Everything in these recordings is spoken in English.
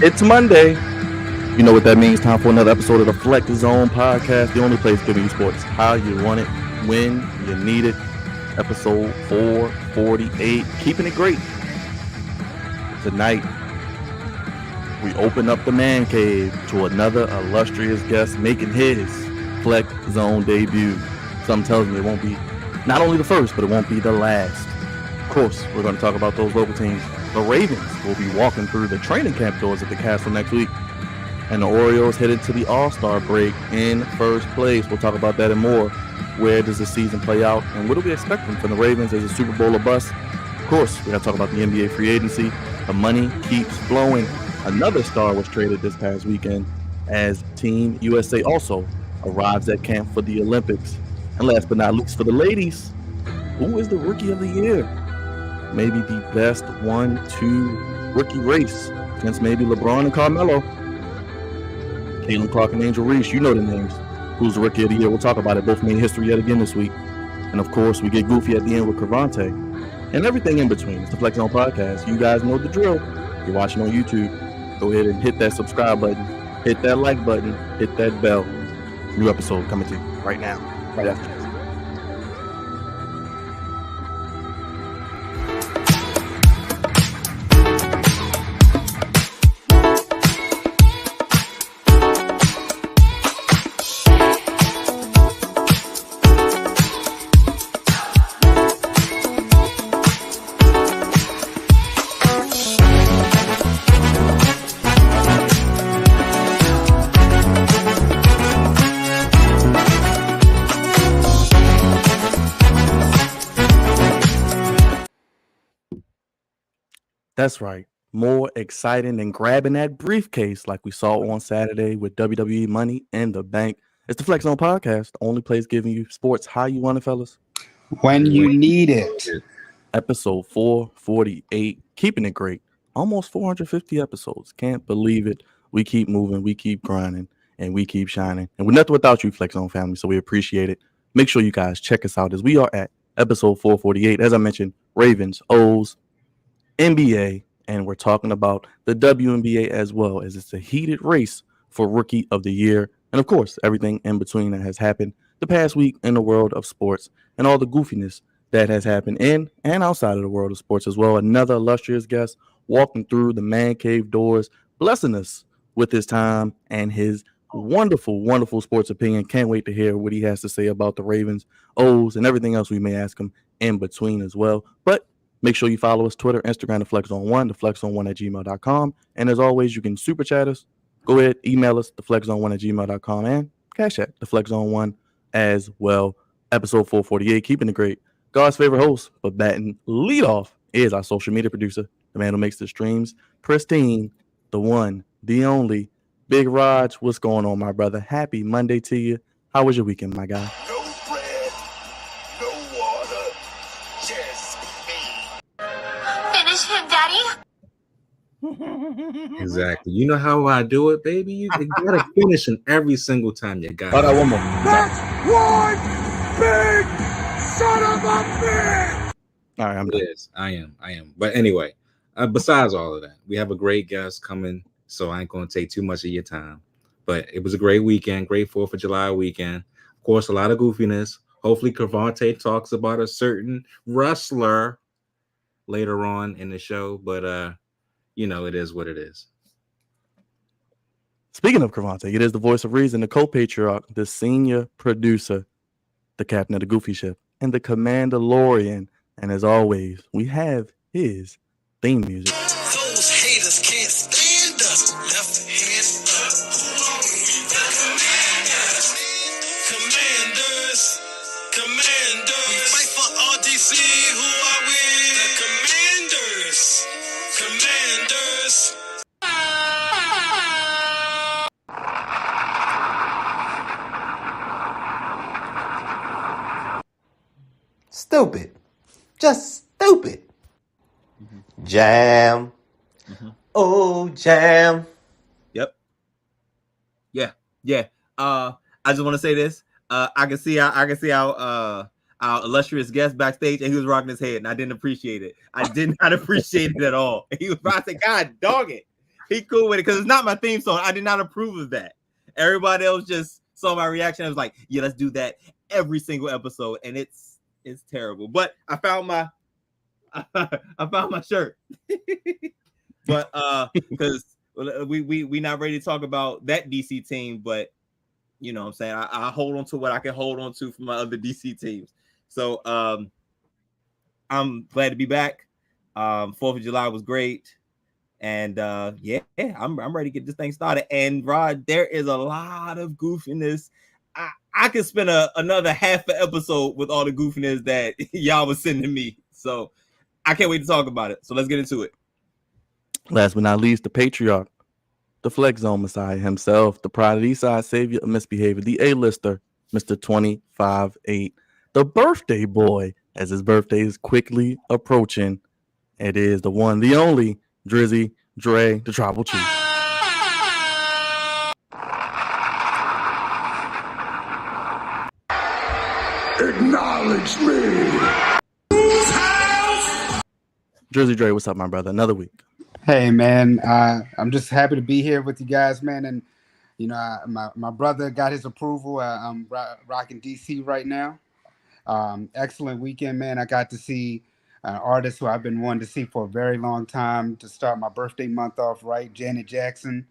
It's Monday. You know what that means. Time for another episode of the Flex Zone podcast. The only place giving you sports how you want it, when you need it. Episode 448. Keeping it great. Tonight, we open up the man cave to another illustrious guest making his Flex Zone debut. Something tells me it won't be not only the first, but it won't be the last. Of course, we're going to talk about those local teams. The Ravens will be walking through the training camp doors at the Castle next week. And the Orioles headed to the All-Star break in first place. We'll talk about that and more. Where does the season play out? And what are we expecting from the Ravens as a Super Bowl or bust? Of course, we got to talk about the NBA free agency. The money keeps flowing. Another star was traded this past weekend as Team USA also arrives at camp for the Olympics. And last but not least, for the ladies, who is the Rookie of the Year? Maybe the best 1-2 rookie race against maybe LeBron and Carmelo. Caitlin Clark and Angel Reese, you know the names. Who's the Rookie of the Year? We'll talk about it. Both made history yet again this week. And of course, we get goofy at the end with Cravante. And everything in between. It's the Flex Zone Podcast. You guys know the drill. If you're watching on YouTube, go ahead and hit that subscribe button, hit that like button, hit that bell. New episode coming to you right now, right after this. That's right. More exciting than grabbing that briefcase like we saw on Saturday with WWE Money in the Bank. It's the Flex Zone Podcast, the only place giving you sports how you want it, fellas. When you need it. Episode 448, keeping it great. Almost 450 episodes. Can't believe it. We keep moving, we keep grinding, and we keep shining. And we're nothing without you, Flex Zone family, so we appreciate it. Make sure you guys check us out as we are at episode 448. As I mentioned, Ravens, O's, NBA, and we're talking about the WNBA as well, as it's a heated race for Rookie of the Year, and of course everything in between that has happened the past week in the world of sports and all the goofiness that has happened in and outside of the world of sports as well. Another illustrious guest walking through the man cave doors, blessing us with his time and his wonderful sports opinion. Can't wait to hear what he has to say about the Ravens, O's, and everything else we may ask him in between as well. But make sure you follow us, Twitter, Instagram, the FlexZone1, theflexzone1@gmail.com. And as always, you can super chat us. Go ahead, email us, theflexzone1@gmail.com, and cash at the FlexZone1 as well. Episode 448, keeping it great. God's favorite host, but batting leadoff is our social media producer, the man who makes the streams pristine, the one, the only, Big Raj. What's going on, my brother? Happy Monday to you. How was your weekend, my guy? No bread, no water, just me. Finish him, Daddy. Exactly. You know how I do it, baby? You gotta finish him every single time you got Hold it. on, one more. That's one big son of a bitch. All right, I'm done. Yes, I am. But anyway, besides all of that, we have a great guest coming, so I ain't gonna take too much of your time. But it was a great weekend, great 4th of July weekend. Of course, a lot of goofiness. Hopefully, Cravante talks about a certain wrestler later on in the show, but you know, it is what it is. Speaking of Cravante, it is the voice of reason, the co-patriarch, the senior producer, the captain of the Goofy Ship, and the Commandalorian. And as always, we have his theme music. Those haters can't stand us. Left hand up. Commanders. We fight for RDC. Who are we? The Commanders. Stupid. Just stupid. Jam. Oh, jam. Yep. Yeah. I just want to say this. I can see our illustrious guest backstage, and he was rocking his head, and I didn't appreciate it. I did not appreciate it at all. He was about to say, God dog it. he cool with it because it's not my theme song. I did not approve of that. Everybody else just saw my reaction. I was like, yeah, let's do that every single episode, and it's terrible. But I found my shirt. But because we not ready to talk about that DC team, but you know what I'm saying, I hold on to what I can hold on to from my other DC teams. So I'm glad to be back. 4th of July was great. And yeah, I'm ready to get this thing started. And Rod, there is a lot of goofiness. I could spend another half an episode with all the goofiness that y'all was sending me. So I can't wait to talk about it. So let's get into it. Last but not least, the patriarch, the Flex Zone Messiah himself, the pride of the Eastside savior of misbehavior, the A-lister, Mr. 25-8, the birthday boy, as his birthday is quickly approaching. It is the one, the only, Drizzy Dre, the Tribal Chief. Acknowledge me. Drizzy Dre, what's up, my brother? Another week. Hey, man. I'm just happy to be here with you guys, man. And, you know, my brother got his approval. I'm rocking DC right now. Excellent weekend, man. I got to see an artist who I've been wanting to see for a very long time to start my birthday month off right, Janet Jackson.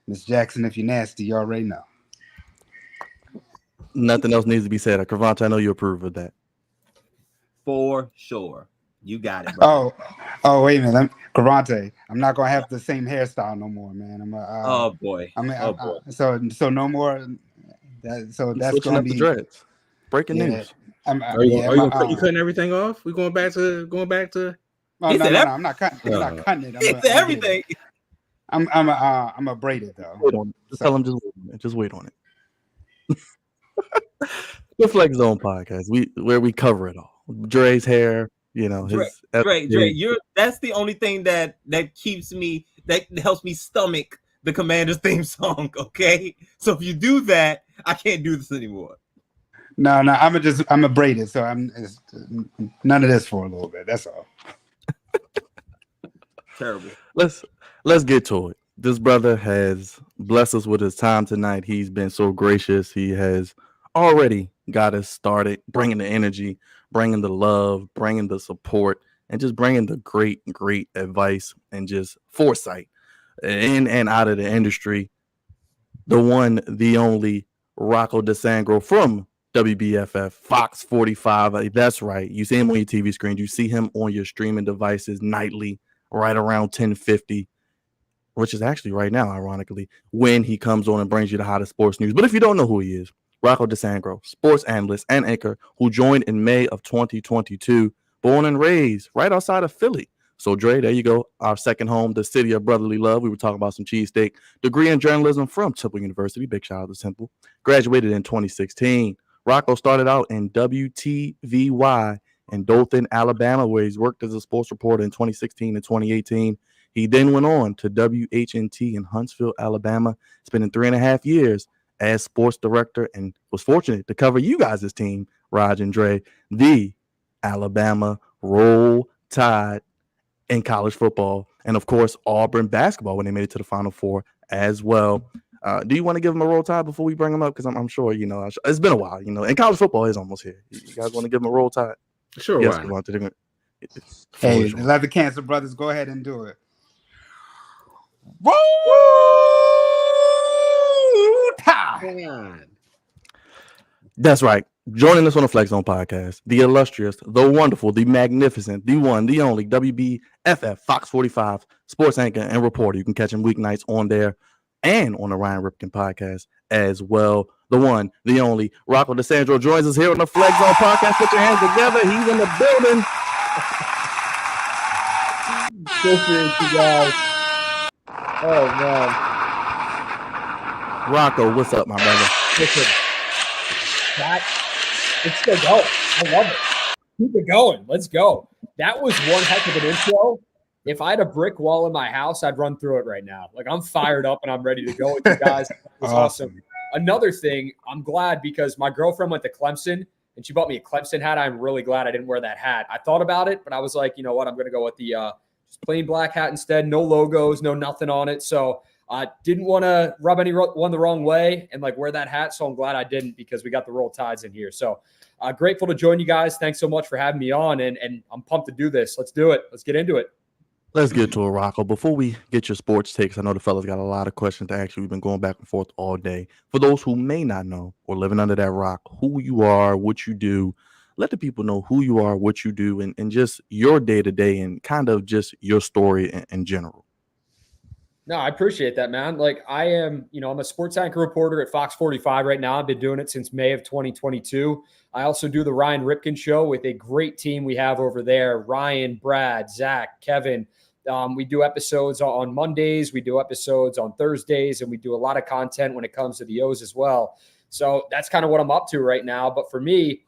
Miss Jackson, if you're nasty, you already know. Nothing else needs to be said. Cravante, I know you approve of that. For sure. You got it, bro. Oh, wait a minute. Cravante, I'm not going to have the same hairstyle no more, man. Oh, boy. So no more. So that's going to be dreads. Breaking news. You cutting everything off? We going back to. Oh, no, I'm not cutting. I'm not cutting it. It's everything. I'm a braided though. Tell him just wait on it. The Flex Zone podcast, where we cover it all. Dre's hair, you know, Dre, that's the only thing that keeps me, that helps me stomach the Commander's theme song. Okay, so if you do that, I can't do this anymore. No, I'm a braided, so I'm none of this for a little bit. That's all. Terrible. Let's get to it. This brother has blessed us with his time tonight. He's been so gracious. He has already got us started, bringing the energy, bringing the love, bringing the support, and just bringing the great advice and just foresight in and out of the industry. The one, the only, Rocco DiSangro from WBFF, Fox 45. That's right. You see him on your TV screen. You see him on your streaming devices nightly, right around 10:50, which is actually right now, ironically, when he comes on and brings you the hottest sports news. But if you don't know who he is, Rocco DiSangro, sports analyst and anchor who joined in May of 2022, born and raised right outside of Philly. So, Dre, there you go. Our second home, the city of brotherly love. We were talking about some cheesesteak. Degree in journalism from Temple University. Big shout out to Temple. Graduated in 2016. Rocco started out in WTVY in Dothan, Alabama, where he's worked as a sports reporter in 2016 and 2018. He then went on to WHNT in Huntsville, Alabama, spending 3.5 years as sports director, and was fortunate to cover you guys' team, Raj and Dre, the Alabama Roll Tide in college football, and of course Auburn basketball when they made it to the Final Four as well. Do you want to give him a Roll Tide before we bring him up? Because I'm sure, you know, it's been a while, you know, and college football is almost here. You guys want to give him a Roll Tide? Sure. Yes, hey, Leather Cancer Brothers, go ahead and do it. Roll Tide. That's right. Joining us on the Flex Zone podcast, the illustrious, the wonderful, the magnificent, the one, the only WBFF Fox 45 sports anchor and reporter. You can catch him weeknights on there and on the Ryan Ripken podcast as well. The one, the only, Rocco DiSangro joins us here on the Flex Zone podcast. Put your hands together. He's in the building. Appreciate you guys. Oh man, Rocco, what's up, my brother? listen, it's still going. I love it. Keep it going. Let's go. That was one heck of an intro. If I had a brick wall in my house, I'd run through it right now. Like, I'm fired up and I'm ready to go with you guys. It was awesome. Another thing, I'm glad because my girlfriend went to Clemson and she bought me a Clemson hat. I'm really glad I didn't wear that hat. I thought about it, but I was like, you know what? I'm going to go with the just plain black hat instead. No logos, no nothing on it. So I didn't want to rub anyone the wrong way and like wear that hat. So I'm glad I didn't because we got the Roll Tides in here. So grateful to join you guys. Thanks so much for having me on. And I'm pumped to do this. Let's do it. Let's get into it. Let's get to it, Rocco. Before we get your sports takes, I know the fellas got a lot of questions to ask you. We've been going back and forth all day. For those who may not know or living under that rock, who you are, what you do, let the people know who you are, what you do, and just your day-to-day and kind of just your story in general. No, I appreciate that, man. Like I am, I'm a sports anchor reporter at Fox 45 right now. I've been doing it since May of 2022. I also do the Ryan Ripken show with a great team we have over there. Ryan, Brad, Zach, Kevin. We do episodes on Mondays. We do episodes on Thursdays, and we do a lot of content when it comes to the O's as well. So that's kind of what I'm up to right now. But for me,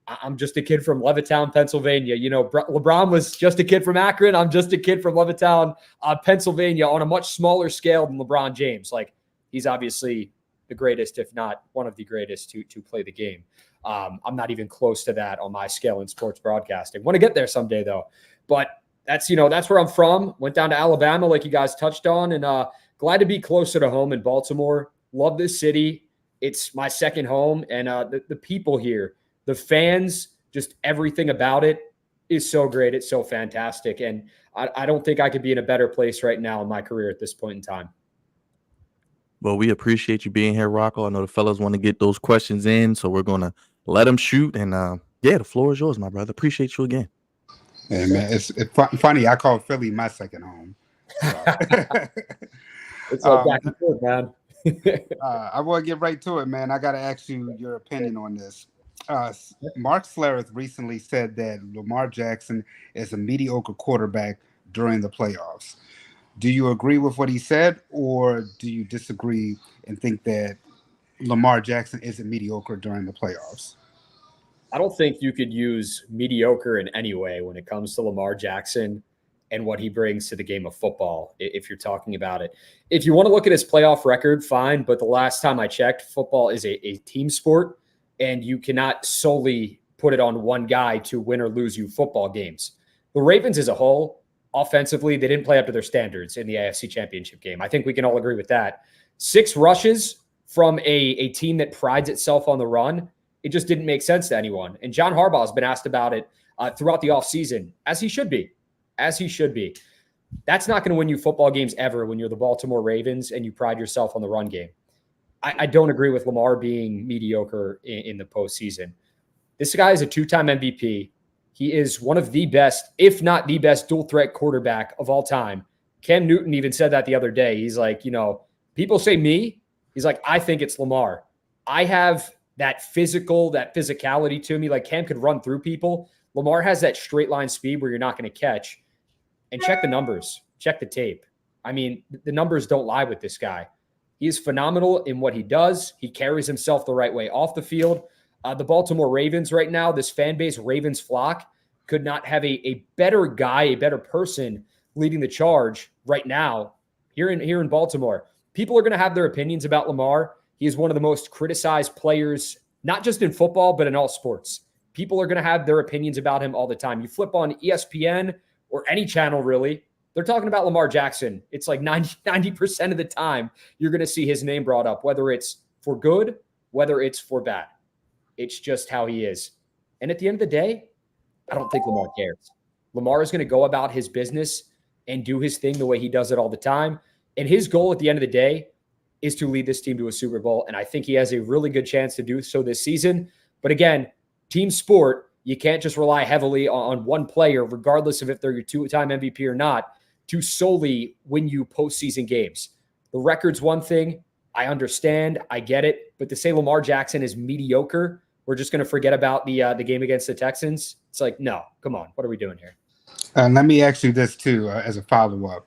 I'm just a kid from Levittown, Pennsylvania. LeBron was just a kid from Akron. I'm just a kid from Levittown, Pennsylvania, on a much smaller scale than LeBron James. Like he's obviously the greatest, if not one of the greatest to play the game. I'm not even close to that on my scale in sports broadcasting. Want to get there someday though. But that's where I'm from. Went down to Alabama, like you guys touched on, and glad to be closer to home in Baltimore. Love this city. It's my second home, and the people here, the fans, just everything about it is so great. It's so fantastic, and I don't think I could be in a better place right now in my career at this point in time. Well, we appreciate you being here, Rocco. I know the fellas want to get those questions in, so we're going to let them shoot. And, the floor is yours, my brother. Appreciate you again. Hey, man, it's funny. I call Philly my second home. So. It's all back and forth, man. I want to get right to it, man. I got to ask you your opinion on this. Mark Schlereth recently said that Lamar Jackson is a mediocre quarterback during the playoffs. Do you agree with what he said, or do you disagree and think that Lamar Jackson isn't mediocre during the playoffs? I don't think you could use mediocre in any way when it comes to Lamar Jackson and what he brings to the game of football, if you're talking about it. If you want to look at his playoff record, fine. But the last time I checked, football is a team sport, and you cannot solely put it on one guy to win or lose you football games. The Ravens as a whole, offensively, they didn't play up to their standards in the AFC Championship game. I think we can all agree with that. 6 rushes from a team that prides itself on the run, it just didn't make sense to anyone. And John Harbaugh has been asked about it throughout the offseason, as he should be. That's not going to win you football games ever when you're the Baltimore Ravens and you pride yourself on the run game. I don't agree with Lamar being mediocre in the postseason. This guy is a 2-time MVP. He is one of the best, if not the best, dual-threat quarterback of all time. Cam Newton even said that the other day. He's like, people say me. He's like, I think it's Lamar. I have that physicality to me. Like Cam could run through people. Lamar has that straight line speed where you're not going to catch. And check the numbers. Check the tape. I mean, the numbers don't lie with this guy. He is phenomenal in what he does. He carries himself the right way off the field. The Baltimore Ravens right now, this fan base, Ravens flock, could not have a better guy, a better person leading the charge right now here in Baltimore. People are going to have their opinions about Lamar. He is one of the most criticized players, not just in football, but in all sports. People are going to have their opinions about him all the time. You flip on ESPN or any channel, really, they're talking about Lamar Jackson. It's like 90% of the time you're going to see his name brought up, whether it's for good, whether it's for bad. It's just how he is. And at the end of the day, I don't think Lamar cares. Lamar is going to go about his business and do his thing the way he does it all the time. And his goal at the end of the day is to lead this team to a Super Bowl. And I think he has a really good chance to do so this season. But again, team sport, you can't just rely heavily on one player, regardless of if they're your 2-time MVP or not, to solely win you postseason games. The record's one thing. I understand. I get it. But to say Lamar Jackson is mediocre, we're just going to forget about the game against the Texans. It's like, no, come on. What are we doing here? Let me ask you this, too, as a follow-up.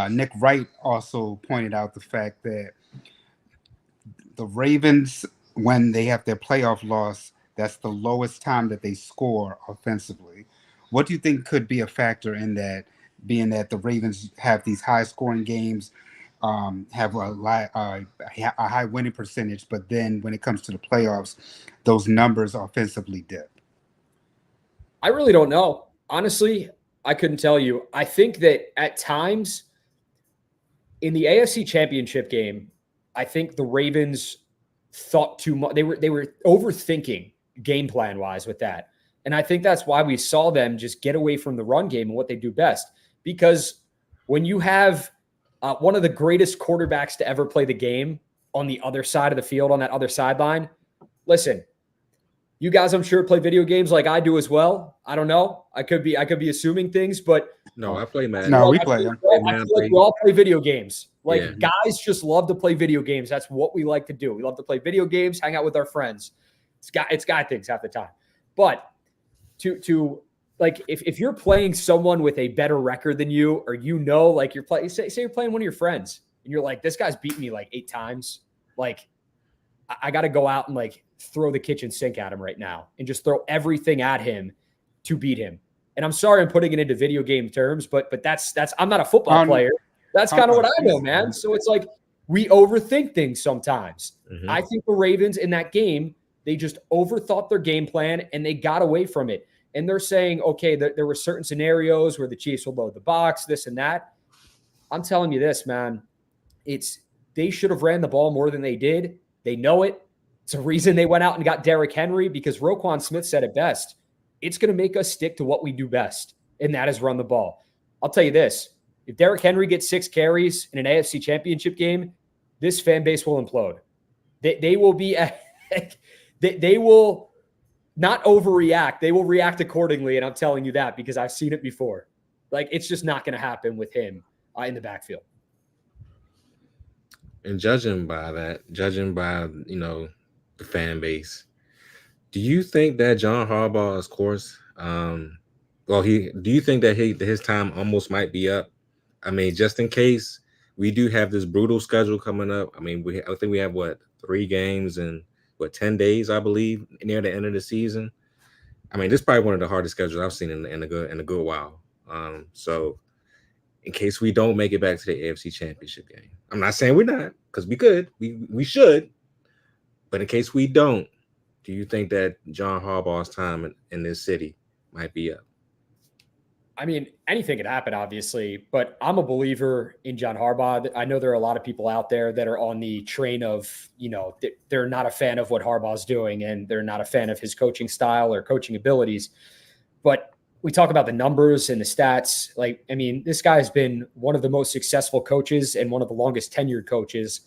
Nick Wright also pointed out the fact that the Ravens, when they have their playoff loss, that's the lowest time that they score offensively. What do you think could be a factor in that, being that the Ravens have these high-scoring games, have a high winning percentage, but then when it comes to the playoffs, those numbers offensively dip? I really don't know. Honestly, I couldn't tell you. I think that at times in the AFC Championship game, I think the Ravens thought too much. They were overthinking game plan wise with that. And I think that's why we saw them just get away from the run game and what they do best. Because when you have one of the greatest quarterbacks to ever play the game on the other side of the field, on that other sideline, listen, you guys, I'm sure, play video games like I do as well. I don't know. I could be assuming things, but No, I play Madden. No, we I play feel them. like we all play video games. Like Yeah. guys just love to play video games. That's what we like to do. We love to play video games, hang out with our friends. It's guy things half the time. But to like if you're playing someone with a better record than you, or like you're playing, say you're playing one of your friends and you're like, this guy's beat me like 8 times. Like I got to go out and like throw the kitchen sink at him right now and just throw everything at him to beat him. And I'm sorry I'm putting it into video game terms, but that's I'm not a football player. That's kind of what I know, man. So it's like we overthink things sometimes. Mhm. I think the Ravens in that game, they just overthought their game plan and they got away from it. And they're saying, okay, there were certain scenarios where the Chiefs will load the box, this and that. I'm telling you this, man. They should have ran the ball more than they did. They know it. It's a reason they went out and got Derrick Henry, because Roquan Smith said it best. It's going to make us stick to what we do best, and that is run the ball. I'll tell you this. If Derrick Henry gets 6 carries in an AFC Championship game, this fan base will implode. They will be they will not overreact. They will react accordingly, and I'm telling you that because I've seen it before. Like, it's just not going to happen with him in the backfield. And judging by the fan base, do you think that John Harbaugh's course, do you think that his time almost might be up? I mean, just in case we do have this brutal schedule coming up. I mean, I think we have 3 games in 10 days, I believe, near the end of the season. I mean, this is probably one of the hardest schedules I've seen in a good while. So in case we don't make it back to the AFC Championship game, I'm not saying we're not, because we could, we should, but in case we don't, do you think that John Harbaugh's time in this city might be up? I mean, anything could happen, obviously, but I'm a believer in John Harbaugh. I know there are a lot of people out there that are on the train of, they're not a fan of what Harbaugh's doing and they're not a fan of his coaching style or coaching abilities. But we talk about the numbers and the stats. Like, I mean, this guy's been one of the most successful coaches and one of the longest tenured coaches,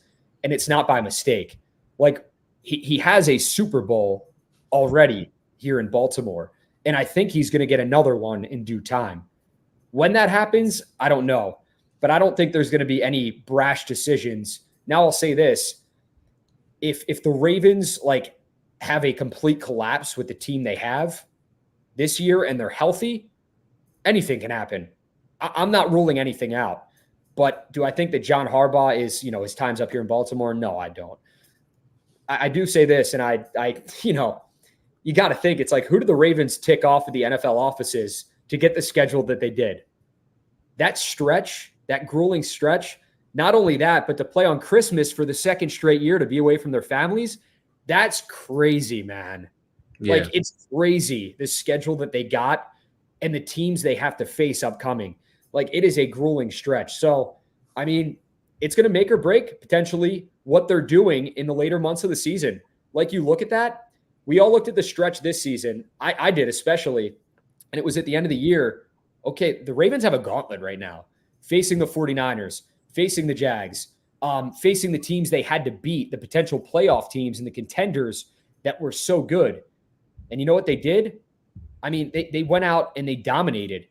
and it's not by mistake. Like, he has a Super Bowl already here in Baltimore. And I think he's going to get another one in due time. When that happens, I don't know. But I don't think there's going to be any brash decisions. Now I'll say this. If the Ravens have a complete collapse with the team they have this year and they're healthy, anything can happen. I'm not ruling anything out. But do I think that John Harbaugh is, his time's up here in Baltimore? No, I don't. I do say this, and I you got to think, it's like, who do the Ravens tick off of the NFL offices to get the schedule that they did? That stretch, that grueling stretch, not only that, but to play on Christmas for the second straight year, to be away from their families, that's crazy, man. Yeah. Like, it's crazy, the schedule that they got and the teams they have to face upcoming. Like, it is a grueling stretch. So, I mean, it's going to make or break, potentially, what they're doing in the later months of the season. Like, you look at that, we all looked at the stretch this season. I did especially. And it was at the end of the year. Okay, the Ravens have a gauntlet right now, facing the 49ers, facing the Jags, facing the teams they had to beat, the potential playoff teams and the contenders that were so good. And you know what they did? I mean, they went out and they dominated.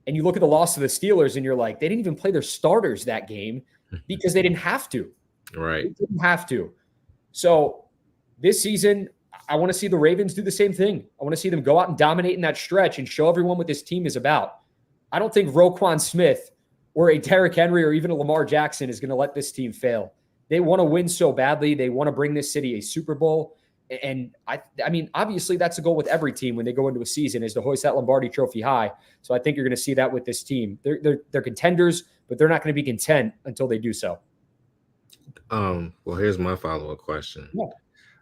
And you look at the loss to the Steelers and you're like, they didn't even play their starters that game because they didn't have to. Right. They didn't have to. So this season, I want to see the Ravens do the same thing. I want to see them go out and dominate in that stretch and show everyone what this team is about. I don't think Roquan Smith or a Derrick Henry or even a Lamar Jackson is going to let this team fail. They want to win so badly. They want to bring this city a Super Bowl. And I mean, obviously that's a goal with every team when they go into a season, is to hoist that Lombardi trophy high. So I think you're going to see that with this team. They're contenders, but they're not going to be content until they do so. Well, here's my follow-up question.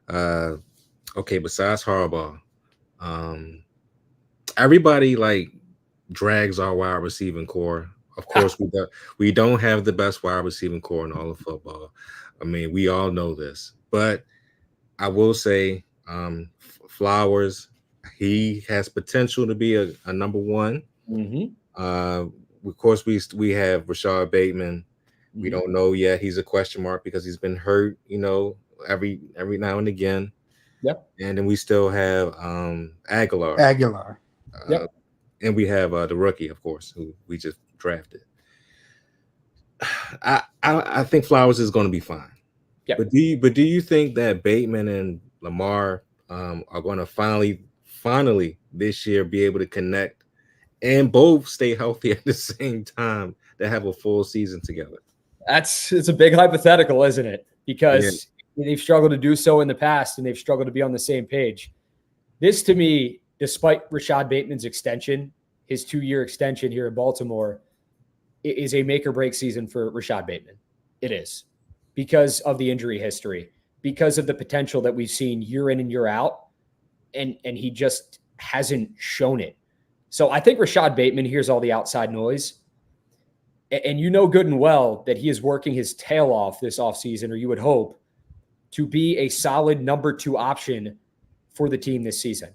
Yeah. Okay, besides Harbaugh, everybody drags our wide receiving core. Of course, we don't have the best wide receiving core in all of football. I mean, we all know this, but I will say, Flowers, he has potential to be a number one. Of course, we have Rashad Bateman. We don't know yet. He's a question mark because he's been hurt, every now and again. Yep. And then we still have Aguilar. Yep. And we have the rookie, of course, who we just drafted. I think Flowers is going to be fine. Yep. But do you think that Bateman and Lamar are going to finally this year be able to connect and both stay healthy at the same time to have a full season together? It's a big hypothetical, isn't it? Because they've struggled to do so in the past, and they've struggled to be on the same page. This, to me, despite Rashad Bateman's extension, his 2-year extension here in Baltimore, is a make or break season for Rashad Bateman. It is, because of the injury history, because of the potential that we've seen year in and year out, and he just hasn't shown it. So I think Rashad Bateman hears all the outside noise, and you know good and well that he is working his tail off this offseason, or you would hope, to be a solid number 2 option for the team this season.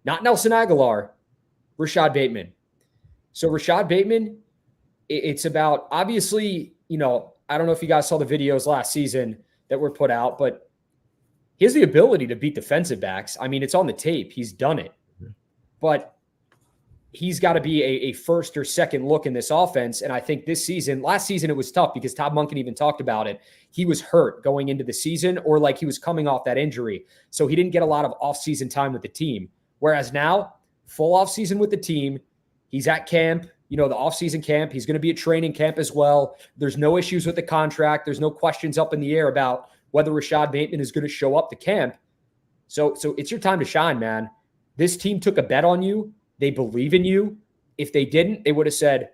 Not Nelson Aguilar, Rashad Bateman. So Rashad Bateman, it's about, obviously, I don't know if you guys saw the videos last season that were put out, but he has the ability to beat defensive backs. I mean, it's on the tape. He's done it. But he's got to be a first or second look in this offense. And I think last season, it was tough because Todd Monken even talked about it. He was hurt going into the season, or like he was coming off that injury. So he didn't get a lot of offseason time with the team. Whereas now, full offseason with the team, he's at camp, the offseason camp. He's going to be at training camp as well. There's no issues with the contract. There's no questions up in the air about whether Rashad Bateman is going to show up to camp. So it's your time to shine, man. This team took a bet on you. They believe in you. If they didn't, they would have said,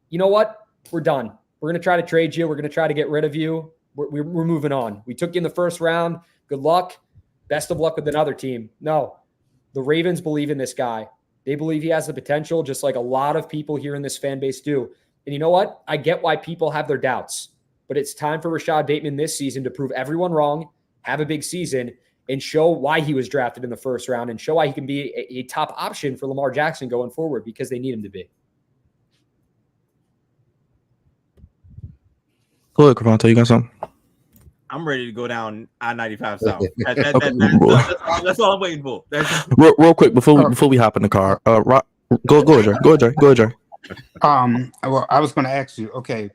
you know what? We're done. We're going to try to trade you. We're going to try to get rid of you. We're moving on. We took you in the first round. Good luck. Best of luck with another team. No, the Ravens believe in this guy. They believe he has the potential, just like a lot of people here in this fan base do. And you know what? I get why people have their doubts. But it's time for Rashad Bateman this season to prove everyone wrong, have a big season, and show why he was drafted in the first round, and show why he can be a top option for Lamar Jackson going forward, because they need him to be. Go ahead, Cravante, you got something? I'm ready to go down I-95 South. That's all I'm waiting for. Real quick before we hop in the car, go ahead, Dre. Well, I was going to ask you, okay,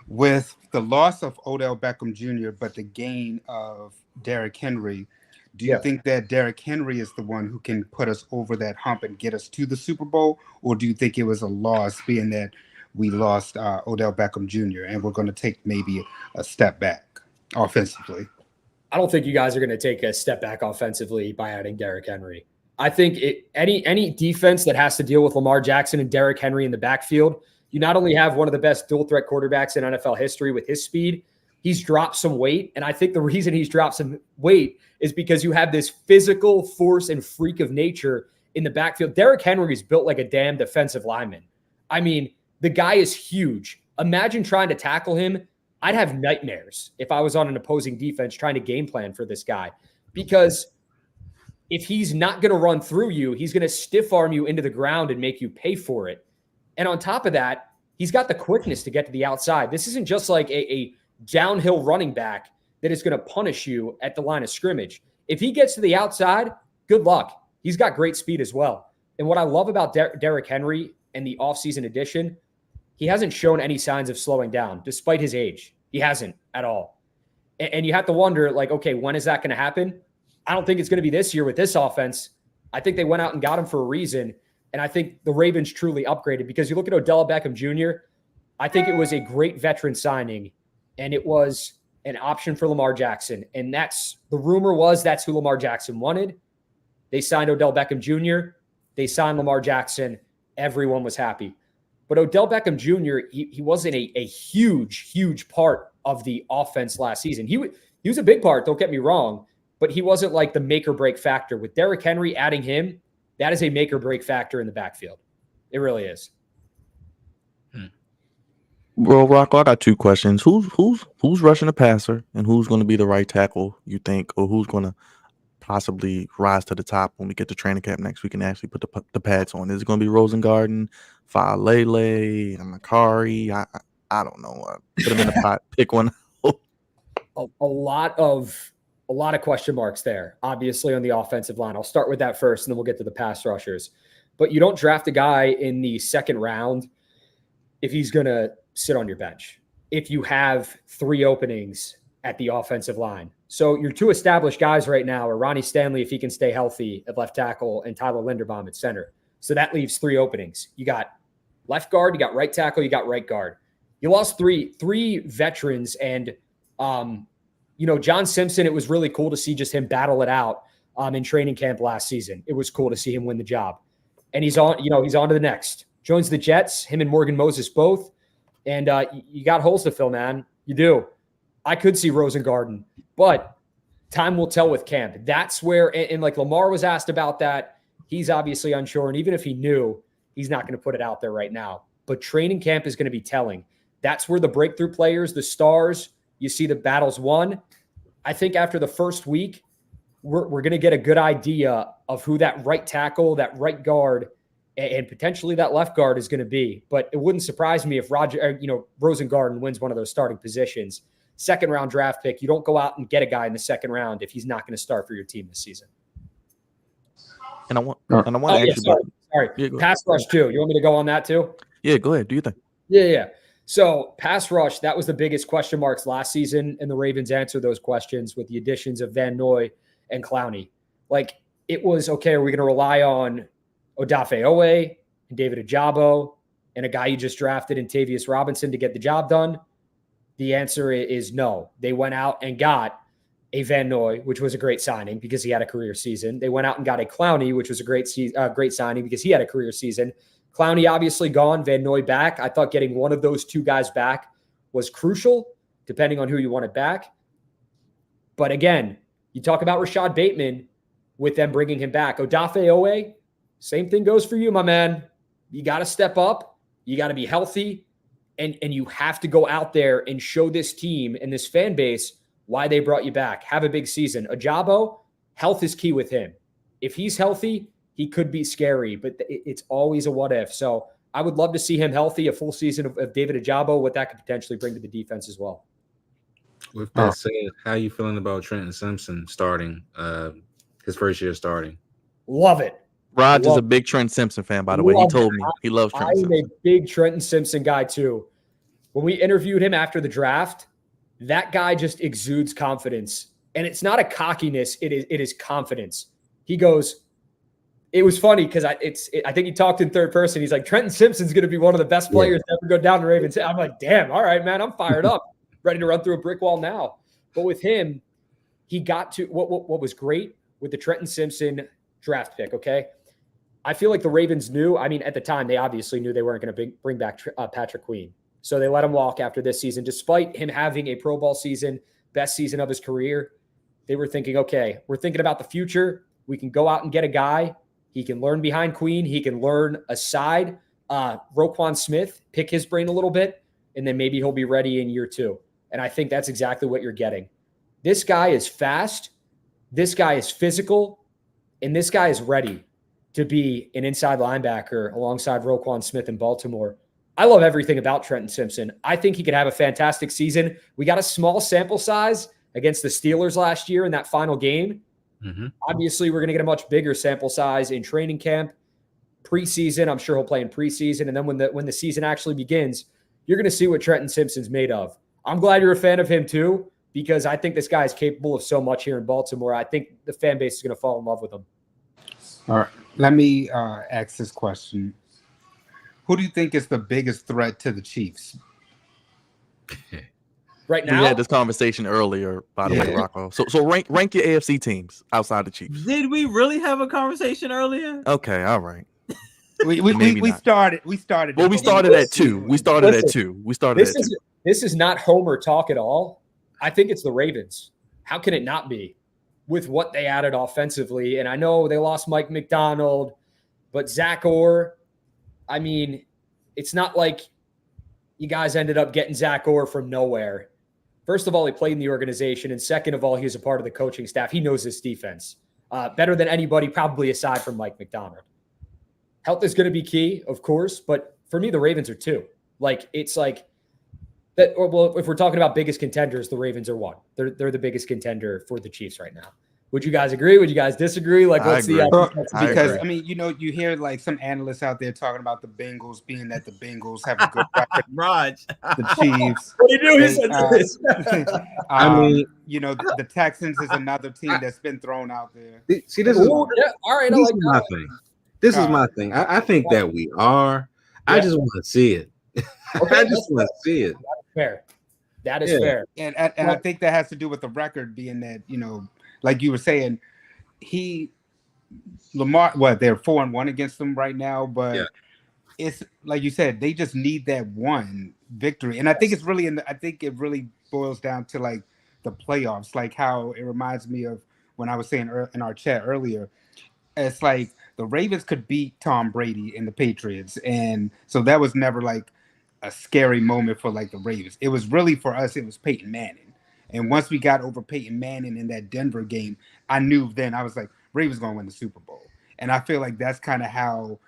with the loss of Odell Beckham Jr., but the gain of Derrick Henry, do you think that Derrick Henry is the one who can put us over that hump and get us to the Super Bowl? Or do you think it was a loss, being that we lost Odell Beckham Jr. and we're going to take maybe a step back offensively? I don't think you guys are going to take a step back offensively by adding Derrick Henry. I think any defense that has to deal with Lamar Jackson and Derrick Henry in the backfield, you not only have one of the best dual threat quarterbacks in NFL history with his speed, he's dropped some weight. And I think the reason he's dropped some weight is because you have this physical force and freak of nature in the backfield. Derrick Henry is built like a damn defensive lineman. I mean, the guy is huge. Imagine trying to tackle him. I'd have nightmares if I was on an opposing defense trying to game plan for this guy, because if he's not going to run through you, he's going to stiff arm you into the ground and make you pay for it. And on top of that, he's got the quickness to get to the outside. This isn't just like a downhill running back that is going to punish you at the line of scrimmage. If he gets to the outside, good luck. He's got great speed as well. And what I love about Derrick Henry and the offseason addition, he hasn't shown any signs of slowing down despite his age. He hasn't at all. And you have to wonder, like, okay, when is that going to happen? I don't think it's going to be this year with this offense. I think they went out and got him for a reason. And I think the Ravens truly upgraded, because you look at Odell Beckham Jr., I think it was a great veteran signing, and it was an option for Lamar Jackson. And the rumor was that's who Lamar Jackson wanted. They signed Odell Beckham Jr. They signed Lamar Jackson. Everyone was happy. But Odell Beckham Jr., he wasn't a huge, huge part of the offense last season. He was a big part, don't get me wrong, but he wasn't like the make or break factor. With Derrick Henry adding him, that is a make or break factor in the backfield. It really is. Well, Rocco, I got two questions. Who's rushing the passer, and who's going to be the right tackle, you think, or who's going to possibly rise to the top when we get to training camp next week and actually put the pads on? Is it going to be Rosengarten, Falele, Makari? I don't know. Put them in the pot. Pick one. A lot of question marks there, obviously, on the offensive line. I'll start with that first, and then we'll get to the pass rushers. But you don't draft a guy in the second round if he's going to sit on your bench, if you have 3 openings at the offensive line. So your 2 established guys right now are Ronnie Stanley, if he can stay healthy, at left tackle, and Tyler Linderbaum at center. So that leaves 3 openings. You got left guard, you got right tackle, you got right guard. You lost three veterans, and John Simpson, it was really cool to see just him battle it out in training camp last season. It was cool to see him win the job. And he's on to the next. Joins the Jets, him and Morgan Moses both. And you got holes to fill, man. You do. I could see Rosengarten, but time will tell with camp. That's where, and like Lamar was asked about that. He's obviously unsure. And even if he knew, he's not going to put it out there right now. But training camp is going to be telling. That's where the breakthrough players, the stars, you see the battles won. I think after the first week, we're going to get a good idea of who that right tackle, that right guard, and potentially that left guard is going to be. But it wouldn't surprise me if Rosengarten wins one of those starting positions. Second round draft pick, you don't go out and get a guy in the second round if he's not going to start for your team this season. And I want to ask you. Sorry. Yeah, pass rush too. You want me to go on that too? Yeah, go ahead. Do you think? Yeah. So pass rush, that was the biggest question marks last season, and the Ravens answered those questions with the additions of Van Noy and Clowney. Like, it was, okay, are we going to rely on Odafe Owe and David Ajabo and a guy you just drafted in Tavius Robinson to get the job done? The answer is no. They went out and got a Van Noy, which was a great signing because he had a career season. They went out and got a Clowney, which was a great signing because he had a career season. Clowney obviously gone, Van Noy back. I thought getting one of those 2 guys back was crucial, depending on who you wanted back. But again, you talk about Rashad Bateman with them bringing him back. Odafe Owe, same thing goes for you, my man. You got to step up. You got to be healthy. And you have to go out there and show this team and this fan base why they brought you back. Have a big season. Ajabo, health is key with him. If he's healthy, he could be scary, but it's always a what if. So I would love to see him healthy, a full season of David Ajabo, what that could potentially bring to the defense as well. With that said, how are you feeling about Trenton Simpson starting his first year starting? Love it. Rod is a big Trent Simpson fan, by the way. He told me he loves Trent Simpson. I'm a big Trenton Simpson guy, too. When we interviewed him after the draft, that guy just exudes confidence. And it's not a cockiness. It is confidence. He goes, it was funny because I think he talked in third person. He's like, Trenton Simpson's going to be one of the best players to ever go down to Ravens. I'm like, damn, all right, man, I'm fired up, ready to run through a brick wall now. But with him, he got to what was great with the Trenton Simpson draft pick, okay? I feel like the Ravens knew, I mean, at the time, they obviously knew they weren't going to bring back Patrick Queen. So they let him walk after this season. Despite him having a Pro Bowl season, best season of his career, they were thinking, okay, we're thinking about the future. We can go out and get a guy. He can learn behind Queen. He can learn aside Roquan Smith, pick his brain a little bit, and then maybe he'll be ready in year 2. And I think that's exactly what you're getting. This guy is fast. This guy is physical. And this guy is ready to be an inside linebacker alongside Roquan Smith in Baltimore. I love everything about Trenton Simpson. I think he could have a fantastic season. We got a small sample size against the Steelers last year in that final game. Mm-hmm. Obviously, we're going to get a much bigger sample size in training camp, preseason. I'm sure he'll play in preseason. And then when the season actually begins, you're going to see what Trenton Simpson's made of. I'm glad you're a fan of him too, because I think this guy is capable of so much here in Baltimore. I think the fan base is going to fall in love with him. All right. Let me ask this question. Who do you think is the biggest threat to the Chiefs? Right now? We had this conversation earlier, by the way, Rocco. So rank your AFC teams outside the Chiefs. Did we really have a conversation earlier? Okay, all right. We started. Well, we started at 2. We started at 2. This is not Homer talk at all. I think it's the Ravens. How can it not be with what they added offensively? And I know they lost Mike McDonald, but Zach Orr, I mean, it's not like you guys ended up getting Zach Orr from nowhere. First of all, he played in the organization. And second of all, he was a part of the coaching staff. He knows this defense better than anybody, probably aside from Mike McDonald. Health is going to be key, of course. But for me, the Ravens are 2. Like, it's like that. Well, if we're talking about biggest contenders, the Ravens are 1. They're the biggest contender for the Chiefs right now. Would you guys agree? Would you guys disagree? Like, what's the because I mean, you hear like some analysts out there talking about the Bengals being that the Bengals have a good record. Raj, the Chiefs. What do you do? He said this. I mean, the Texans is another team that's been thrown out there. See, this is all right. This is my thing. This is my thing. I think that we are. I just want to see it. Okay, I just want to see it. Fair. That is fair. And I think that has to do with the record being that, like you were saying, Lamar, they're 4-1 against them right now, but it's like you said, they just need that one victory. And I think it's really I think it really boils down to like the playoffs, like how it reminds me of when I was saying in our chat earlier. It's like the Ravens could beat Tom Brady and the Patriots, and so that was never like a scary moment for like the Ravens. It was really for us, it was Peyton Manning. And once we got over Peyton Manning in that Denver game, I knew then, I was like, Ravens going to win the Super Bowl. And I feel like that's kind of how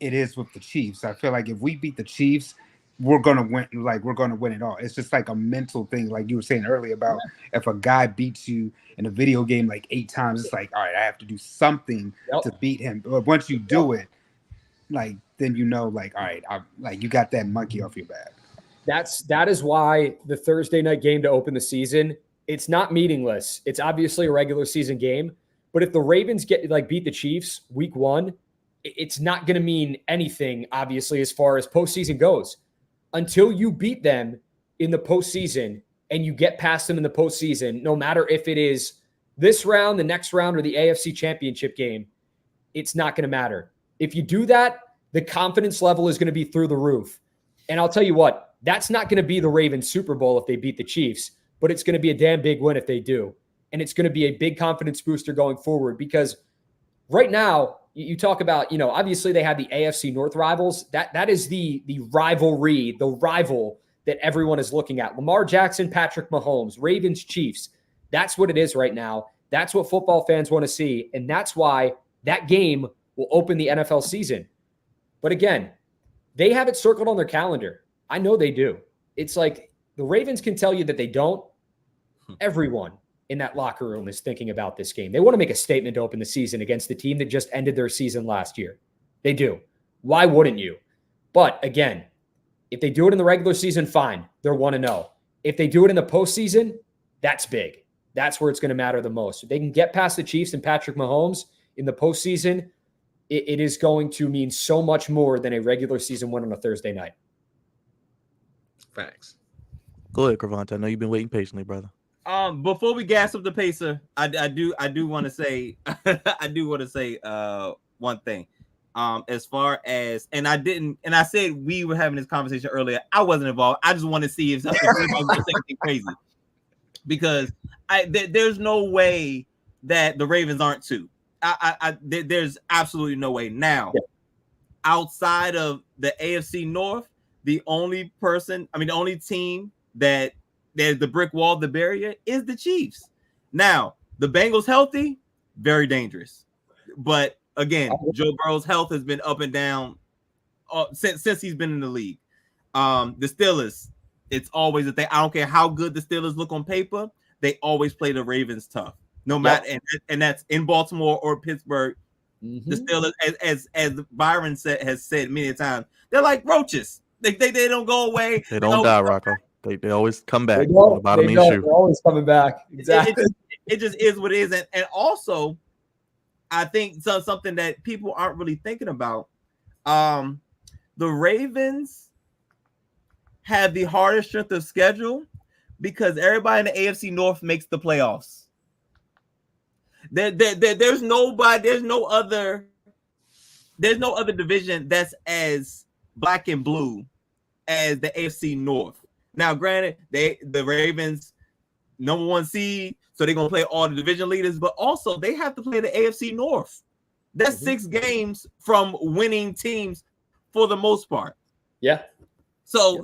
it is with the Chiefs. I feel like if we beat the Chiefs, we're going to win. Like, we're going to win it all. It's just like a mental thing, like you were saying earlier about if a guy beats you in a video game like 8 times, it's like, all right, I have to do something to beat him. But once you do it, like, then like, all right, like you got that monkey off your back. That is why the Thursday night game to open the season, it's not meaningless. It's obviously a regular season game, but if the Ravens beat the Chiefs week 1, it's not going to mean anything, obviously, as far as postseason goes. Until you beat them in the postseason and you get past them in the postseason, no matter if it is this round, the next round, or the AFC Championship game, it's not going to matter. If you do that, the confidence level is going to be through the roof. And I'll tell you what, that's not going to be the Ravens Super Bowl if they beat the Chiefs, but it's going to be a damn big win if they do. And it's going to be a big confidence booster going forward because right now, you talk about, obviously they have the AFC North rivals. That is the rivalry, the rival that everyone is looking at. Lamar Jackson, Patrick Mahomes, Ravens, Chiefs. That's what it is right now. That's what football fans want to see. And that's why that game will open the NFL season. But again, they have it circled on their calendar. I know they do. It's like the Ravens can tell you that they don't. Everyone in that locker room is thinking about this game. They want to make a statement to open the season against the team that just ended their season last year. They do. Why wouldn't you? But again, if they do it in the regular season, fine. They're 1-0. If they do it in the postseason, that's big. That's where it's going to matter the most. If they can get past the Chiefs and Patrick Mahomes in the postseason, it is going to mean so much more than a regular season win on a Thursday night. Facts. Go ahead, Cravante. I know you've been waiting patiently, brother. Before we gas up the pacer, I do want to say one thing. As far as I said we were having this conversation earlier. I wasn't involved. I just want to see if something was anything crazy because there's no way that the Ravens aren't 2. There's absolutely no way. Now, outside of the AFC North, the only team that there's the brick wall, the barrier is the Chiefs. Now, the Bengals healthy, very dangerous. But again, Joe Burrow's health has been up and down since he's been in the league. The Steelers, it's always a thing. I don't care how good the Steelers look on paper, they always play the Ravens tough. No matter, and that's in Baltimore or Pittsburgh. Mm-hmm. The Steelers, as Byron has said many times, they're like roaches. They don't go away. They don't die, Rocco. They always come back. They're always coming back. Exactly. It just is what it is. And also, I think something that people aren't really thinking about. The Ravens have the hardest strength of schedule because everybody in the AFC North makes the playoffs. There's no other division that's as black and blue as the AFC North. Now, granted, the Ravens number 1 seed, so they're gonna play all the division leaders, but also they have to play the AFC North. That's 6 games from winning teams for the most part. Yeah. So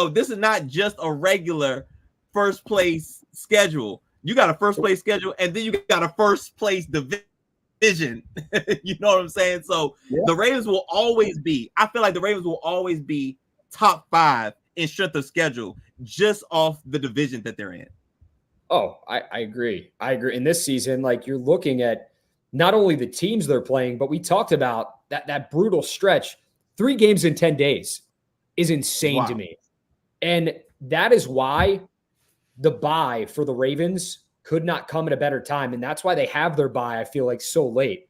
this is not just a regular first place schedule. You got a first place schedule, and then you got a first place division. You know what I'm saying? So the Ravens will always be. I feel like the Ravens will always be top 5 in strength of schedule, just off the division that they're in. Oh, I agree. I agree. In this season, like you're looking at not only the teams they're playing, but we talked about that brutal stretch. 3 games in 10 days is insane to me. And that is why the bye for the Ravens could not come at a better time. And that's why they have their bye, I feel like, so late.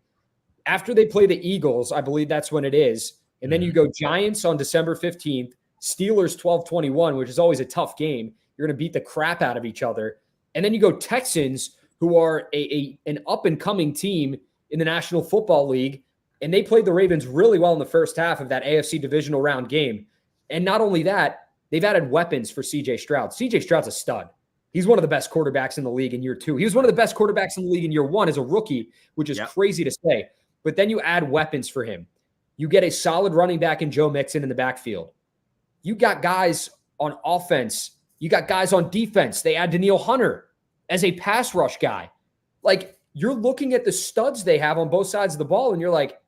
After they play the Eagles, I believe that's when it is. And then you go Giants on December 15th, Steelers 12-21, which is always a tough game. You're going to beat the crap out of each other. And then you go Texans, who are an up-and-coming team in the National Football League, and they played the Ravens really well in the first half of that AFC divisional round game. And not only that, they've added weapons for C.J. Stroud. C.J. Stroud's a stud. He's one of the best quarterbacks in the league in year 2. He was one of the best quarterbacks in the league in year 1 as a rookie, which is crazy to say. But then you add weapons for him. You get a solid running back in Joe Mixon in the backfield. You got guys on offense. You got guys on defense. They add Danielle Hunter as a pass rush guy. Like, you're looking at the studs they have on both sides of the ball, and you're like,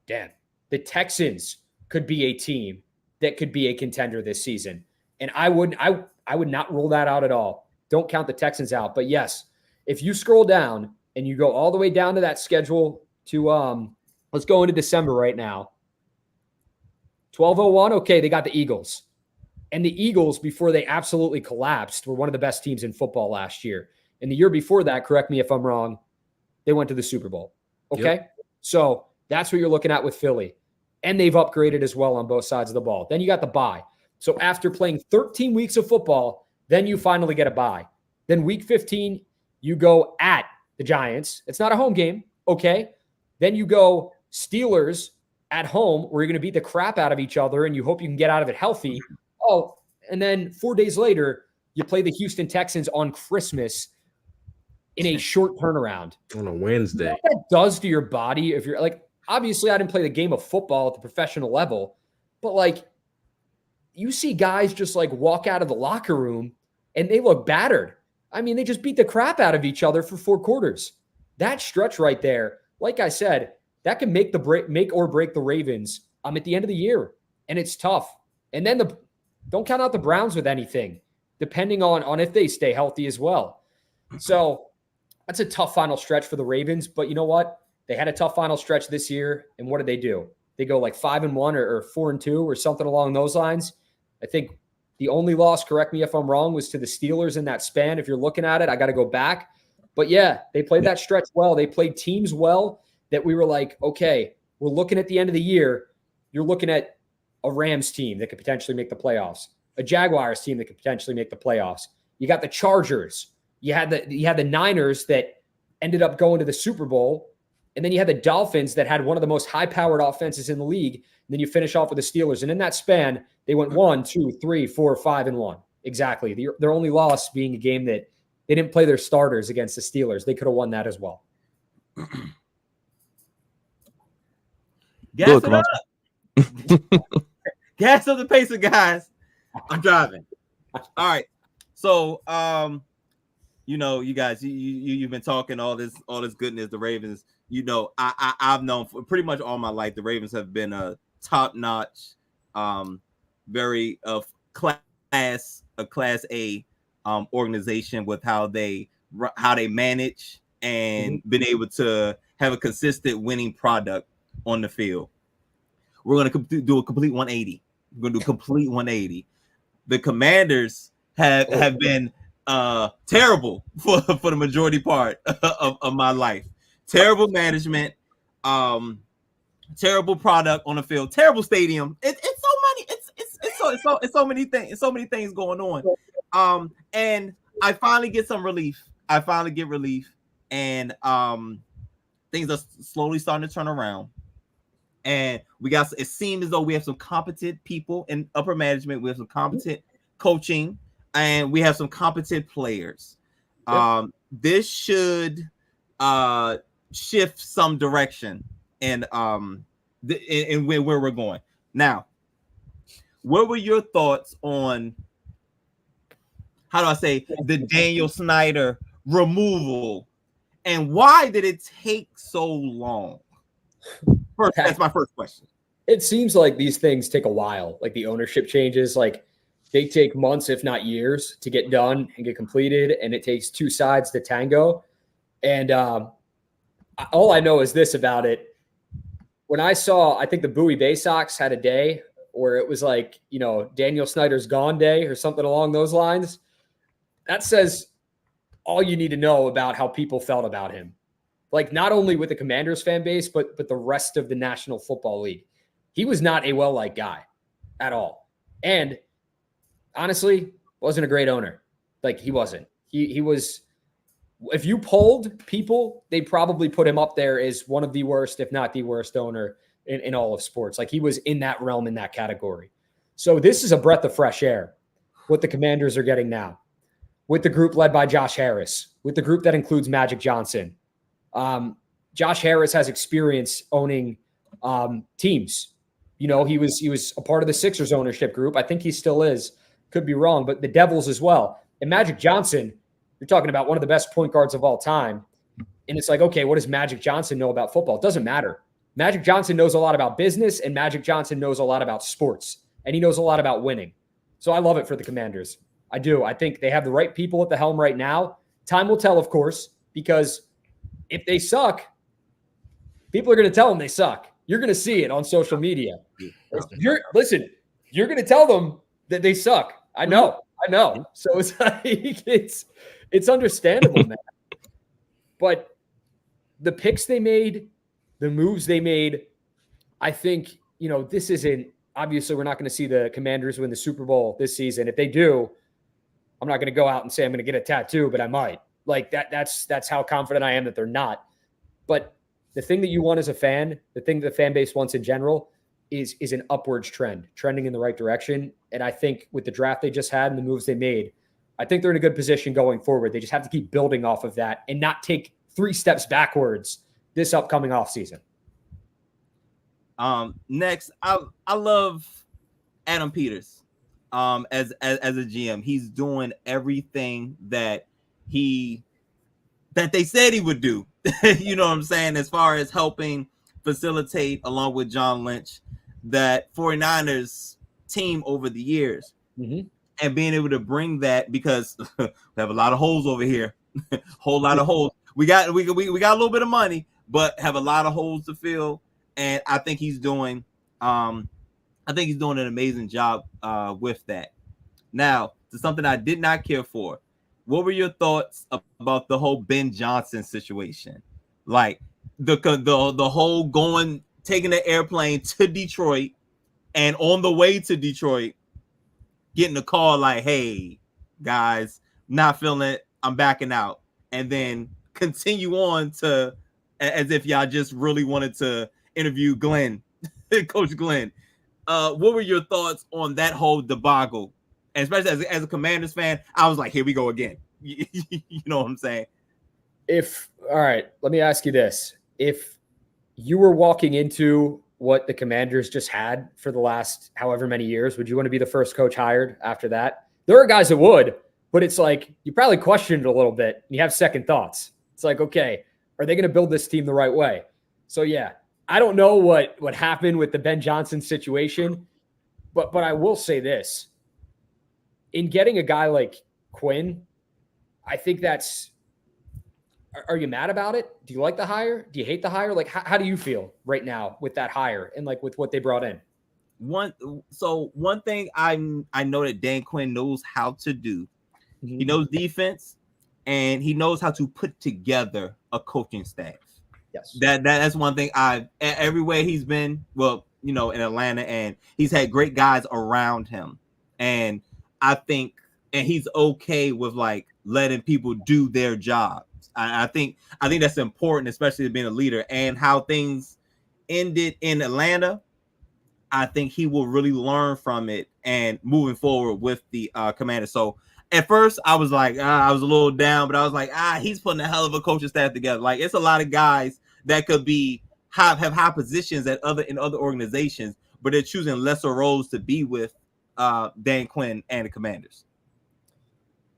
damn, the Texans could be a team that could be a contender this season. And I would not rule that out at all. Don't count the Texans out. But yes, if you scroll down and you go all the way down to that schedule to let's go into December right now. 12-01, okay, they got the Eagles. And the Eagles, before they absolutely collapsed, were one of the best teams in football last year. And the year before that, correct me if I'm wrong, they went to the Super Bowl. Okay? Yep. So that's what you're looking at with Philly. And they've upgraded as well on both sides of the ball. Then you got the bye. So after playing 13 weeks of football, then you finally get a bye. Then week 15, you go at the Giants. It's not a home game. Okay? Then you go Steelers at home, where you're going to beat the crap out of each other and you hope you can get out of it healthy. Oh, and then 4 days later, you play the Houston Texans on Christmas in a short turnaround. On a Wednesday. You know what that does to your body if you're like, obviously I didn't play the game of football at the professional level, but like you see guys just like walk out of the locker room and they look battered. I mean, they just beat the crap out of each other for 4 quarters. That stretch right there, like I said, that can make or break the Ravens at the end of the year. And it's tough. And then don't count out the Browns with anything, depending on if they stay healthy as well. So that's a tough final stretch for the Ravens. But you know what? They had a tough final stretch this year. And what did they do? They go like 5-1 or 4-2 or something along those lines. I think the only loss, correct me if I'm wrong, was to the Steelers in that span. If you're looking at it, I got to go back. But yeah, they played that stretch well. They played teams well that we were like, okay, we're looking at the end of the year. You're looking at a Rams team that could potentially make the playoffs, a Jaguars team that could potentially make the playoffs. You got the Chargers. You had the Niners that ended up going to the Super Bowl. And then you had the Dolphins that had one of the most high-powered offenses in the league. And then you finish off with the Steelers. And in that span, they went 1, 2, 3, 4, 5-1. Exactly. Their only loss being a game that they didn't play their starters against the Steelers. They could have won that as well. Gas it up. Gas up the pacer, guys. I'm driving. All right. So, you guys, you've been talking all this goodness. The Ravens, I've known for pretty much all my life. The Ravens have been a top-notch, very class A organization with how they manage and been able to have a consistent winning product on the field. We're going to do a complete 180. We're going to do a complete 180. The Commanders have been terrible for the majority part of my life. Terrible management, terrible product on the field, terrible stadium. It's so many things going on. And I finally get some relief. I finally get relief, and things are slowly starting to turn around. And it seems as though we have some competent people in upper management. We have some competent coaching, and we have some competent players. This should shift some direction in where we're going. Now, what were your thoughts on, how do I say, the Daniel Snyder removal, and why did it take so long? First, that's my first question. It seems like these things take a while, like the ownership changes, like they take months, if not years, to get done and get completed, and it takes two sides to tango. And all I know is this about it. When I think the Bowie Bay Sox had a day where it was like, Daniel Snyder's gone day or something along those lines. That says all you need to know about how people felt about him. Like not only with the Commanders fan base, but the rest of the National Football League. He was not a well-liked guy at all. And honestly, wasn't a great owner. Like he wasn't. He was, if you polled people, they'd probably put him up there as one of the worst, if not the worst owner in all of sports. Like he was in that realm, in that category. So this is a breath of fresh air, what the Commanders are getting now, with the group led by Josh Harris, with the group that includes Magic Johnson. Josh Harris has experience owning teams. He was a part of the Sixers ownership group. I think he still is. Could be wrong, but the Devils as well. And Magic Johnson, you're talking about one of the best point guards of all time. And it's like, okay, what does Magic Johnson know about football? It doesn't matter. Magic Johnson knows a lot about business, and Magic Johnson knows a lot about sports, and he knows a lot about winning. So I love it for the Commanders. I do. I think they have the right people at the helm right now. Time will tell, of course, because if they suck, people are going to tell them they suck. You're going to see it on social media. You're going to tell them that they suck. I know. So it's like, it's understandable, man. But the picks they made, the moves they made, I think, this isn't, obviously we're not going to see the Commanders win the Super Bowl this season. If they do, I'm not going to go out and say I'm going to get a tattoo, but I might. Like that's how confident I am that they're not. But the thing that you want as a fan, the thing that the fan base wants in general is an upwards trend, trending in the right direction. And I think with the draft they just had and the moves they made, I think they're in a good position going forward. They just have to keep building off of that and not take 3 steps backwards this upcoming offseason. Next, I love Adam Peters as a GM. He's doing everything that they said he would do. You know what I'm saying? As far as helping facilitate, along with John Lynch, that 49ers team over the years, and being able to bring that, because we have a lot of holes over here, whole lot of holes. We got a little bit of money, but have a lot of holes to fill. And I think he's doing an amazing job with that. Now, to something I did not care for. What were your thoughts about the whole Ben Johnson situation? Like the whole taking the airplane to Detroit, and on the way to Detroit, getting a call like, "Hey, guys, not feeling it. I'm backing out," and then continue on to as if y'all just really wanted to interview Glenn, Coach Glenn. What were your thoughts on that whole debacle? And especially as a Commanders fan, I was like, here we go again. You know what I'm saying? All right, let me ask you this. If you were walking into what the Commanders just had for the last however many years, would you want to be the first coach hired after that? There are guys that would, but it's like you probably questioned it a little bit. And you have second thoughts. It's like, okay, are they going to build this team the right way? So, yeah, I don't know what happened with the Ben Johnson situation, but I will say this. In getting a guy like Quinn, I think that's – are you mad about it? Do you like the hire? Do you hate the hire? Like, how do you feel right now with that hire and, like, with what they brought in? One thing I know that Dan Quinn knows how to do. He knows defense, and he knows how to put together a coaching staff. Yes. That's one thing everywhere he's been, well, in Atlanta, and he's had great guys around him. And I think, and he's okay with like letting people do their jobs. I think that's important, especially being a leader, and how things ended in Atlanta. I think he will really learn from it and moving forward with the Commanders. So at first I was like, I was a little down, but I was like, he's putting a hell of a coaching staff together. Like, it's a lot of guys that could have high positions in other organizations, but they're choosing lesser roles to be with Dan Quinn and the Commanders.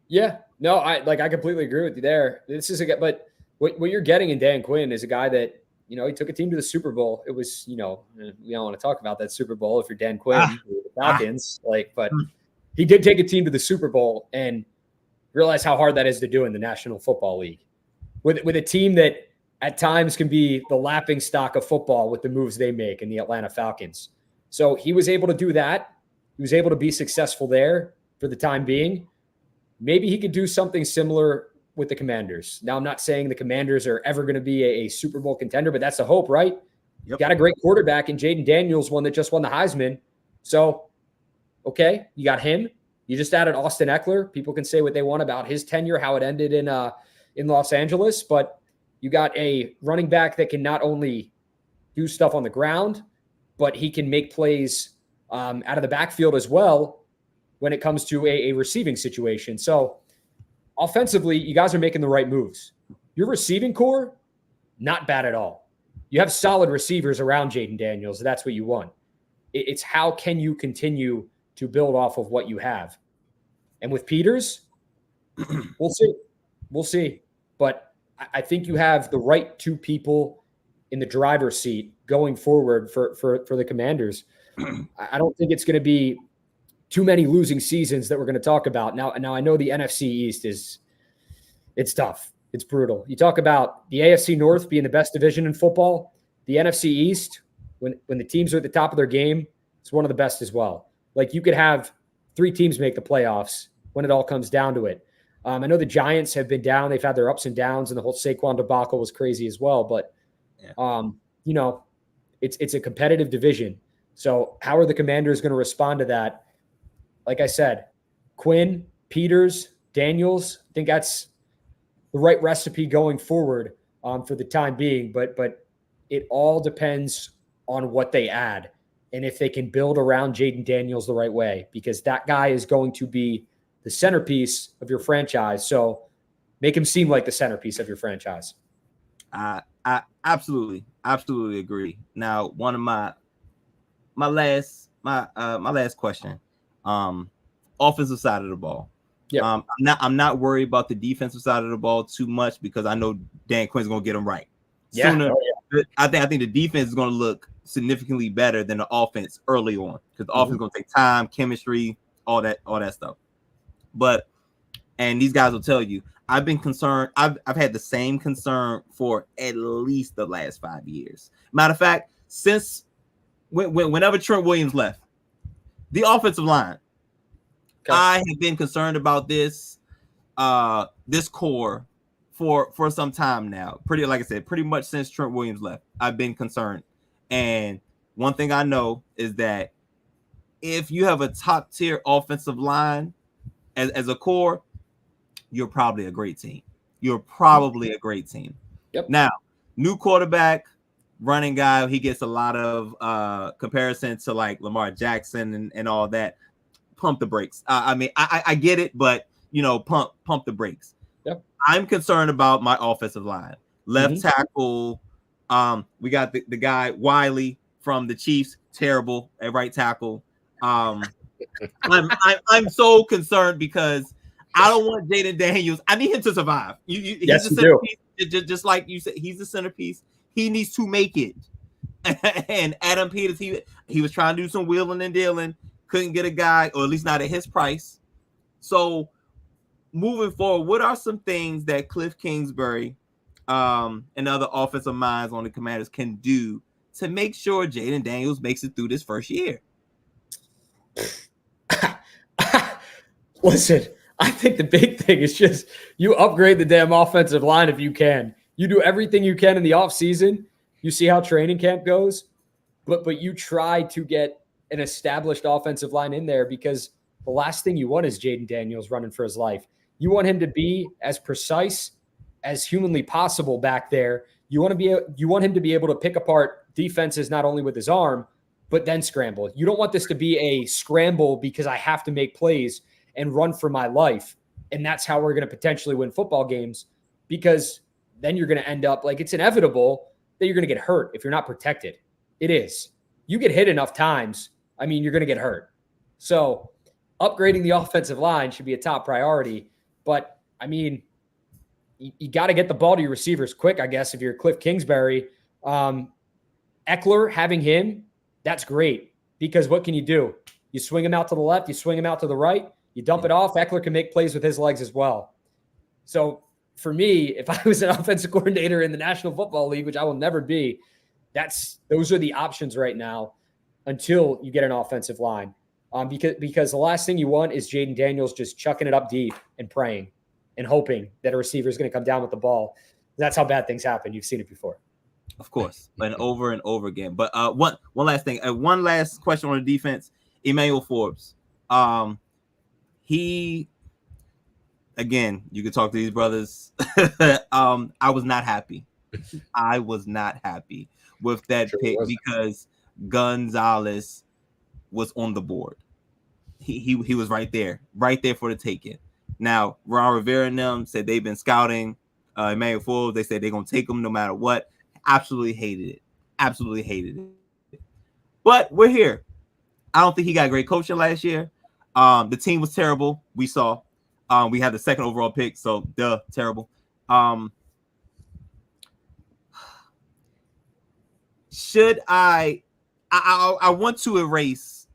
Yeah, no, I completely agree with you there. This is but what you're getting in Dan Quinn is a guy that, he took a team to the Super Bowl. It was, we don't want to talk about that Super Bowl if you're Dan Quinn, the Falcons, but he did take a team to the Super Bowl and realize how hard that is to do in the National Football League with a team that at times can be the laughing stock of football with the moves they make in the Atlanta Falcons. So he was able to do that. He was able to be successful there for the time being. Maybe he could do something similar with the Commanders. Now, I'm not saying the Commanders are ever going to be a Super Bowl contender, but that's the hope, right? Yep. Got a great quarterback in Jaden Daniels, one that just won the Heisman. So, okay, you got him. You just added Austin Eckler. People can say what they want about his tenure, how it ended in Los Angeles, but you got a running back that can not only do stuff on the ground, but he can make plays out of the backfield as well when it comes to a receiving situation. So offensively, you guys are making the right moves. Your receiving core, not bad at all. You have solid receivers around Jaden Daniels. That's what you want. It's how can you continue to build off of what you have. And with Peters, we'll see. We'll see. But I think you have the right two people in the driver's seat going forward for the Commanders. I don't think it's going to be too many losing seasons that we're going to talk about. Now I know the NFC East it's tough. It's brutal. You talk about the AFC North being the best division in football. The NFC East, when the teams are at the top of their game, it's one of the best as well. Like you could have 3 teams make the playoffs when it all comes down to it. I know the Giants have been down. They've had their ups and downs, and the whole Saquon debacle was crazy as well. But, it's a competitive division. So how are the Commanders going to respond to that? Like I said, Quinn, Peters, Daniels, I think that's the right recipe going forward for the time being. But it all depends on what they add and if they can build around Jaden Daniels the right way, because that guy is going to be the centerpiece of your franchise. So make him seem like the centerpiece of your franchise. I absolutely agree. Now, one of my last question, offensive side of the ball. Yeah. I'm not worried about the defensive side of the ball too much because I know Dan Quinn's going to get them right. Sooner, I think the defense is going to look significantly better than the offense early on because the offense is going to take time, chemistry, all that stuff. And these guys will tell you, I've been concerned. I've had the same concern for at least the last 5 years. Matter of fact, since whenever Trent Williams left, the offensive line, I have been concerned about this core for some time now. Pretty much since Trent Williams left, I've been concerned. And one thing I know is that if you have a top tier offensive line as a core, you're probably a great team. Yep. Now, new quarterback, running guy, he gets a lot of comparison to like Lamar Jackson and all that. Pump the brakes. I get it, but pump the brakes. Yep. I'm concerned about my offensive line. Left tackle. We got the guy Wiley from the Chiefs, terrible at right tackle. I'm so concerned because I don't want Jaden Daniels. I need him to survive. He's a centerpiece. Just like you said, he's a centerpiece. He needs to make it. And Adam Peters, he was trying to do some wheeling and dealing, couldn't get a guy, or at least not at his price. So moving forward, what are some things that Cliff Kingsbury and other offensive minds on the Commanders can do to make sure Jaden Daniels makes it through this first year? Listen, I think the big thing is just you upgrade the damn offensive line if you can. You do everything you can in the offseason. You see how training camp goes, but you try to get an established offensive line in there because the last thing you want is Jaden Daniels running for his life. You want him to be as precise as humanly possible back there. You want him to be able to pick apart defenses not only with his arm, but then scramble. You don't want this to be a scramble because I have to make plays and run for my life. And that's how we're going to potentially win football games, because then you're going to end up like it's inevitable that you're going to get hurt if you're not protected. It is. you get hit enough times, I mean, you're going to get hurt. So upgrading the offensive line should be a top priority. But, I mean, you got to get the ball to your receivers quick, I guess, if you're Cliff Kingsbury. Eckler, having him, that's great. Because what can you do? You swing him out to the left, you swing him out to the right, you dump it off. Eckler can make plays with his legs as well. So for me, if I was an offensive coordinator in the National Football League, which I will never be, those are the options right now until you get an offensive line. Because the last thing you want is Jaden Daniels just chucking it up deep and praying and hoping that a receiver is going to come down with the ball. That's how bad things happen. You've seen it before. Of course, and over and over again. But one last thing, one last question on the defense. Emmanuel Forbes. He, again, you could talk to these brothers. I was not happy. I was not happy with that pick because Gonzalez was on the board. He was right there for the taking. Now, Ron Rivera and them said they've been scouting Emmanuel Forbes. They said they're going to take him no matter what. Absolutely hated it. But we're here. I don't think he got great coaching last year. The team was terrible. We saw. We had the second overall pick, so terrible. Should I want to erase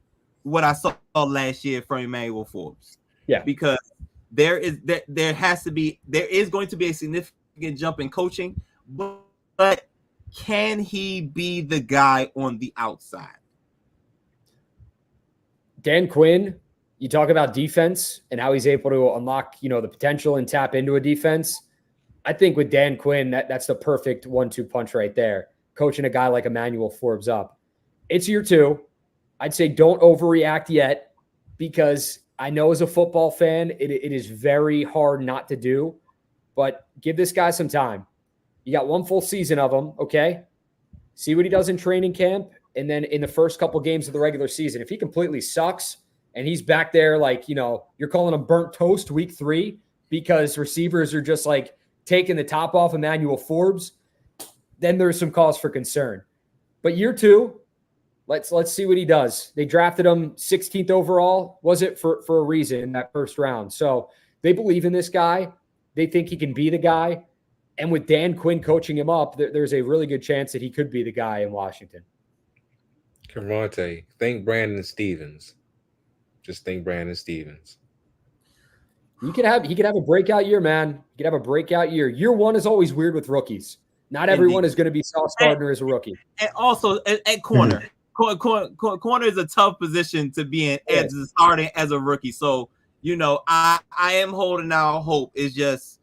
what I saw last year from Emmanuel Forbes. Yeah. Because there is going to be a significant jump in coaching, but can he be the guy on the outside? Dan Quinn, you talk about defense and how he's able to unlock, the potential and tap into a defense. I think with Dan Quinn, that's the perfect 1-2 punch right there. Coaching a guy like Emmanuel Forbes up. It's year 2. I'd say don't overreact yet because I know as a football fan, it is very hard not to do, but give this guy some time. You got 1 full season of him, okay? See what he does in training camp, and then in the first couple games of the regular season. If he completely sucks and he's back there like, you're calling him burnt toast week 3 because receivers are just like taking the top off Emmanuel Forbes, then there's some cause for concern. But year 2, let's see what he does. They drafted him 16th overall. Was it for a reason in that first round? So they believe in this guy. They think he can be the guy. And with Dan Quinn coaching him up, there's a really good chance that he could be the guy in Washington. Camonte, think Brandon Stevens. Just think Brandon Stevens. He could have a breakout year, man. He could have a breakout year. Year 1 is always weird with rookies. Not everyone is going to be Sauce Gardner as a rookie. And also at corner. Corner is a tough position to be in as starting as a rookie. So, I am holding out hope. It's just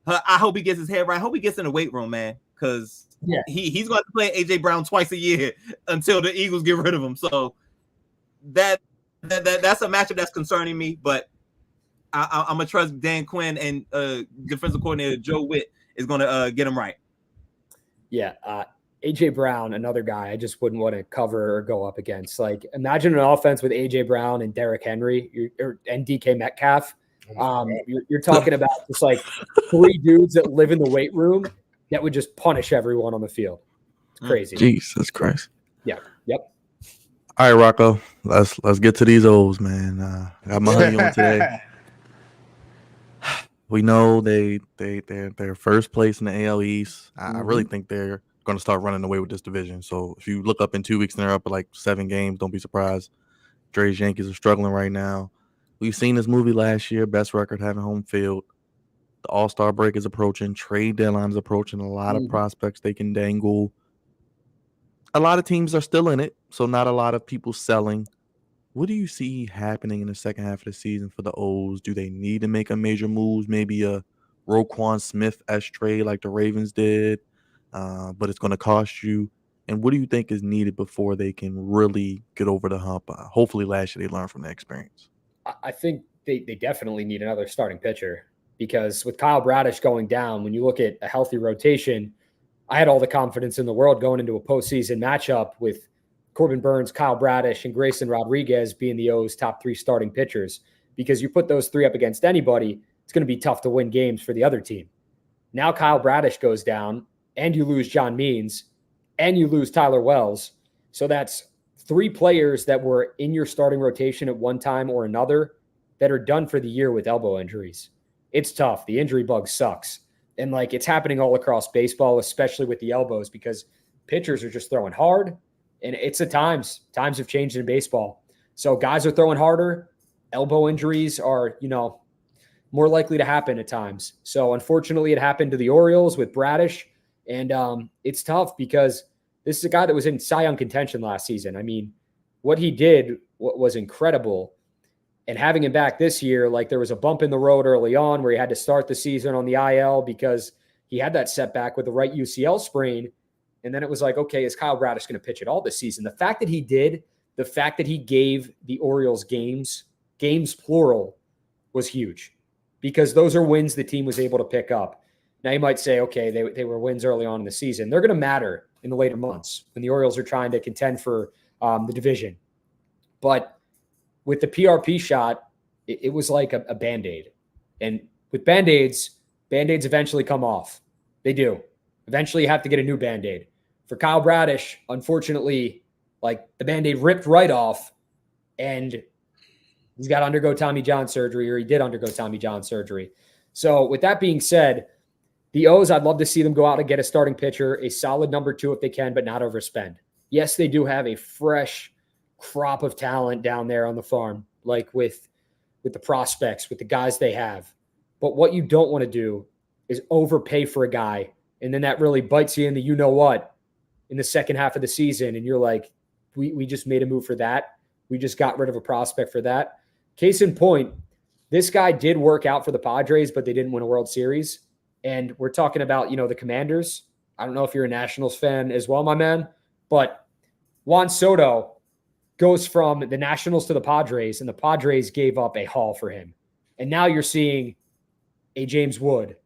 I hope he gets his head right. I hope he gets in the weight room, man, because he's going to play AJ Brown twice a year until the Eagles get rid of him. So that's a matchup that's concerning me. But I'm gonna trust Dan Quinn and defensive coordinator Joe Witt is going to get him right. Yeah, AJ Brown, another guy I just wouldn't want to cover or go up against. Like, imagine an offense with AJ Brown and Derrick Henry and DK Metcalf. You're talking about just like 3 dudes that live in the weight room that would just punish everyone on the field. It's crazy. Jesus Christ. Yeah. Yep. All right, Rocco. Let's get to these O's, man. I got my honey on today. We know they're first place in the AL East. I really think they're going to start running away with this division. So if you look up in 2 weeks and they're up at like 7 games, don't be surprised. Dre's Yankees are struggling right now. We've seen this movie last year, best record having home field. The All-Star break is approaching. Trade deadline is approaching. A lot of prospects they can dangle. A lot of teams are still in it, so not a lot of people selling. What do you see happening in the second half of the season for the O's? Do they need to make a major moves? Maybe a Roquan Smith-esque trade like the Ravens did, but it's going to cost you. And what do you think is needed before they can really get over the hump? Hopefully last year they learned from that experience. I think they definitely need another starting pitcher because with Kyle Bradish going down, when you look at a healthy rotation, I had all the confidence in the world going into a postseason matchup with Corbin Burns, Kyle Bradish, and Grayson Rodriguez being the O's top 3 starting pitchers because you put those 3 up against anybody, it's going to be tough to win games for the other team. Now Kyle Bradish goes down and you lose John Means and you lose Tyler Wells. So that's 3 players that were in your starting rotation at one time or another that are done for the year with elbow injuries. It's tough. The injury bug sucks. And like it's happening all across baseball, especially with the elbows, because pitchers are just throwing hard. And it's the times. Times have changed in baseball. So guys are throwing harder. Elbow injuries are, more likely to happen at times. So unfortunately, it happened to the Orioles with Bradish. And it's tough because this is a guy that was in Cy Young contention last season. I mean, what he did was incredible. And having him back this year, like there was a bump in the road early on where he had to start the season on the IL because he had that setback with the right UCL sprain. And then it was like, okay, is Kyle Bradish going to pitch at all this season? The fact that he did, the fact that he gave the Orioles games plural, was huge because those are wins the team was able to pick up. Now you might say, okay, they were wins early on in the season. They're going to matter in the later months when the Orioles are trying to contend for the division. But with the PRP shot, it was like a Band-Aid. And with Band-Aids eventually come off. They do. Eventually you have to get a new Band-Aid. For Kyle Bradish, unfortunately, like the Band-Aid ripped right off and he's got to undergo Tommy John surgery, or he did undergo Tommy John surgery. So with that being said, the O's, I'd love to see them go out and get a starting pitcher, a solid number 2 if they can, but not overspend. Yes, they do have a fresh crop of talent down there on the farm, like with the prospects, with the guys they have. But what you don't want to do is overpay for a guy, and then that really bites you in the you-know-what in the second half of the season, and you're like, we just made a move for that. We just got rid of a prospect for that. Case in point, this guy did work out for the Padres, but they didn't win a World Series. And we're talking about, the Commanders. I don't know if you're a Nationals fan as well, my man, but Juan Soto goes from the Nationals to the Padres, and the Padres gave up a haul for him. And now you're seeing a James Wood.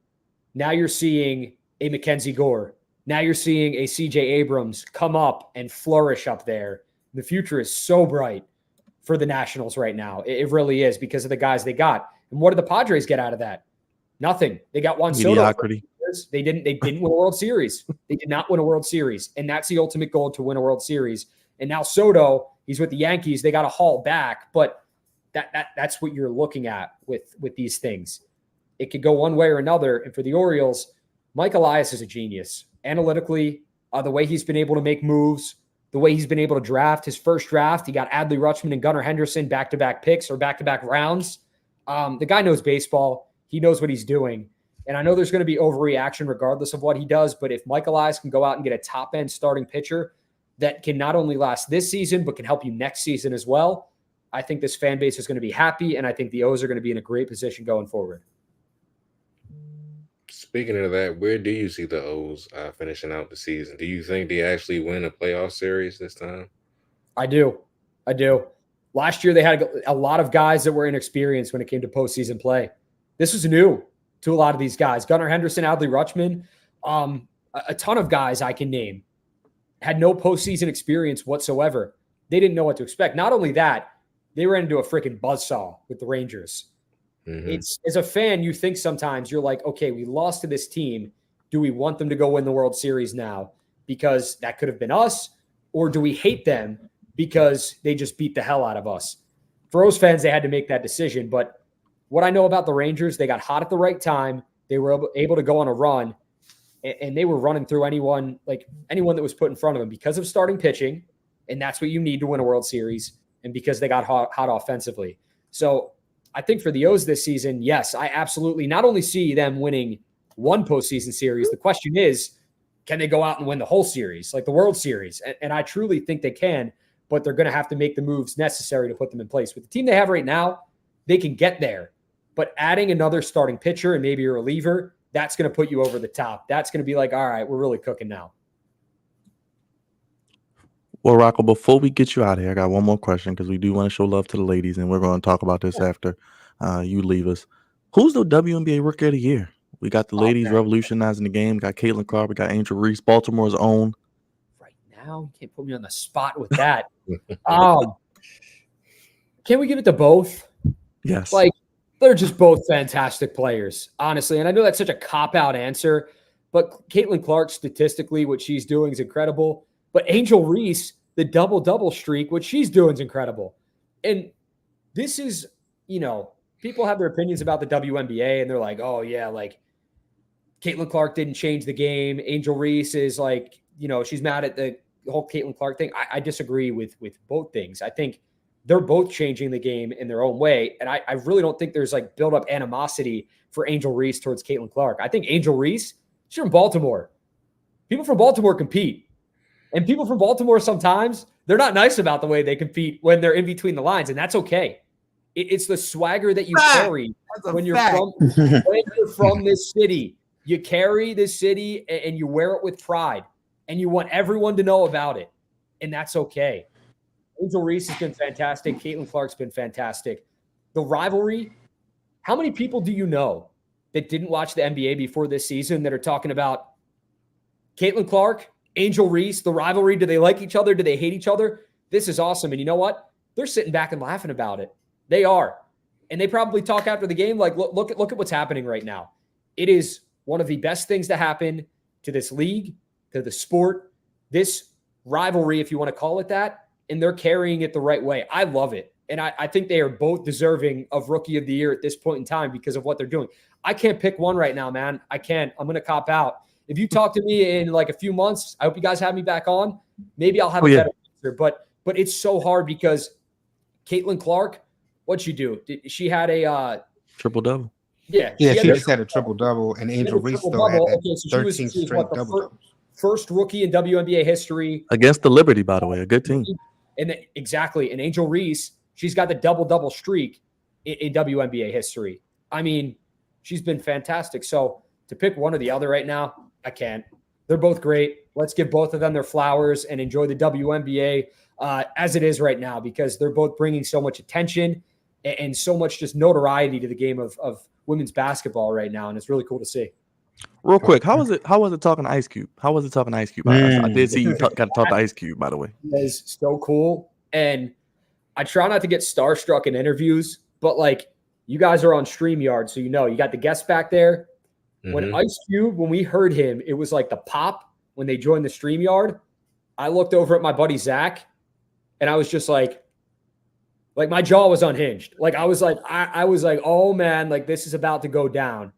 Now you're seeing a Mackenzie Gore. Now you're seeing a CJ Abrams come up and flourish up there. The future is so bright for the Nationals right now. It really is because of the guys they got. And what did the Padres get out of that? Nothing. They got Juan Soto. Mediocrity. They didn't win a World Series. They did not win a World Series. And that's the ultimate goal, to win a World Series. And now Soto, he's with the Yankees. They got to haul back. But that's what you're looking at with these things. It could go one way or another. And for the Orioles, Mike Elias is a genius. Analytically, the way he's been able to make moves, the way he's been able to draft. His first draft, he got Adley Rutschman and Gunnar Henderson back-to-back picks or back-to-back rounds. The guy knows baseball. He knows what he's doing. And I know there's going to be overreaction regardless of what he does, but if Mike Elias can go out and get a top-end starting pitcher that can not only last this season, but can help you next season as well, I think this fan base is going to be happy, and I think the O's are going to be in a great position going forward. Speaking of that, where do you see the O's finishing out the season? Do you think they actually win a playoff series this time? I do. Last year, they had a lot of guys that were inexperienced when it came to postseason play. This was new to a lot of these guys. Gunnar Henderson, Adley Rutschman, a ton of guys I can name had no postseason experience whatsoever. They didn't know what to expect. Not only that, they ran into a freaking buzzsaw with the Rangers. Mm-hmm. It's, as a fan, you think sometimes you're like, okay, we lost to this team. Do we want them to go win the World Series now? Because that could have been us. Or do we hate them because they just beat the hell out of us? For O's fans, they had to make that decision. But what I know about the Rangers, they got hot at the right time. They were able to go on a run, and they were running through anyone that was put in front of them because of starting pitching, and that's what you need to win a World Series, and because they got hot offensively. So I think for the O's this season, yes, I absolutely not only see them winning one postseason series, the question is, can they go out and win the whole series, like the World Series? And I truly think they can, but they're going to have to make the moves necessary to put them in place. With the team they have right now, they can get there. But adding another starting pitcher and maybe a reliever, that's going to put you over the top. That's going to be like, all right, we're really cooking now. Well, Rocco, before we get you out of here, I got one more question because we do want to show love to the ladies, and we're going to talk about this after you leave us. Who's the WNBA Rookie of the Year? We got the ladies revolutionizing the game. We got Caitlin Clark. We got Angel Reese, Baltimore's own. Right now, you can't put me on the spot with that. Can we give it to both? Yes. They're just both fantastic players, honestly. And I know that's such a cop-out answer, but Caitlin Clark, statistically, what she's doing is incredible. But Angel Reese, the double-double streak. What she's doing is incredible. And this is, people have their opinions about the WNBA, and they're like, oh, yeah, like Caitlin Clark didn't change the game. Angel Reese is like, she's mad at the whole Caitlin Clark thing. I disagree with both things. I think they're both changing the game in their own way. And I really don't think there's like build up animosity for Angel Reese towards Caitlin Clark. I think Angel Reese, she's from Baltimore. People from Baltimore compete. And people from Baltimore sometimes, they're not nice about the way they compete when they're in between the lines. And that's okay. It's the swagger that you carry when you're from this city. You carry this city and you wear it with pride. And you want everyone to know about it. And that's okay. Angel Reese has been fantastic. Caitlin Clark's been fantastic. The rivalry, how many people do you know that didn't watch the NBA before this season that are talking about Caitlin Clark, Angel Reese, the rivalry? Do they like each other? Do they hate each other? This is awesome. And you know what? They're sitting back and laughing about it. They are. And they probably talk after the game like, look at what's happening right now. It is one of the best things to happen to this league, to the sport, this rivalry, if you want to call it that, and they're carrying it the right way. I love it. And I think they are both deserving of Rookie of the Year at this point in time because of what they're doing. I can't pick one right now, man. I can't. I'm going to cop out. If you talk to me in like a few months, I hope you guys have me back on. Maybe I'll have a better answer. But it's so hard because Caitlin Clark, what'd she do? She had a triple-double. Yeah, she just had a triple-double, and Angel Reese still had that 13 straight double-doubles. First rookie in WNBA history. Against the Liberty, by the way, a good team. And exactly. And Angel Reese, she's got the double-double streak in WNBA history. I mean, she's been fantastic. So to pick one or the other right now, I can't. They're both great. Let's give both of them their flowers and enjoy the WNBA as it is right now because they're both bringing so much attention and so much just notoriety to the game of women's basketball right now. And it's really cool to see. Real quick, how was it talking to Ice Cube? How was it talking to Ice Cube? I did see you got to talk to Ice Cube, by the way. That is so cool. And I try not to get starstruck in interviews, but like you guys are on StreamYard, so you got the guests back there. Mm-hmm. When Ice Cube, when we heard him, it was like the pop when they joined the StreamYard. I looked over at my buddy Zach, and I was just like my jaw was unhinged. Like I was like, oh man, like this is about to go down.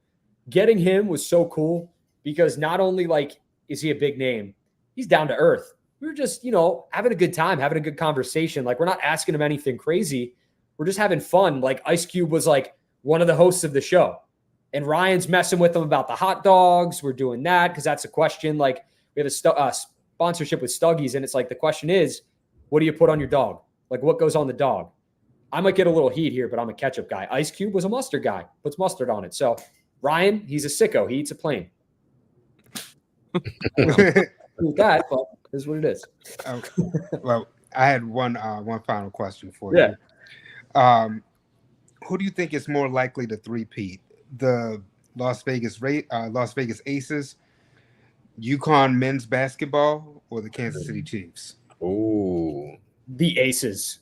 Getting him was so cool because not only like is he a big name, he's down to earth. We were just, having a good time, having a good conversation. Like we're not asking him anything crazy. We're just having fun. Like Ice Cube was like one of the hosts of the show. And Ryan's messing with him about the hot dogs. We're doing that because that's a question. Like we have a sponsorship with Stuggies. And it's like the question is, what do you put on your dog? Like what goes on the dog? I might get a little heat here, but I'm a ketchup guy. Ice Cube was a mustard guy. Puts mustard on it. So Ryan, he's a sicko. He eats a plane. With that, but this is what it is. Well, I had one final question for you. Who do you think is more likely to three-peat? The Las Vegas Aces, UConn men's basketball, or the Kansas City Chiefs? Oh, the Aces.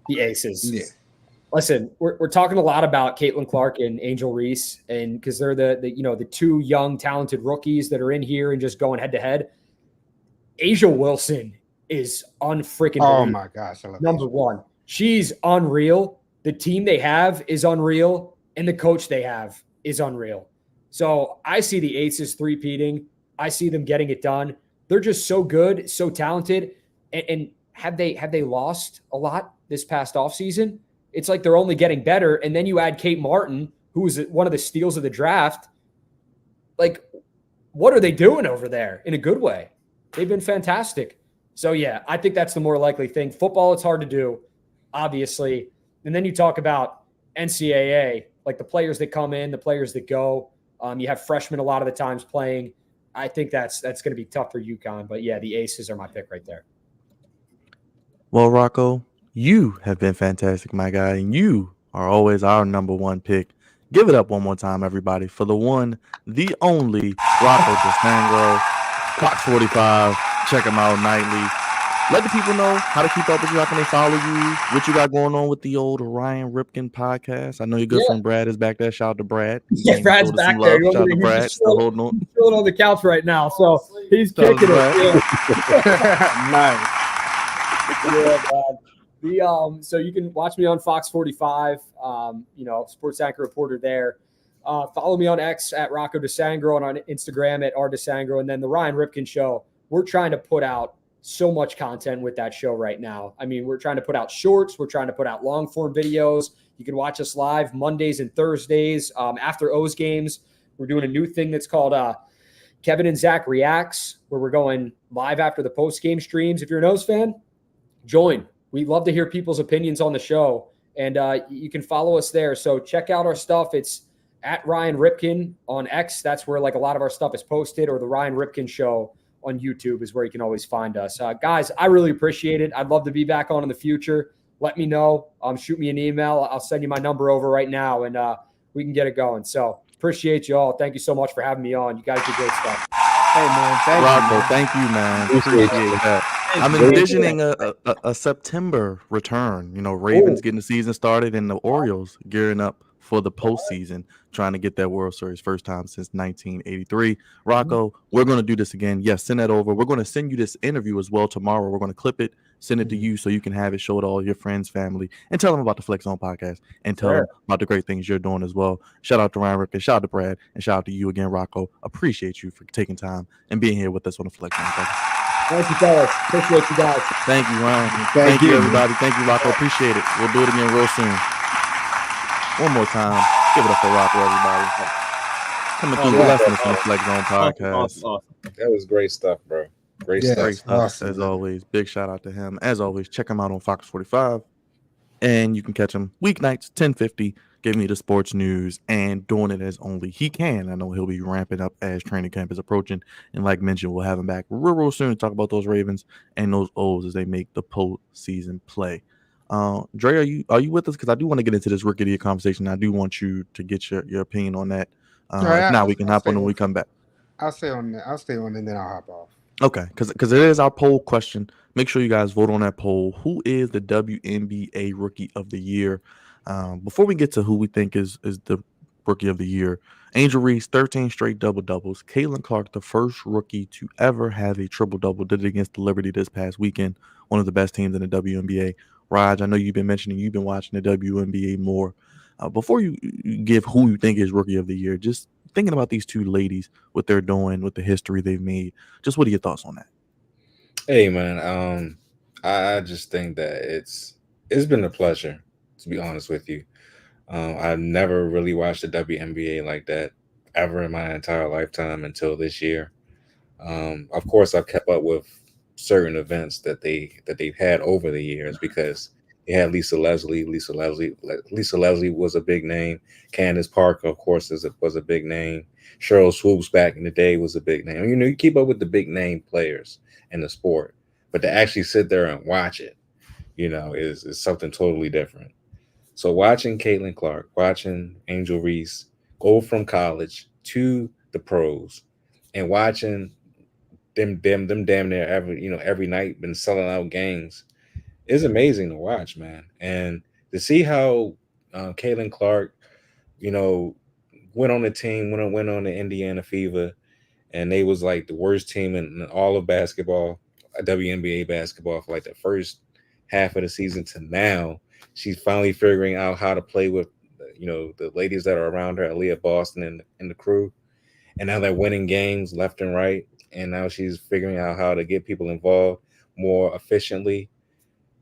The Aces. Yeah. Listen, we're talking a lot about Caitlin Clark and Angel Reese, and because they're the two young, talented rookies that are in here and just going head to head. Asia Wilson is unfreaking. Oh my gosh! I love number one. She's unreal. The team they have is unreal, and the coach they have is unreal. So I see the Aces three-peating. I see them getting it done. They're just so good, so talented, and have they lost a lot this past offseason? It's like they're only getting better. And then you add Kate Martin, who was one of the steals of the draft. Like, what are they doing over there in a good way? They've been fantastic. So, yeah, I think that's the more likely thing. Football, it's hard to do, obviously. And then you talk about NCAA, like the players that come in, the players that go. You have freshmen a lot of the times playing. I think that's going to be tough for UConn. But, yeah, the Aces are my pick right there. Well, Rocco, you have been fantastic, my guy, and you are always our number one pick. Give it up one more time, everybody, for the one, the only Rocco DiSangro, Fox 45. Check him out nightly. Let the people know how to keep up with you. How can they follow you? What you got going on with the old Ryan Ripken podcast? I know your good friend Brad is back there. Shout out to Brad. Yeah, Brad's back there. Shout out to Brad. He's chilling on the couch right now, so he's kicking it. Yeah. Nice. Yeah, man. So you can watch me on Fox 45, sports anchor reporter there. Follow me on X at Rocco DiSangro and on Instagram at rdisangro. And then the Ryan Ripken Show. We're trying to put out so much content with that show right now. I mean, we're trying to put out shorts. We're trying to put out long form videos. You can watch us live Mondays and Thursdays after O's games. We're doing a new thing that's called Kevin and Zach Reacts, where we're going live after the post game streams. If you're an O's fan, join. We love to hear people's opinions on the show, and you can follow us there. So check out our stuff. It's at Ryan Ripken on X. That's where like a lot of our stuff is posted, or the Ryan Ripken Show on YouTube is where you can always find us. Guys, I really appreciate it. I'd love to be back on in the future. Let me know. Shoot me an email. I'll send you my number over right now, and we can get it going. So appreciate you all. Thank you so much for having me on. You guys do great stuff. Hey man, Thank you, man. Appreciate that. I'm envisioning a September return. You know, Ravens getting the season started and the Orioles gearing up for the postseason, trying to get that World Series first time since 1983. Rocco, we're going to do this again. Yes, send that over. We're going to send you this interview as well tomorrow. We're going to clip it, send it to you so you can have it, show it to all your friends, family, and tell them about the Flex Zone podcast and tell them about the great things you're doing as well. Shout out to Ryan Ripken, shout out to Brad, and shout out to you again, Rocco. Appreciate you for taking time and being here with us on the Flex Zone podcast. Thank you, fellas. Appreciate you guys. Thank you, Ryan. Thank you, everybody. Thank you, Rocco. Appreciate it. We'll do it again real soon. One more time. Give it up for Rocco, everybody. Coming through blessing us on the Flex Zone podcast. Awesome. That was great stuff, bro. Great stuff. Great stuff, as always. Big shout out to him. As always, check him out on Fox 45. And you can catch him weeknights, 10:50, giving you the sports news and doing it as only he can. I know he'll be ramping up as training camp is approaching. And like mentioned, we'll have him back real soon to talk about those Ravens and those O's as they make the postseason play. Dre, are you with us? Because I do want to get into this rookie of the year conversation. I do want you to get your opinion on that. If not, we can hop on when we come back. I'll stay on and then I'll hop off. Okay, because it is our poll question. Make sure you guys vote on that poll. Who is the WNBA Rookie of the Year? Before we get to who we think is the Rookie of the Year, Angel Reese, 13 straight double-doubles. Caitlin Clark, the first rookie to ever have a triple-double, did it against the Liberty this past weekend, one of the best teams in the WNBA. Raj, I know you've been mentioning you've been watching the WNBA more. Before you give who you think is Rookie of the Year, just thinking about these two ladies, what they're doing, with the history they've made, just what are your thoughts on that? Hey, man, I just think that it's been a pleasure, to be honest with you. I've never really watched the WNBA like that ever in my entire lifetime until this year. Of course, I've kept up with certain events that they've had over the years because they had Lisa Leslie. Lisa Leslie was a big name. Candace Parker, of course, was a big name. Cheryl Swoops back in the day was a big name. You know, you keep up with the big name players in the sport, but to actually sit there and watch it, you know, is something totally different. So watching Caitlin Clark, watching Angel Reese go from college to the pros, and watching them damn near every night been selling out games is amazing to watch, man. And to see how Caitlin Clark, you know, went on the team, went on the Indiana Fever, and they was like the worst team in all of basketball, WNBA basketball, for like the first half of the season to now. She's finally figuring out how to play with, you know, the ladies that are around her, Aaliyah Boston and the crew. And now they're winning games left and right. And now she's figuring out how to get people involved more efficiently.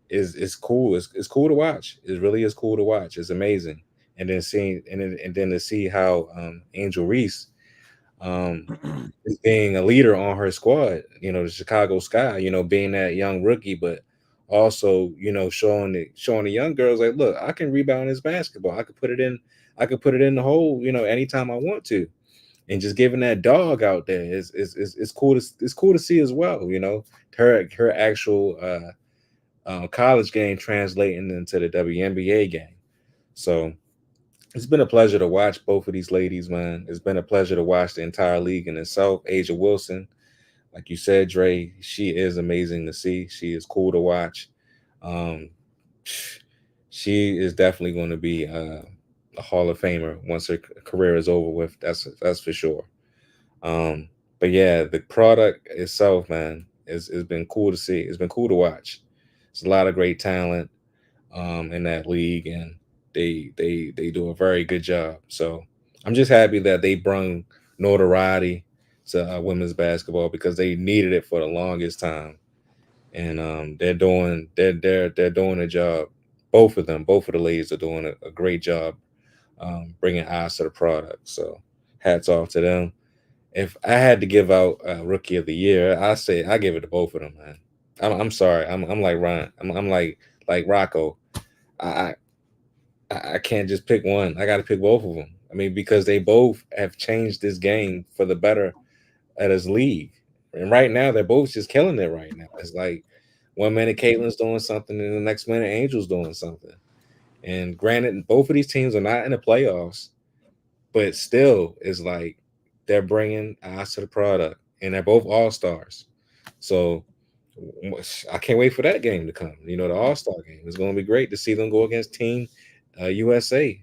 It's cool. It's cool to watch. It really is cool to watch. It's amazing. And then to see how Angel Reese is being a leader on her squad, you know, the Chicago Sky, you know, being that young rookie, but also, you know, showing the young girls like, look, I can rebound this basketball. I could put it in the hole, you know, anytime I want to. And just giving that dog out there is cool to see as well, you know, her actual college game translating into the WNBA game. So it's been a pleasure to watch both of these ladies, man. It's been a pleasure to watch the entire league in itself. Asia Wilson, like you said, Dre, she is amazing to see. She is cool to watch. She is definitely going to be a Hall of Famer once her career is over with. That's for sure. But yeah, the product itself, man, has been cool to see. It's been cool to watch. There's a lot of great talent in that league, and they do a very good job. So I'm just happy that they brung notoriety to women's basketball because they needed it for the longest time, and they're doing a job. Both of them, both of the ladies are doing a great job bringing eyes to the product. So hats off to them. If I had to give out rookie of the year, I say I give it to both of them, man. I'm sorry. I'm like Ryan. I'm like Rocco. I I can't just pick one. I got to pick both of them. I mean, because they both have changed this game for the better at his league. And right now, they're both just killing it right now. It's like 1 minute Caitlin's doing something, and the next minute Angel's doing something. And granted, both of these teams are not in the playoffs, but still, it's like they're bringing eyes to the product, and they're both all stars. So I can't wait for that game to come. You know, the All Star game. It's going to be great to see them go against Team USA.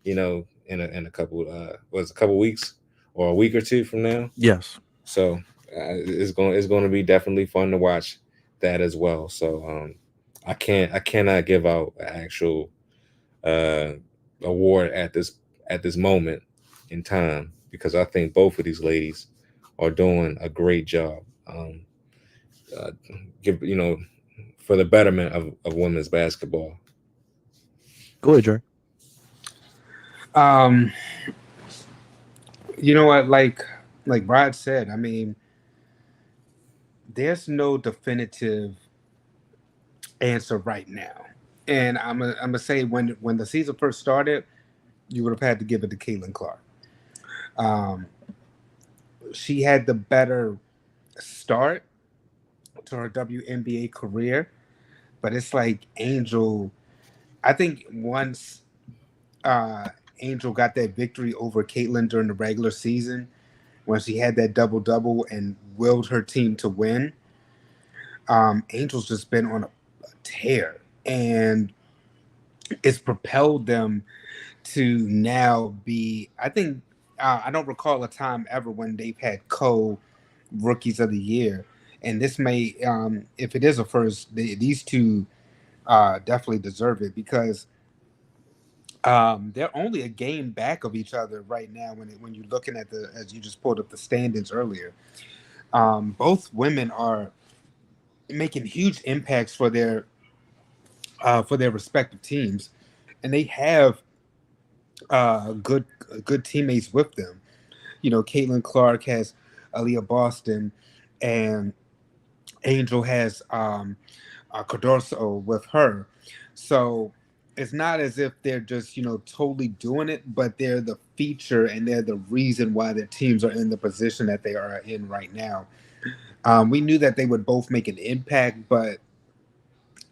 You know, in a couple was a couple weeks or a week or two from now. Yes. So it's going to be definitely fun to watch that as well. So I cannot give out an actual uh, award at this moment in time because I think both of these ladies are doing a great job. Uh, give for the betterment of women's basketball. Go ahead, Dre. Um, you know what? Like Rod said, I mean, there's no definitive answer right now, and I'm gonna say when the season first started, you would have had to give it to Caitlin Clark. Um, she had the better start to her WNBA career, but it's like Angel. I think once Angel got that victory over Caitlin during the regular season, when she had that double double and willed her team to win, Angel's just been on a tear, and it's propelled them to now be. I think I don't recall a time ever when they've had co rookies of the year, and this may, if it is a first, these two definitely deserve it because they're only a game back of each other right now. When you're looking at the as you just pulled up the standings earlier, both women are making huge impacts for their respective teams, and they have good teammates with them. You know, Caitlin Clark has Aaliyah Boston, and Angel has Cardoso with her. So it's not as if they're just totally doing it, but they're the feature and they're the reason why their teams are in the position that they are in right now. We knew that they would both make an impact, but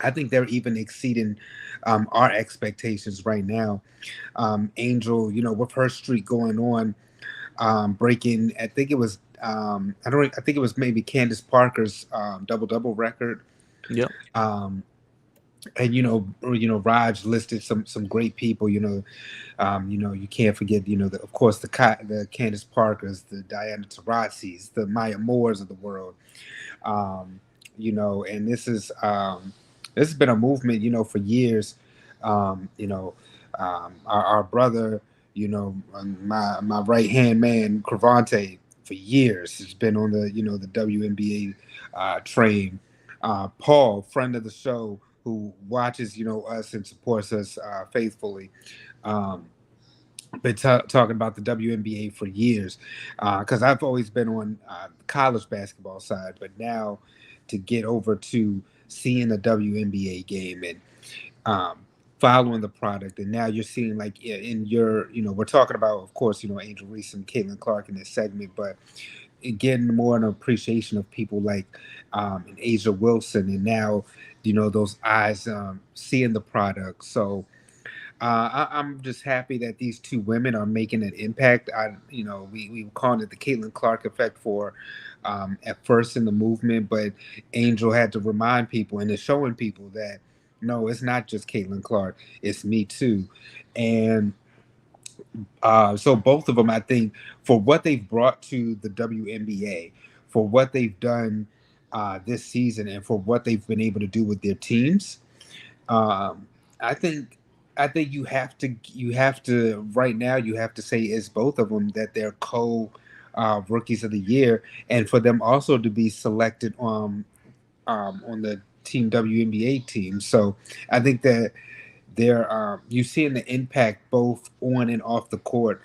I think they're even exceeding our expectations right now. Angel, with her streak going on, breaking. I think it was. I don't. I think it was maybe Candace Parker's double double record. Yep. And Raj listed some great people. You can't forget. Of course, the Candace Parkers, the Diana Taurasi's, the Maya Moores of the world. And this has been a movement, for years. Our brother, my right hand man, Cravante, for years has been on the WNBA train. Paul, friend of the show, who watches us and supports us faithfully. Um, been talking about the WNBA for years because I've always been on the college basketball side, but now to get over to seeing a WNBA game and um, following the product, and now you're seeing like in your, we're talking about, of course, Angel Reese and Caitlin Clark in this segment, but getting more an appreciation of people like and Asia Wilson, and now those eyes seeing the product. So I'm just happy that these two women are making an impact. We were calling it the Caitlin Clark effect for at first in the movement, but Angel had to remind people and is showing people that no, it's not just Caitlin Clark, it's me too. And so both of them, I think, for what they've brought to the WNBA, for what they've done this season and for what they've been able to do with their teams. Um, I think you have to right now you have to say it's both of them that they're rookies of the year, and for them also to be selected on the team WNBA team. So I think that they're you're seeing the impact both on and off the court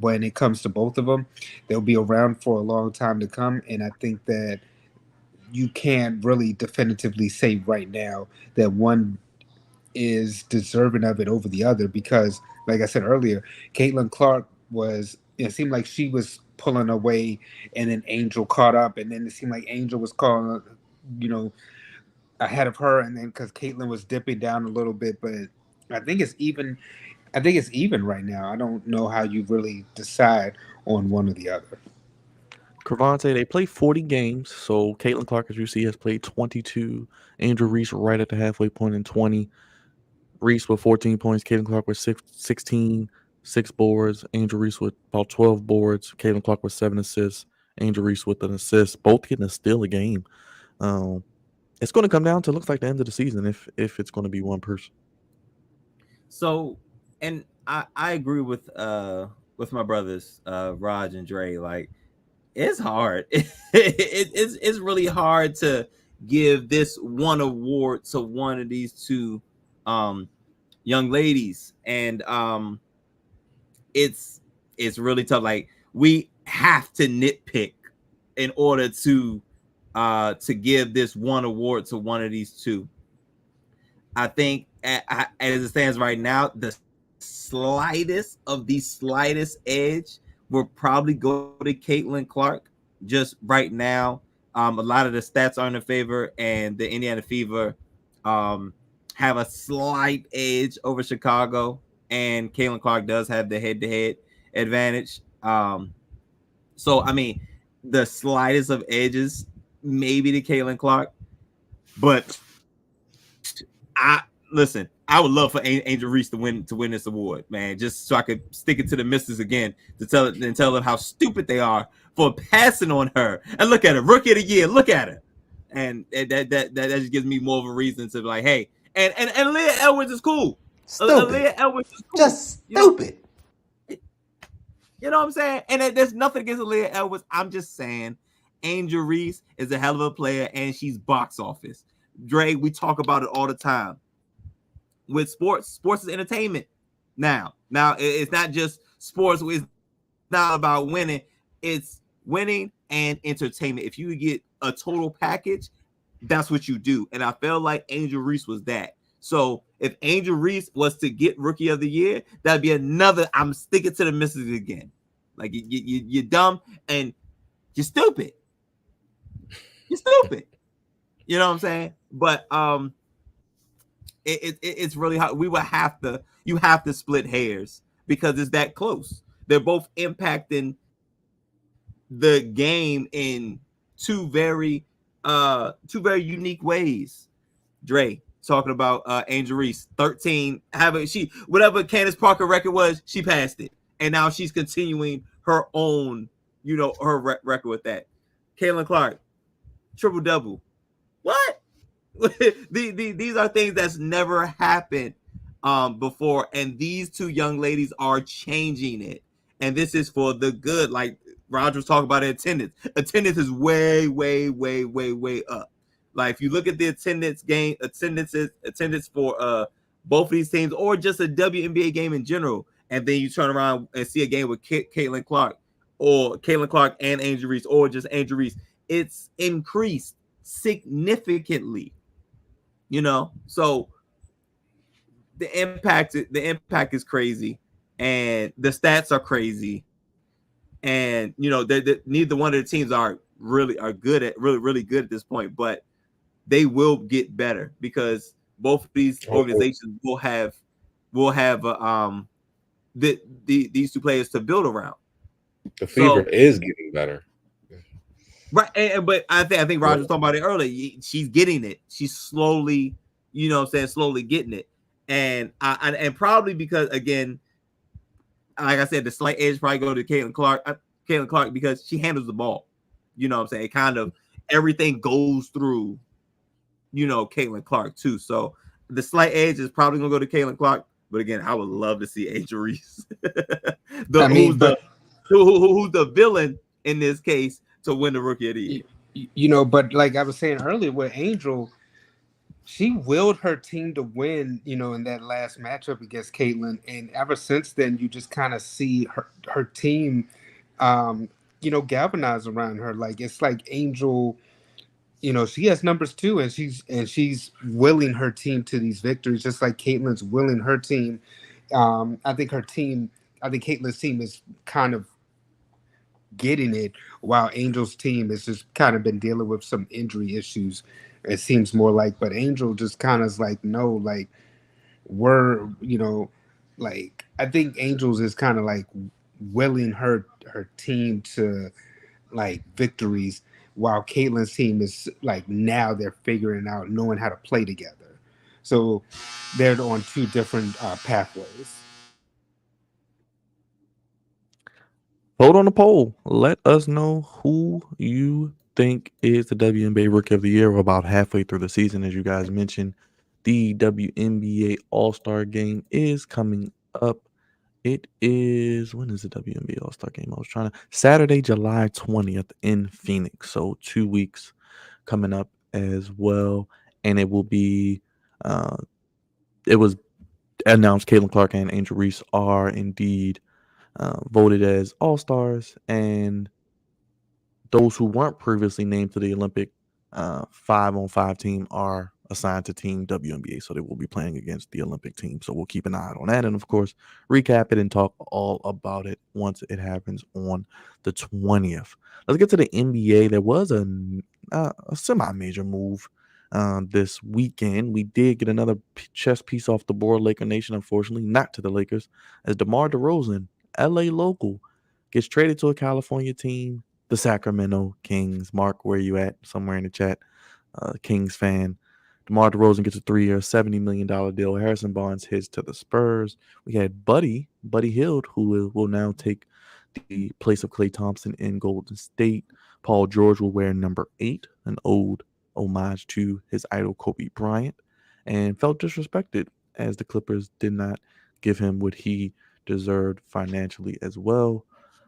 when it comes to both of them. They'll be around for a long time to come, and I think that you can't really definitively say right now that one is deserving of it over the other because, like I said earlier, Caitlin Clark it seemed like she was pulling away, and then Angel caught up, and then it seemed like Angel was calling, you know, ahead of her, and then because Caitlin was dipping down a little bit, but I think it's even. I think it's even right now. I don't know how you really decide on one or the other. Cravante, they play 40 games. So Caitlin Clark, as you see, has played 22. Angel Reese right at the halfway point in 20. Reese with 14 points. Caitlin Clark with 16, 6 boards. Angel Reese with about 12 boards. Caitlin Clark with 7 assists. Angel Reese with an assist. Both getting a steal a game. It's going to come down to looks like the end of the season if it's going to be one person. So, and I agree with my brothers, Raj and Dre. Like, it's hard. It's really hard to give this one award to one of these two young ladies, and it's really tough. Like, we have to nitpick in order to give this one award to one of these two. I think as it stands right now, the slightest edge will probably go to Caitlin Clark. Just right now, a lot of the stats are in her favor, and the Indiana Fever have a slight edge over Chicago, and Caitlin Clark does have the head-to-head advantage. So, I mean, the slightest of edges maybe to Caitlin Clark, but I would love for Angel Reese to win this award, man, just so I could stick it to the missus again to tell them how stupid they are for passing on her. And look at her, rookie of the year, look at her, and that just gives me more of a reason to be like, hey, and Leah Edwards is cool. Stupid. Leah Edwards is cool. Just stupid. You know what I'm saying? And there's nothing against Leah Edwards. I'm just saying, Angel Reese is a hell of a player, and she's box office. Dre, we talk about it all the time. With sports is entertainment. Now it's not just sports. It's not about winning. It's winning and entertainment. If you get a total package, that's what you do. And I felt like Angel Reese was that. So if Angel Reese was to get Rookie of the Year, that'd be another. I'm sticking to the misses again. Like you're dumb and you're stupid. You're stupid. You know what I'm saying? But it's really hard. You have to split hairs because it's that close. They're both impacting the game in two very unique ways. Dre talking about Angel Reese, 13, whatever Candace Parker record was, she passed it, and now she's continuing her own, her record with that. Caitlin Clark, triple double. What? These are things that's never happened before, and these two young ladies are changing it, and this is for the good. Like Roger was talking about attendance is way up. Like if you look at the attendance for both of these teams, or just a WNBA game in general, and then you turn around and see a game with Caitlin Clark and Angel Reese, or just Angel Reese, it's increased significantly. So the impact is crazy, and the stats are crazy, and neither one of the teams are really good at this point, but they will get better because both of these organizations will have these two players to build around. The Fever is getting better. Right, but I think Roger was talking about it earlier. She's getting it. She's slowly, slowly getting it, and probably because, again, like I said, the slight edge probably go to Caitlin Clark because she handles the ball. You know what I'm saying? everything goes through, Caitlin Clark too. So the slight edge is probably gonna go to Caitlin Clark. But again, I would love to see Angel Reese, who's the villain in this case, to win the Rookie of the Year. But like I was saying earlier with Angel, she willed her team to win, in that last matchup against Caitlin. And ever since then, you just kind of see her team, galvanize around her. Like it's like Angel, she has numbers too, and she's willing her team to these victories, just like Caitlin's willing her team. I think Caitlin's team is kind of getting it, while Angel's team has just kind of been dealing with some injury issues. It seems more like, but Angel just kind of is like, no, like we're, like I think Angels is kind of like willing her team to like victories, while Caitlin's team is like now they're figuring out knowing how to play together. So they're on two different pathways. Vote on the poll. Let us know who you think is the WNBA Rookie of the Year. We're about halfway through the season, as you guys mentioned. The WNBA All-Star Game is coming up. It is, when is the WNBA All-Star Game? I was trying to, Saturday, July 20th in Phoenix. So 2 weeks coming up as well. And it will be, it was announced Caitlin Clark and Angel Reese are indeed voted as All-Stars, and those who weren't previously named to the Olympic 5-on-5 team are assigned to Team WNBA, so they will be playing against the Olympic team. So we'll keep an eye out on that, and of course, recap it and talk all about it once it happens on the 20th. Let's get to the NBA. There was a semi-major move this weekend. We did get another chess piece off the board. Laker Nation, unfortunately, not to the Lakers, as DeMar DeRozan, LA local, gets traded to a California team, the Sacramento Kings. Mark, where you at? Somewhere in the chat. Kings fan. DeMar DeRozan gets a 3-year, $70 million deal. Harrison Barnes heads to the Spurs. We had Buddy Hield, who will now take the place of Klay Thompson in Golden State. Paul George will wear number 8, an ode homage to his idol Kobe Bryant, and felt disrespected as the Clippers did not give him what he deserved financially as well.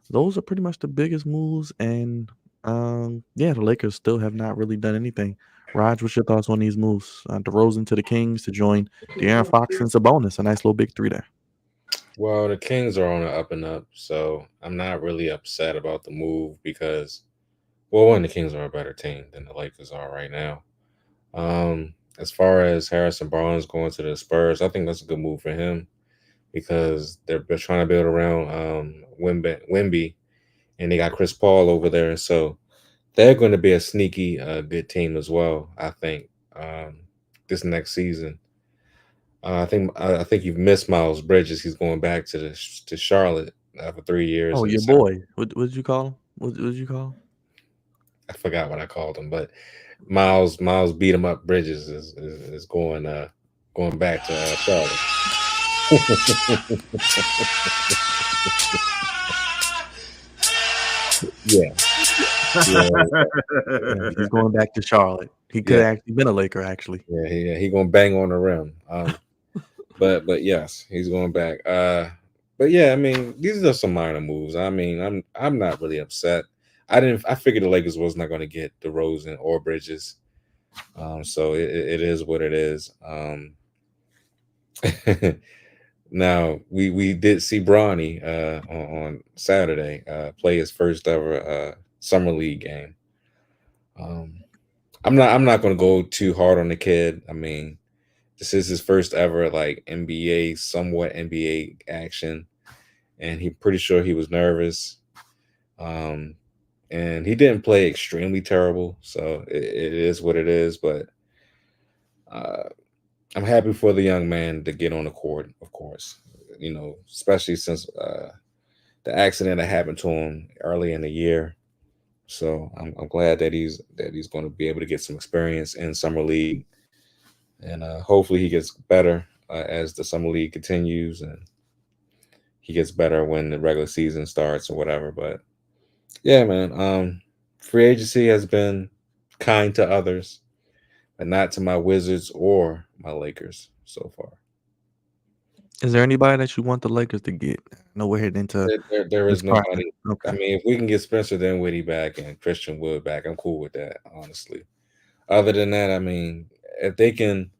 Those are pretty much the biggest moves, and the Lakers still have not really done anything. Raj, what's your thoughts on these moves? DeRozan to the Kings to join De'Aaron Fox and Sabonis, a nice little big 3 there. Well, the Kings are on the up and up, so I'm not really upset about the move because, well, one, the Kings are a better team than the Lakers are right now. As far as Harrison Barnes going to the Spurs, I think that's a good move for him because they're trying to build around Wemby, and they got Chris Paul over there, so they're going to be a sneaky good team as well. I think this next season. I think you've missed Miles Bridges. He's going back to Charlotte for 3 years. Oh, your boy. What did you call him? What did you call him? I forgot what I called him, but Miles beat him up. Bridges is going back to Charlotte. Yeah, he's going back to Charlotte. He could have actually been a Laker, actually. Yeah, he gonna bang on the rim. But yes, he's going back. But yeah, I mean, these are some minor moves. I mean, I'm not really upset. I figured the Lakers was not going to get DeRozan or Bridges. So it is what it is. Now we did see Bronny on Saturday play his first ever summer league game. I'm not going to go too hard on the kid. I mean, this is his first ever like somewhat NBA action, and he's pretty sure he was nervous. And he didn't play extremely terrible, so it is what it is. But I'm happy for the young man to get on the court, of course. Especially since the accident that happened to him early in the year. So I'm glad that he's going to be able to get some experience in summer league, and hopefully he gets better as the summer league continues, and he gets better when the regular season starts or whatever. But yeah, man, free agency has been kind to others, but not to my Wizards or my Lakers so far. Is there anybody that you want the Lakers to get? I know we're heading into There is this part. nobody. Okay. I mean, if we can get Spencer Dinwiddie back and Christian Wood back, I'm cool with that, honestly. Other than that, I mean, if they can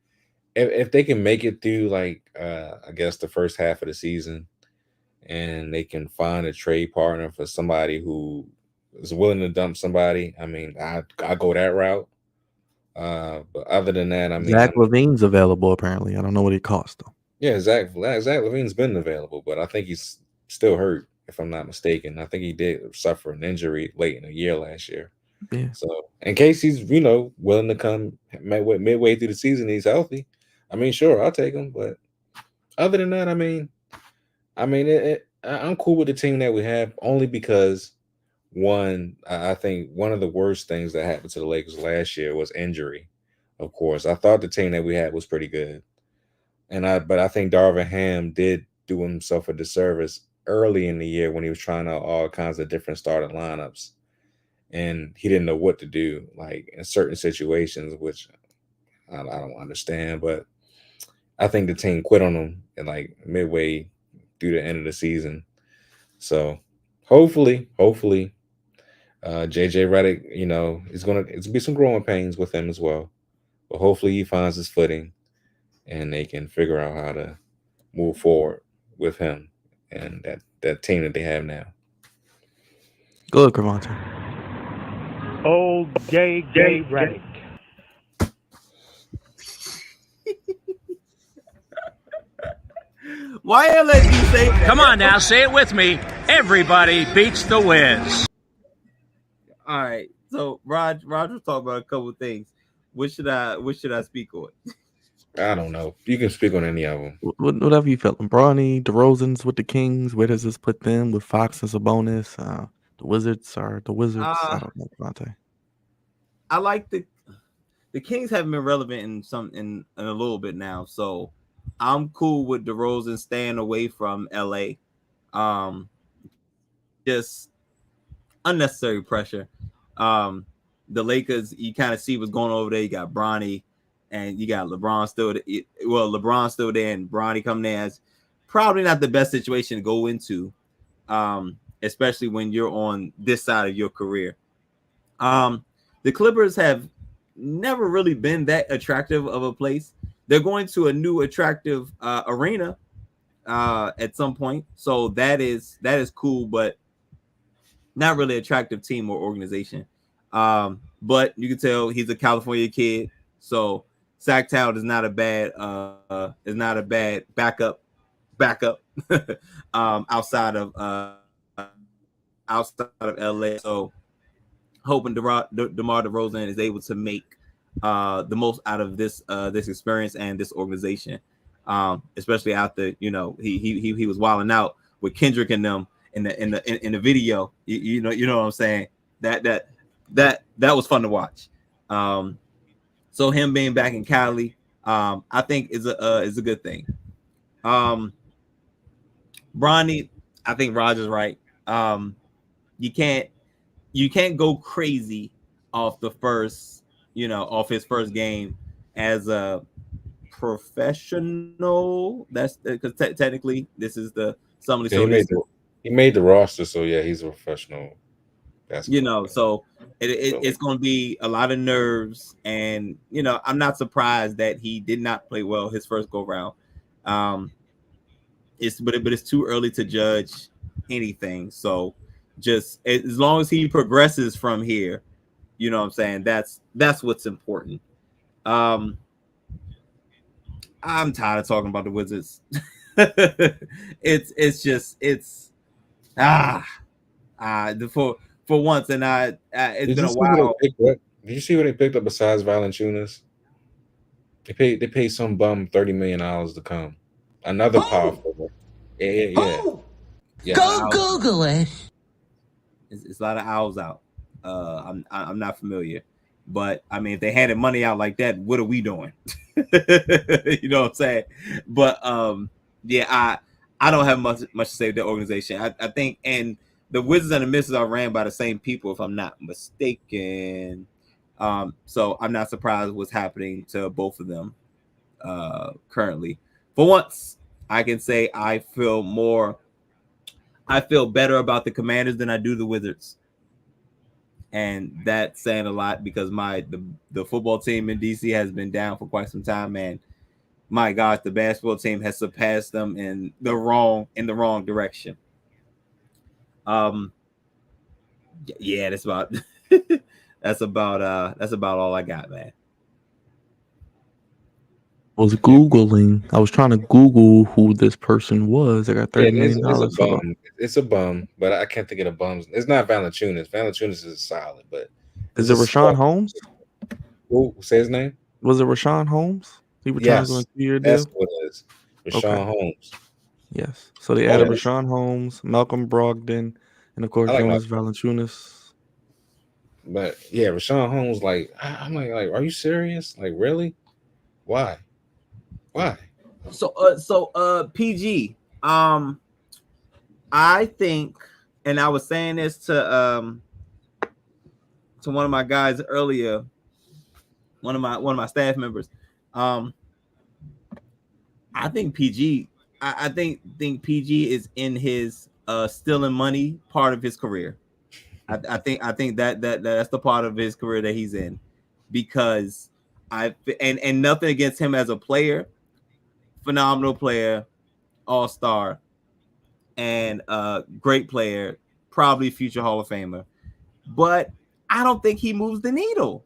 make it through like I guess the first half of the season, and they can find a trade partner for somebody who is willing to dump somebody, I mean, I go that route. But other than that, I mean, Zach LaVine's available apparently. I don't know what it costs though. yeah, Zach LaVine's been available, but I think he's still hurt, if I'm not mistaken. I think he did suffer an injury late in the year last year. Yeah. So in case he's willing to come midway through the season, he's healthy. I mean, sure, I'll take him. But other than that, I mean, I'm cool with the team that we have, only because I think one of the worst things that happened to the Lakers last year was injury. Of course, I thought the team that we had was pretty good, but I think Darvin Ham did do himself a disservice early in the year when he was trying out all kinds of different starting lineups, and he didn't know what to do, like in certain situations, which I don't understand. But I think the team quit on him and like midway through the end of the season. So hopefully, JJ Redick, it's gonna be some growing pains with him as well. But hopefully he finds his footing and they can figure out how to move forward with him and that team that they have now. Good, Cravante. Old gay Redick. Why I let you say that? Come on now, say it with me. Everybody beats the Wiz. All right. So Roger talked about a couple of things. What should I speak on? I don't know. You can speak on any of them. Whatever you felt. Bronny, DeRozan's with the Kings. Where does this put them? With Fox as a bonus? The Wizards are the Wizards. I don't know, Cravante. I like the Kings haven't been relevant in a little bit now, so I'm cool with DeRozan staying away from LA. Just unnecessary pressure. The Lakers, you kind of see what's going on over there. You got Bronny, and you got LeBron still. LeBron's still there, and Bronny coming there is probably not the best situation to go into, especially when you're on this side of your career. The Clippers have never really been that attractive of a place. They're going to a new attractive arena at some point, so that is cool, but not really attractive team or organization. But you can tell he's a California kid, so Sacktown is not a bad backup outside of LA. So hoping DeMar DeRozan is able to make the most out of this experience and this organization, especially after he was wilding out with Kendrick and them in the video. You know what I'm saying? That was fun to watch. So him being back in Cali, I think is a good thing. Bronny, I think Roger's right. You can't go crazy off his first game as a professional. That's because technically this is the Summer League. He made the roster, so yeah, he's a professional. So it's going to be a lot of nerves, and I'm not surprised that he did not play well his first go round. But it's too early to judge anything. So just as long as he progresses from here, you know what I'm saying, that's what's important. I'm tired of talking about the Wizards. For once, and it's been a while. Did you see what they picked up besides Valanciunas? They paid some bum $30 million to come. Another powerful. Yeah. Go Google it. It's a lot of owls out. I'm not familiar, but I mean, if they handed money out like that, what are we doing? You know what I'm saying? But I don't have much to say with the organization. I think, and the Wizards and the Misses are ran by the same people, if I'm not mistaken. So I'm not surprised what's happening to both of them currently. For once, I can say I feel better about the Commanders than I do the Wizards. And that's saying a lot because the football team in DC has been down for quite some time, and my gosh, the basketball team has surpassed them in the wrong direction. Yeah, that's about that's about all I got, man. I was Googling. I was trying to Google who this person was. I got $30 million. It's a bum. It's a bum, but I can't think of the bums. It's not Valanciunas. Valanciunas is solid, but Is it Rashawn Holmes? Who say his name? Was it Rashawn Holmes? He returned to a 2-year That's deal. what it is. Rashawn Holmes. Yes. So they added Rashawn Holmes, Malcolm Brogdon, and of course Jonas Valanciunas. But yeah, Rashawn Holmes, like I'm like, are you serious? Like, really? Why? So PG. I think, and I was saying this to one of my guys earlier, one of my staff members. I think PG. I think PG is in his stealing money part of his career. I think that's the part of his career that he's in, because and nothing against him as a player, phenomenal player, all-star, and great player, probably future Hall of Famer, but I don't think he moves the needle.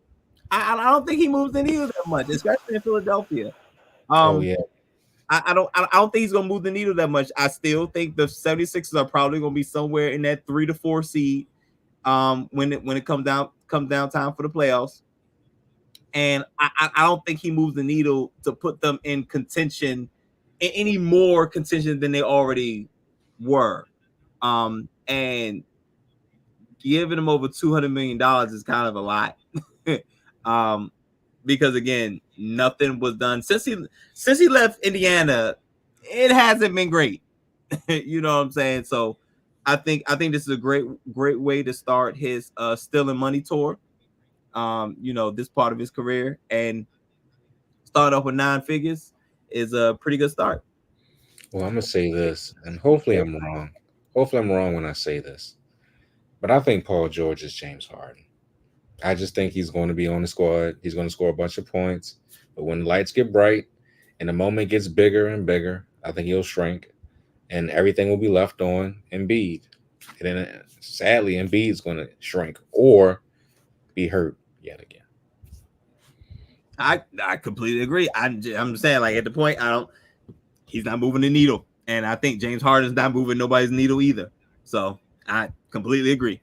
I don't think he moves the needle that much, especially in Philadelphia. I don't think he's gonna move the needle that much. I still think the 76ers are probably gonna be somewhere in that 3 to 4 seed when it comes down time for the playoffs. And I don't think he moves the needle to put them in contention, any more contention than they already were. And giving him over $200 million is kind of a lot. Because again, nothing was done since he left Indiana. It hasn't been great. You know what I'm saying? So I think this is a great way to start his stealing money tour. This part of his career, and start off with 9 figures is a pretty good start. Well, I'm gonna say this, and hopefully I'm wrong. Hopefully I'm wrong when I say this, but I think Paul George is James Harden. I just think he's going to be on the squad. He's going to score a bunch of points, but when the lights get bright and the moment gets bigger and bigger, I think he'll shrink, and everything will be left on Embiid. And then, sadly, Embiid's going to shrink or be hurt yet again. I completely agree. I'm saying, like, at the point, he's not moving the needle, and I think James Harden's not moving nobody's needle either. So I completely agree.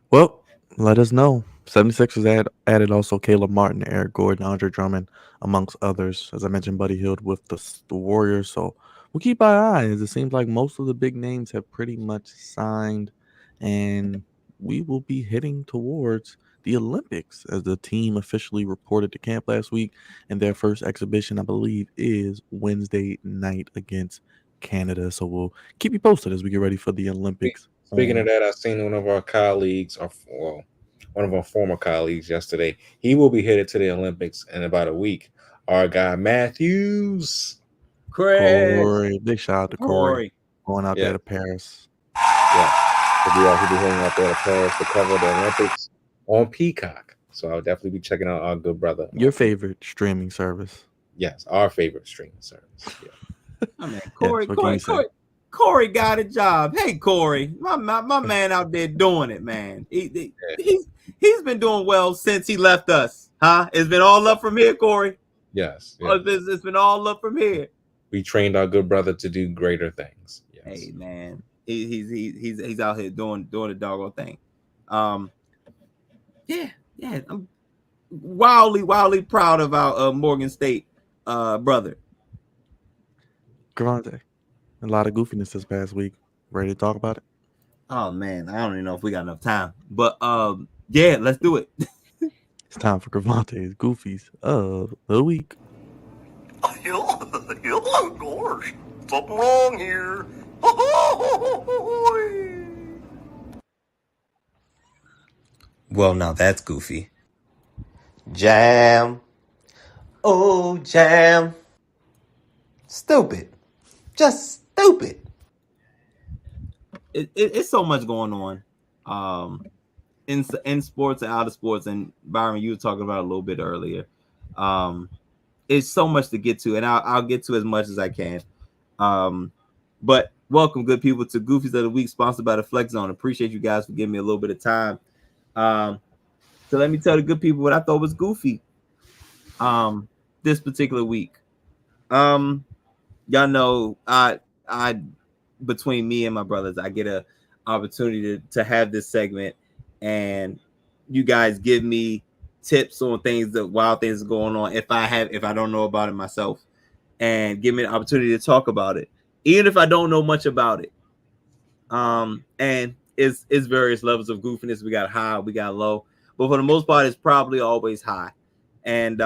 Well, let us know. 76ers added also Caleb Martin, Eric Gordon, Andre Drummond, amongst others. As I mentioned, Buddy Hield with the Warriors. So we'll keep our eyes. It seems like most of the big names have pretty much signed, and we will be heading towards the Olympics as the team officially reported to camp last week, and their first exhibition, I believe, is Wednesday night against Canada. So we'll keep you posted as we get ready for the Olympics. Speaking of that, I seen one of our colleagues, one of our former colleagues yesterday. He will be headed to the Olympics in about a week. Our guy Matthews, Corey, big shout out to Corey going out there to Paris. Yeah, he'll be heading out there to Paris to cover the Olympics on Peacock. So I'll definitely be checking out our good brother. Your favorite streaming service? Yes, our favorite streaming service. Yeah. I mean, Corey got a job. Hey, Corey, my man out there doing it, man. He's been doing well since he left us, huh? It's been all up from here, Corey. Yes. It's been all up from here. We trained our good brother to do greater things. Yes. Hey, man, he's out here doing the doggone thing. Yeah, I'm wildly proud of our Morgan State brother. Gravante. A lot of goofiness this past week. Ready to talk about it? Oh man, I don't even know if we got enough time, but yeah, let's do it. It's time for Gravante's Goofies of the Week. Gosh, something wrong here. Well, now that's goofy. Jam. Oh, jam. Stupid. Just stupid. It's so much going on in sports and out of sports. And Byron, you were talking about it a little bit earlier. It's so much to get to, and I'll get to as much as I can. But welcome, good people, to Goofies of the Week, sponsored by the Flex Zone. Appreciate you guys for giving me a little bit of time. So let me tell the good people what I thought was goofy this particular week. Y'all know I between me and my brothers, I get a opportunity to have this segment, and you guys give me tips on things, that wild things going on if I don't know about it myself, and give me an opportunity to talk about it, even if I don't know much about it. And it's various levels of goofiness. We got high, we got low, but for the most part, it's probably always high. And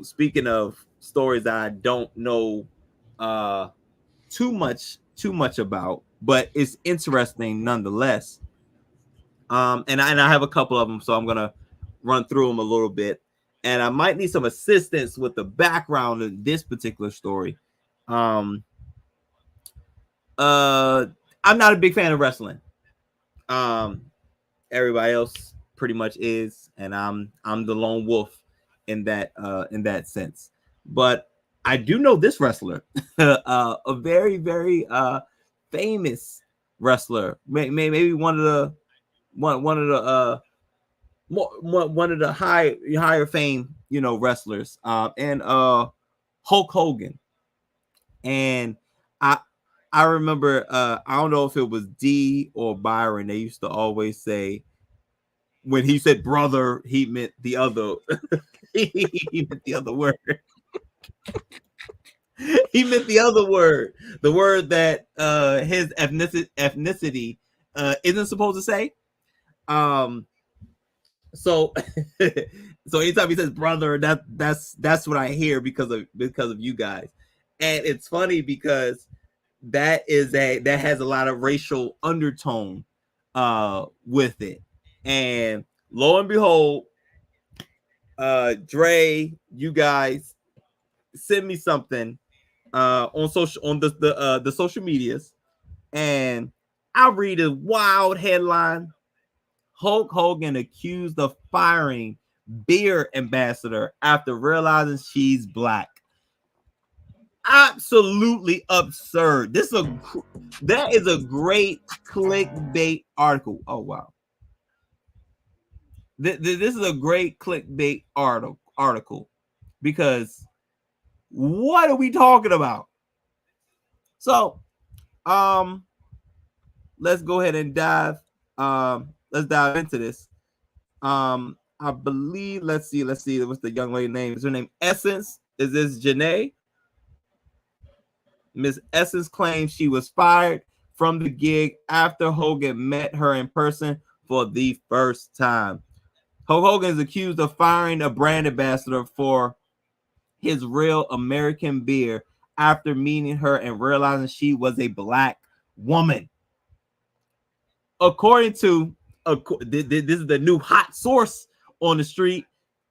speaking of stories that I don't know too much about, but it's interesting nonetheless. And I have a couple of them, so I'm gonna run through them a little bit, and I might need some assistance with the background of this particular story. I'm not a big fan of wrestling. Everybody else pretty much is, and I'm the lone wolf in that sense. But I do know this wrestler, a very, very famous wrestler, maybe one of the higher fame, wrestlers, and Hulk Hogan. And I remember, I don't know if it was D or Byron, they used to always say when he said brother, he meant the other. He meant the other word. He meant the other word, the word that his ethnicity isn't supposed to say. So so anytime he says brother, that's what I hear because of you guys. And it's funny because that has a lot of racial undertone with it. And lo and behold, Dre, you guys send me something on the social medias, and I read a wild headline: Hulk Hogan accused of firing beer ambassador after realizing she's black. Absolutely absurd. That is a great clickbait article. Oh wow. This is a great clickbait article because what are we talking about? So, let's go ahead and let's dive into this. I believe, let's see, what's the young lady name? Is her name Essence? Is this Janae? Miss Essence claims she was fired from the gig after Hogan met her in person for the first time. Hulk Hogan is accused of firing a brand ambassador for his Real American beer after meeting her and realizing she was a black woman. According to this is the new hot source on the street,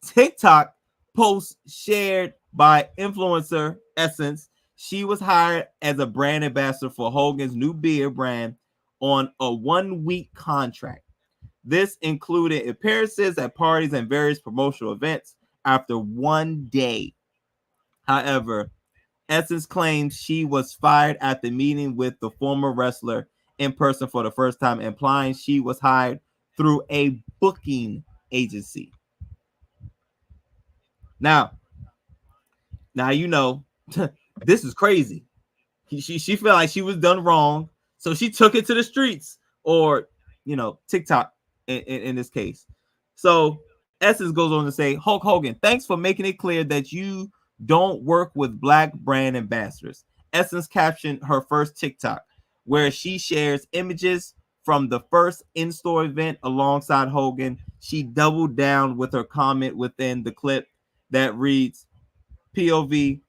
TikTok post shared by influencer Essence. She was hired as a brand ambassador for Hogan's new beer brand on a 1-week contract. This included appearances at parties and various promotional events after 1 day. However, Essence claims she was fired after meeting with the former wrestler in person for the first time, implying she was hired through a booking agency. Now this is crazy. She felt like she was done wrong, so she took it to the streets, or TikTok in this case. So Essence goes on to say, Hulk Hogan, thanks for making it clear that you don't work with black brand ambassadors. Essence captioned her first TikTok, where she shares images from the first in-store event alongside Hogan. She doubled down with her comment within the clip that reads, POV,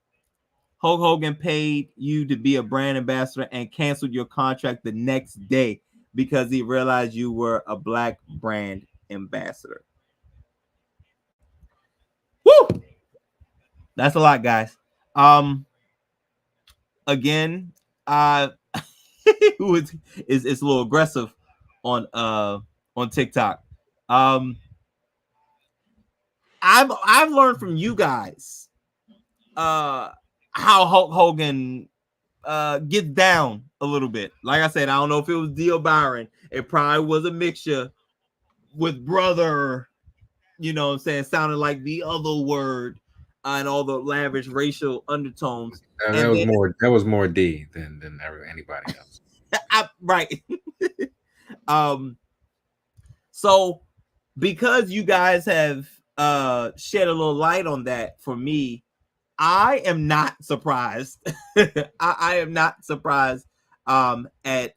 Hulk Hogan paid you to be a brand ambassador and canceled your contract the next day. because he realized you were a black brand ambassador. Woo! That's a lot, guys. Again, who is a little aggressive on TikTok. I've learned from you guys how Hulk Hogan gets down a little bit. Like I said, I don't know if it was Dio Byron. It probably was a mixture with brother, you know what I'm saying, sounding like the other word and all the lavish racial undertones. And that was more D than anybody else. Right. So because you guys have shed a little light on that for me, I am not surprised. I am not surprised at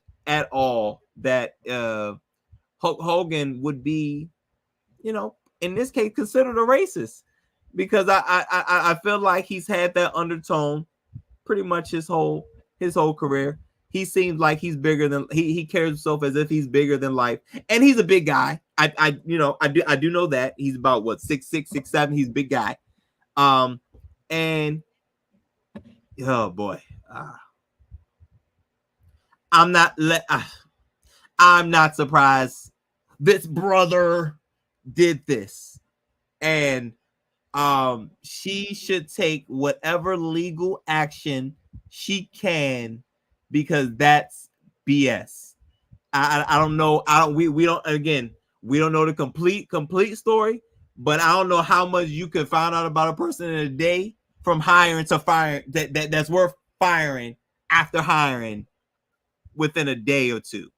all that Hulk Hogan would be, you know, in this case considered a racist, because I feel like he's had that undertone pretty much his whole career. He seems like he's bigger than he carries himself as if he's bigger than life, and he's a big guy. I do know that he's about what 6'6", 6'7". He's a big guy. And oh boy, I'm not surprised this brother did this, and she should take whatever legal action she can, because that's BS. I don't know. We don't know the complete story, but I don't know how much you can find out about a person in a day from hiring to firing that's worth firing after hiring within a day or two.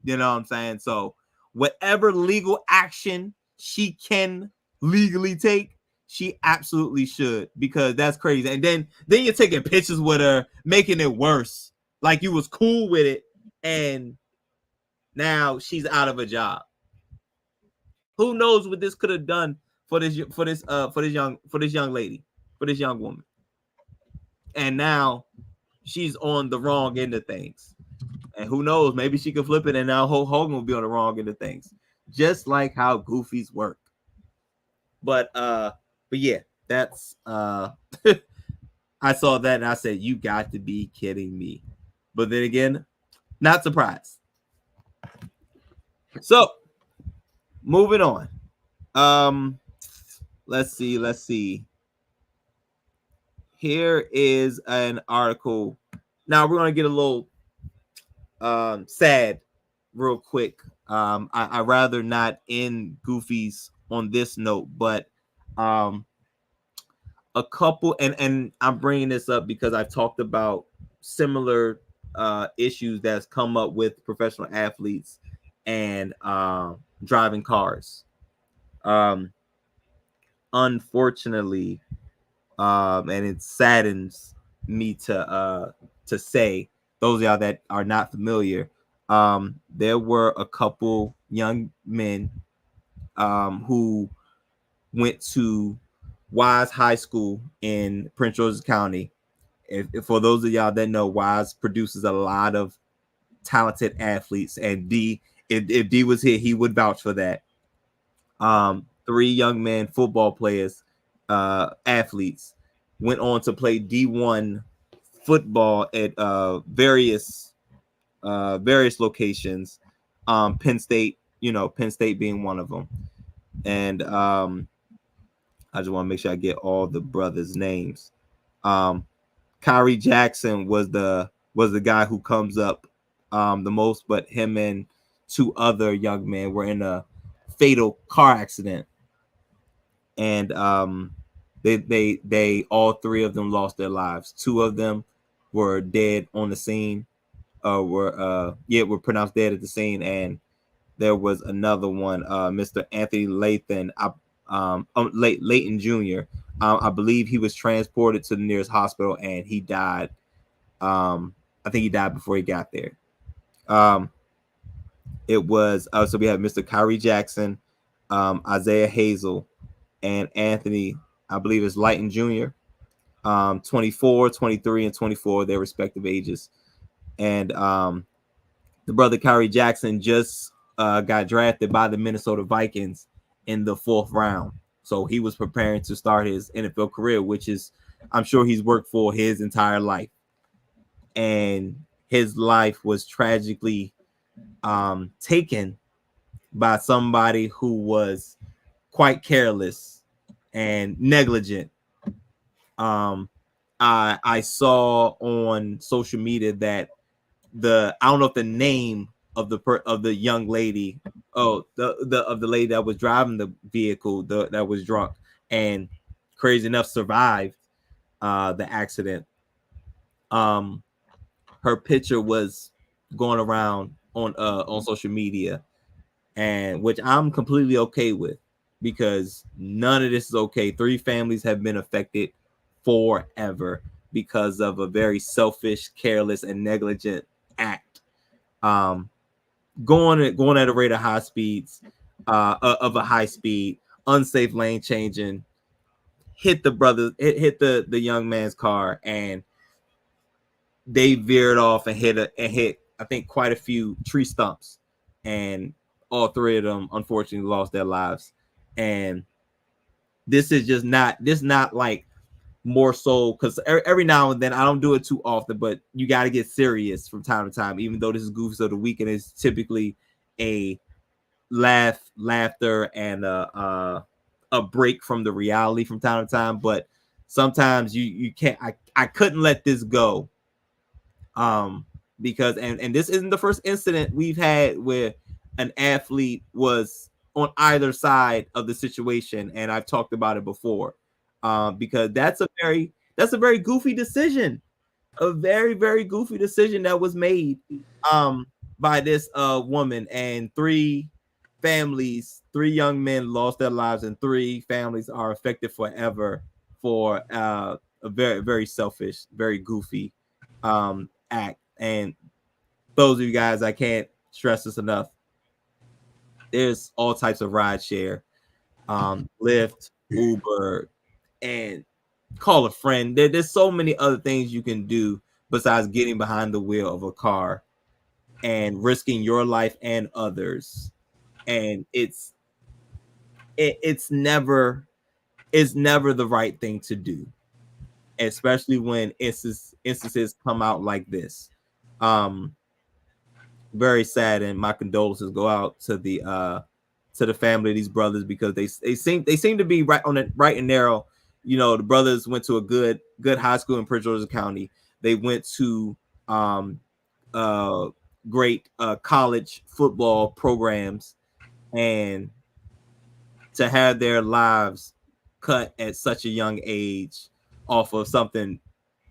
You know what I'm saying? So whatever legal action she can legally take, she absolutely should, because that's crazy. And then you're taking pictures with her, making it worse. Like you was cool with it, and now she's out of a job. Who knows what this could have done for this young lady, for this young woman. And now she's on the wrong end of things. And who knows, maybe she could flip it and now Hulk Hogan will be on the wrong end of things. Just like how goofies work. But yeah, that's I saw that and I said, you got to be kidding me. But then again, not surprised. So moving on. Let's see. Here is an article. Now we're gonna get a little sad real quick. I rather not end goofies on this note, but a couple, and I'm bringing this up because I've talked about similar issues that's come up with professional athletes and driving cars. Unfortunately, and it saddens me to say, those of y'all that are not familiar, there were a couple young men who went to Wise High School in Prince George's County. If for those of y'all that know, Wise produces a lot of talented athletes, and if D was here, he would vouch for that. 3 young men, football players, athletes, went on to play D1 football at various locations. Penn State being one of them. And I just want to make sure I get all the brothers' names. Kyrie Jackson was the guy who comes up the most, but him and 2 other young men were in a fatal car accident, and they all 3 of them lost their lives. 2 of them were dead on the scene, were pronounced dead at the scene, and there was another one, Mr. Anthony Layton, Layton Jr. I believe he was transported to the nearest hospital and he died. I think he died before he got there. It was so we have Mr. Kyrie Jackson, Isaiah Hazel, and Anthony, I believe it's Layton Jr. 24, 23, and 24, their respective ages. And the brother Kyrie Jackson just got drafted by the Minnesota Vikings in the 4th round. So he was preparing to start his NFL career, which is, I'm sure he's worked for his entire life. And his life was tragically taken by somebody who was quite careless and negligent. I saw on social media that I don't know if the name of the young lady, of the lady that was driving the vehicle that was drunk and crazy enough survived the accident. Her picture was going around on social media, and which I'm completely okay with, because none of this is okay. 3 families have been affected forever because of a very selfish, careless, and negligent act. Going at a rate of high speeds, of a high speed, unsafe lane changing, hit the young man's car, and they veered off and hit I think quite a few tree stumps, and all 3 of them unfortunately lost their lives. And this is just not like more so, because every now and then, I don't do it too often, but you got to get serious from time to time, even though this is Goofies of the Week and it's typically a laughter and a break from the reality from time to time. But sometimes you can't. I couldn't let this go, because and this isn't the first incident we've had where an athlete was on either side of the situation, and I've talked about it before, because that's a very goofy decision, a very, very goofy decision that was made by this woman, and 3 families, 3 young men lost their lives, and 3 families are affected forever for a very, very selfish, very goofy act. And those of you guys, I can't stress this enough. There's all types of rideshare, Lyft, Uber, and call a friend. There's so many other things you can do besides getting behind the wheel of a car and risking your life and others. And it's never the right thing to do, especially when instances come out like this. Very sad, and my condolences go out to the family of these brothers, because they seem to be right and narrow. You know, the brothers went to a good high school in Prince George's County. They went to great college football programs, and to have their lives cut at such a young age off of something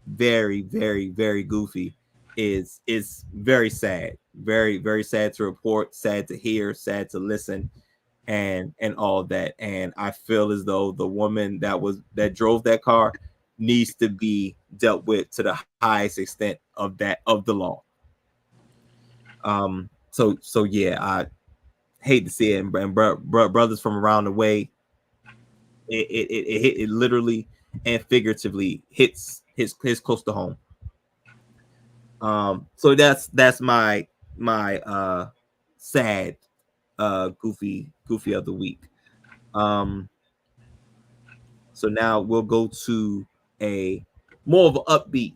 very, very, very goofy is very sad. Very, very sad to report, sad to hear, sad to listen, and all that. And I feel as though the woman that drove that car needs to be dealt with to the highest extent of the law. So yeah, I hate to see it, and brothers from around the way, it literally and figuratively hits close to home. So that's my sad goofy of the week. So now we'll go to a more of an upbeat.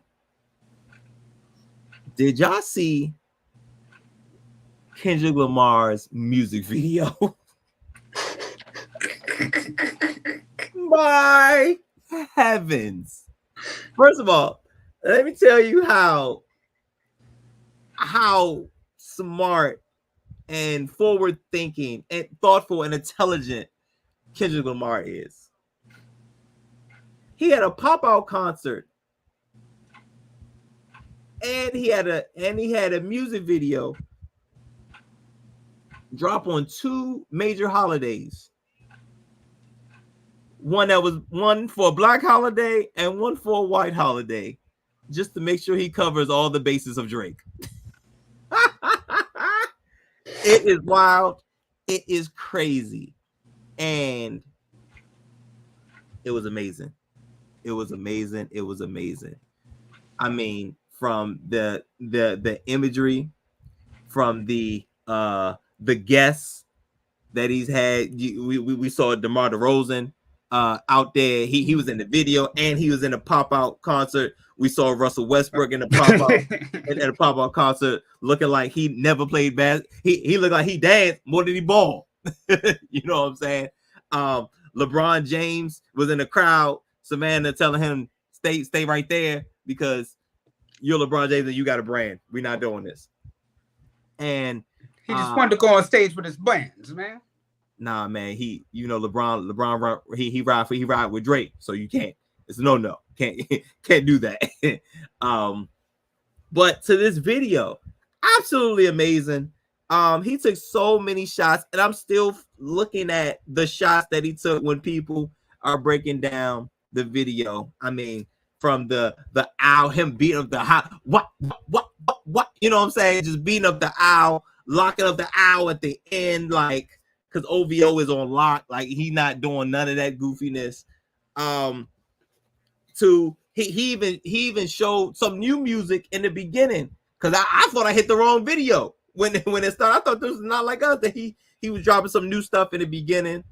Did y'all see Kendrick Lamar's music video? My heavens. First of all, let me tell you how smart and forward thinking and thoughtful and intelligent Kendrick Lamar is. He had a pop-out concert, and he had a music video drop on 2 major holidays. One for a black holiday and one for a white holiday, just to make sure he covers all the bases of Drake. It is wild. It is crazy. And it was amazing. It was amazing. It was amazing. I mean, from the imagery from the guests that he's had. We saw DeMar DeRozan out there. He was in the video and he was in a pop-out concert. We saw Russell Westbrook in a pop-out concert, looking like he never played basketball. He looked like he danced more than he ball. You know what I'm saying? LeBron James was in the crowd. Savannah telling him stay right there because you're LeBron James and you got a brand. We're not doing this. And he just wanted to go on stage with his bands, man. Nah, man. LeBron he ride with Drake, so you can't. It's no. Can't do that. But to this video, absolutely amazing. He took so many shots, and I'm still looking at the shots that he took when people are breaking down the video. I mean, from the owl, him beating up the what, you know what I'm saying? Just beating up the owl, locking up the owl at the end, like, because OVO is on lock, like he not doing none of that goofiness. He even showed some new music in the beginning, because I thought I hit the wrong video when it started. I thought this was Not Like Us, that he was dropping some new stuff in the beginning.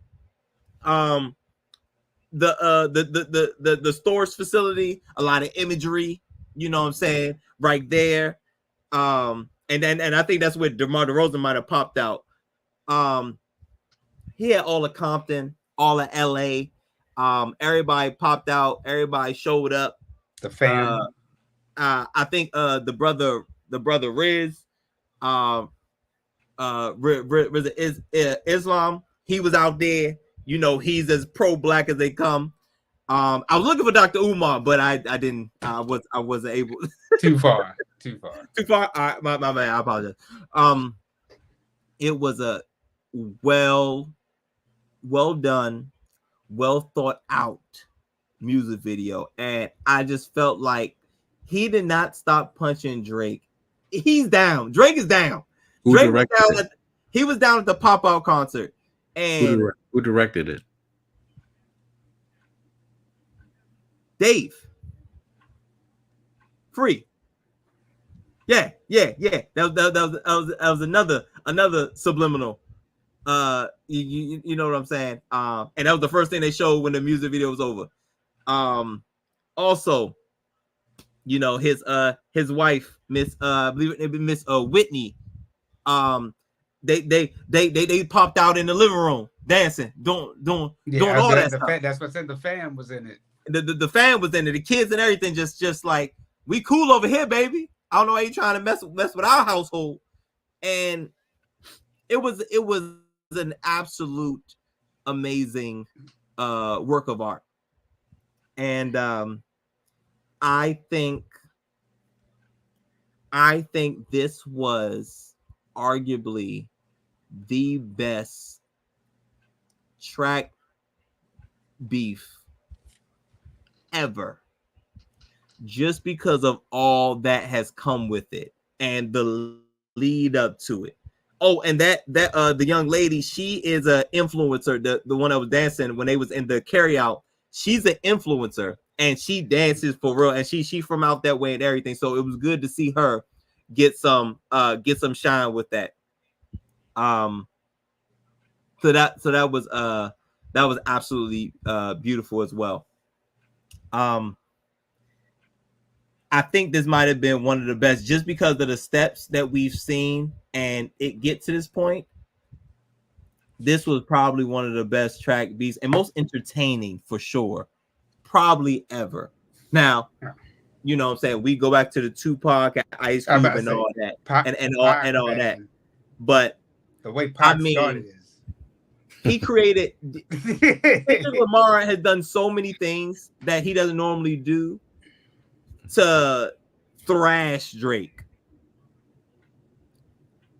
The storage facility, a lot of imagery, you know what I'm saying, right there. And I think that's where DeMar DeRozan might have popped out. He had all of Compton, all of LA. Everybody popped out, everybody showed up. The fam. I think the brother Riz, Islam, he was out there. You know, he's as pro-black as they come. I was looking for Dr. Umar, but I didn't. I wasn't able. Too far. All right, my man. I apologize. It was a well done, well thought out music video, and I just felt like he did not stop punching Drake. He's down. Drake is down. Who Drake directed was down. He was down at the pop-out concert. And who directed it? Dave. Free. Yeah. That was another subliminal. You know what I'm saying? And that was the first thing they showed when the music video was over. Also, you know, his wife, Miss Whitney, they popped out in the living room dancing, doing all that stuff. That's what I said. The fan was in it. The fan was in it. The kids and everything just like, we cool over here, baby. I don't know why you trying to mess with our household. And it was an absolute amazing work of art. And I think this was arguably the best track beef ever, just because of all that has come with it and the lead up to it. Oh, and that the young lady, she is an influencer, the one that was dancing when they was in the carryout. She's an influencer and she dances for real, and she from out that way and everything. So it was good to see her get some shine with that. So that was absolutely beautiful as well. I think this might have been one of the best, just because of the steps that we've seen and it get to this point. This was probably one of the best track beats and most entertaining for sure, probably ever. Now, you know what I'm saying, we go back to the Tupac, Ice Cube, and all that, and all that. But the way Pac started is he created. Lamar has done so many things that he doesn't normally do to thrash Drake.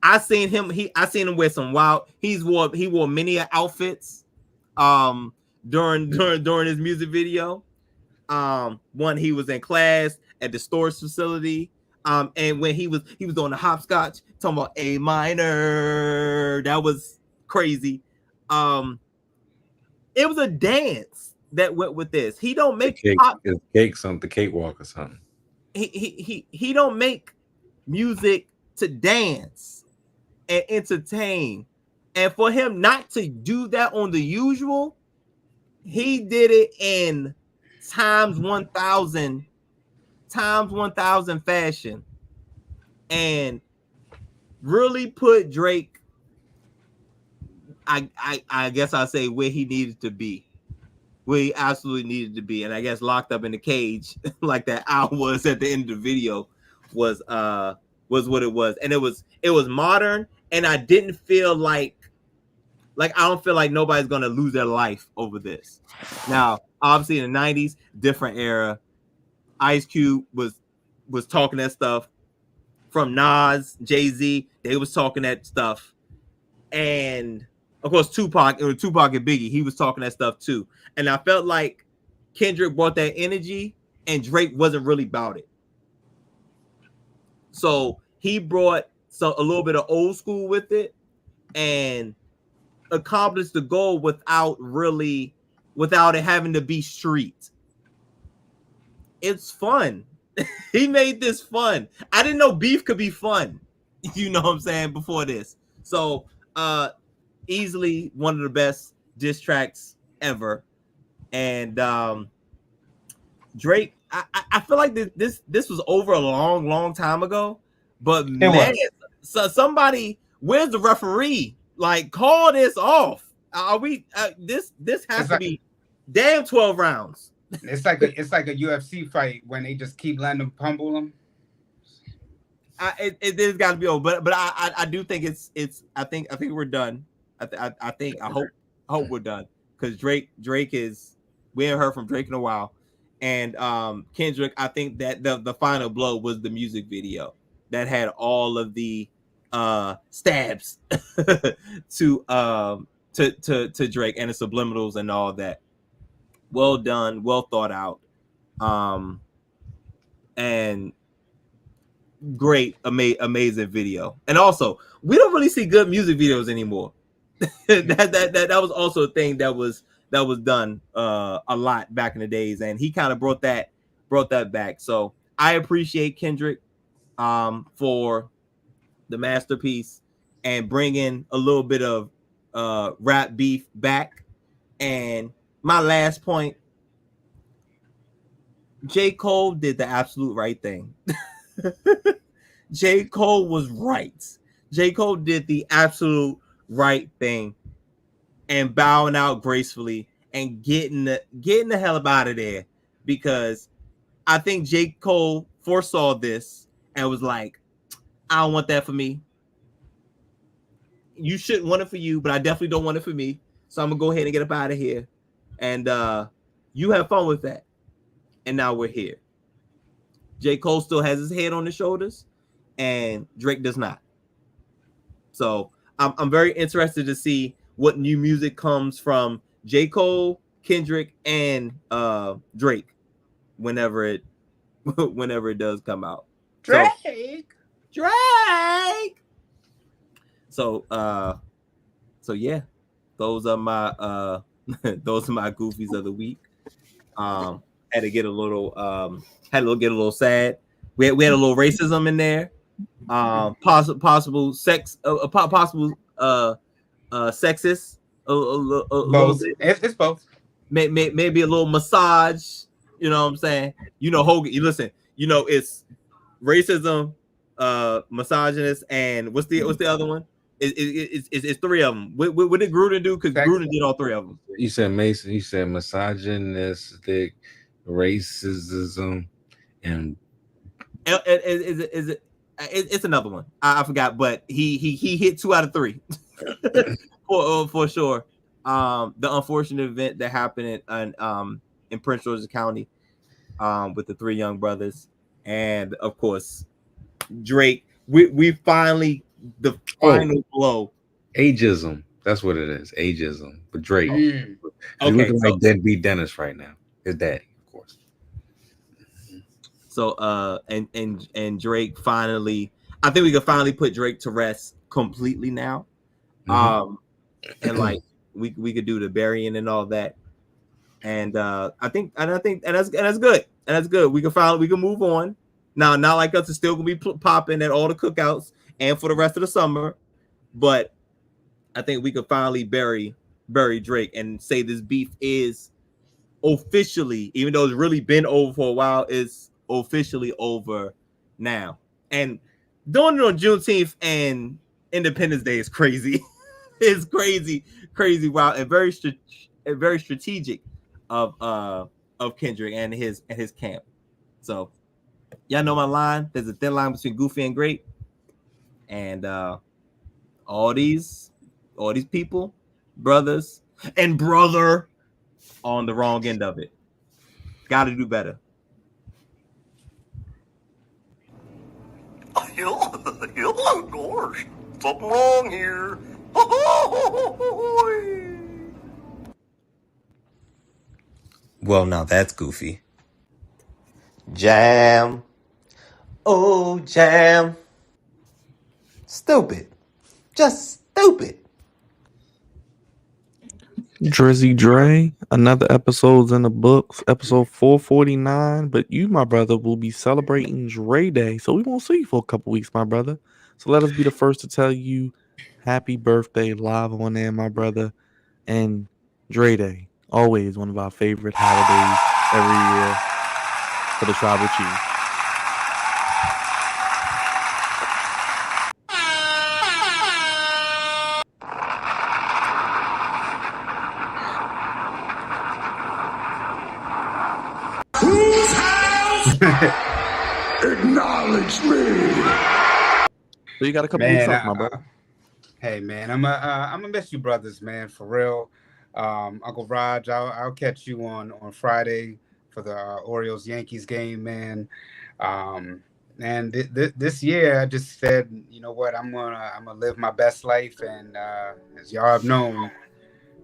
I seen him wear some wild. He wore many outfits during his music video. One, he was in class at the storage facility. And when he was on the hopscotch talking about A minor, that was crazy. It was a dance that went with this. He don't make the cakewalk or something. He don't make music to dance. and entertain. And for him not to do that on the usual, he did it in times 1,000 fashion, and really put Drake, I guess I'll say, where he needed to be, where he absolutely needed to be. And I guess locked up in the cage like that owl was at the end of the video was what it was. And it was modern, and I didn't feel like I don't feel like nobody's gonna lose their life over this. Now, obviously in the 90s, different era. Ice Cube was talking that stuff. From Nas, Jay-Z, they was talking that stuff. And of course, Tupac and Biggie, he was talking that stuff too. And I felt like Kendrick brought that energy, and Drake wasn't really about it. So he brought a little bit of old school with it, and accomplished the goal without it having to be street. It's fun. He made this fun. I didn't know beef could be fun. You know what I'm saying? Before this. So easily one of the best diss tracks ever. And Drake, I feel like this was over a long time ago. But man, so somebody, where's the referee? Like, call this off. Are we this has to be damn 12 rounds. It's like a UFC fight when they just keep letting them pummel them. There's got to be over, but I do think it's I think we're done. I hope we're done, because Drake is, we haven't heard from Drake in a while, and Kendrick, I think that the final blow was the music video that had all of the stabs to Drake and the subliminals and all that. Well done, well thought out, and great, amazing video. And also, we don't really see good music videos anymore. that was also a thing that was done a lot back in the days, and he kind of brought that back. So I appreciate Kendrick for the masterpiece and bringing a little bit of rap beef back. And my last point, J. Cole did the absolute right thing. J. Cole was right. J. Cole did the absolute right thing, and bowing out gracefully and getting the hell up out of there, because I think J. Cole foresaw this and was like, I don't want that for me. You shouldn't want it for you, but I definitely don't want it for me. So I'm gonna go ahead and get up out of here. And you have fun with that. And now we're here. J. Cole still has his head on his shoulders, and Drake does not. So I'm very interested to see what new music comes from J. Cole, Kendrick, and Drake whenever it does come out. Drake. So yeah, those are my goofies of the week. Had to get a little sad. We had a little racism in there. Possible sex, possible sexist. Both. It's both. Maybe a little massage. You know what I'm saying? You know, Hogan. You listen. You know, it's racism, misogynist, and what's the other one? It's three of them. What did Gruden do? Because Gruden did all three of them. You said Mason. You said misogynistic, racism, and it's another one. I forgot, but he hit 2 out of 3 for sure. The unfortunate event that happened in Prince George's County with the 3 young brothers, and of course Drake. We finally, the final blow. Ageism. That's what it is. Ageism. But Drake. Okay, looking like deadbeat Dennis right now. His daddy, of course. So and Drake finally, I think we can finally put Drake to rest completely now. And like we could do the burying and all that. And I think that's good. And that's good. We can move on. Now, not like us is still gonna be popping at all the cookouts and for the rest of the summer. but I think we could finally bury Drake and say this beef is officially, even though it's really been over for a while, is officially over now. And doing it on Juneteenth and Independence Day is crazy. It's crazy, wild, and very strategic of Kendrick and his camp. So y'all know my line. There's a thin line between goofy and great, and all these people, brothers and brother, on the wrong end of it. Got to do better. Of course. Something wrong here. Well, now that's goofy. Jam. Oh, jam. Stupid. Just stupid. Drizzy Dre, another episode's in the books, episode 449. But you, my brother, will be celebrating Dre Day, so we won't see you for a couple weeks, my brother. So let us be the first to tell you happy birthday live on air, my brother. And Dre Day, always one of our favorite holidays every year for the Tribal Chief. Acknowledge me. So you got a couple weeks off, my brother. Hey man, I'm gonna miss you, brothers, man, for real. Uncle Raj, I'll catch you on Friday for the Orioles Yankees game, man. And this year, I just said, you know what, I'm gonna live my best life, and as y'all have known,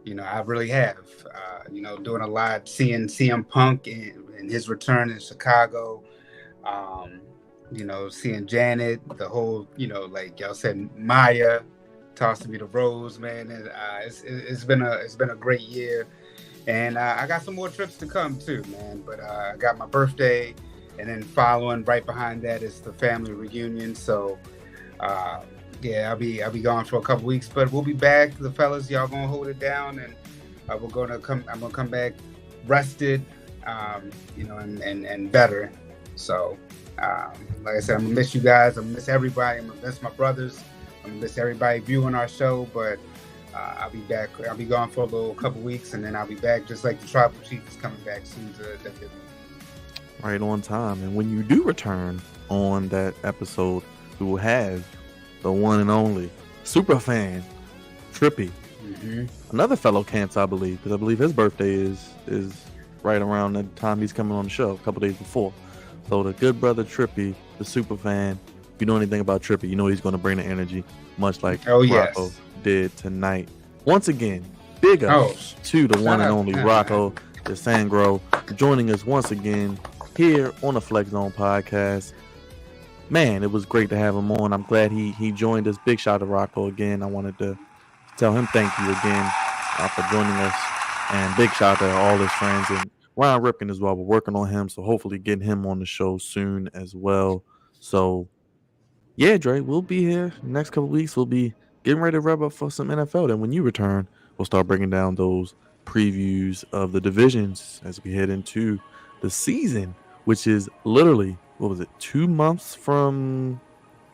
you know, I really have. You know, doing a lot, seeing CM Punk and his return in Chicago. You know, seeing Janet, the whole, you know, like y'all said, Maya tossing me the rose, man. And it's been a great year, and I got some more trips to come too, man. But I got my birthday, and then following right behind that is the family reunion. So yeah, I'll be gone for a couple weeks, but we'll be back. The fellas, y'all gonna hold it down, and I'm gonna come back rested, you know, and better. So like I said, I'm gonna miss you guys. I'm gonna miss everybody. I'm gonna miss my brothers. I'm gonna miss everybody viewing our show. But I'll be back. I'll be gone for a couple weeks, and then I'll be back. Just like the Tribal Chief is coming back soon to WWE. Right on time. And when you do return on that episode, we will have the one and only super fan Trippy, another fellow Cancer, I believe, because I believe his birthday is right around the time he's coming on the show, a couple days before. So the good brother Trippy, the super fan, if you know anything about Trippy, you know he's going to bring the energy, much like Rocco did tonight. Once again, big ups to the one and only Rocco DiSangro joining us once again here on the Flex Zone podcast. Man, it was great to have him on. I'm glad he joined us. Big shout out to Rocco again. I wanted to tell him thank you again for joining us, and big shout out to all his friends and Ryan Ripken as well. We're working on him, so hopefully getting him on the show soon as well. So yeah, Dre, we'll be here next couple weeks. We'll be getting ready to rev up for some NFL. Then when you return, we'll start breaking down those previews of the divisions as we head into the season, which is literally, 2 months from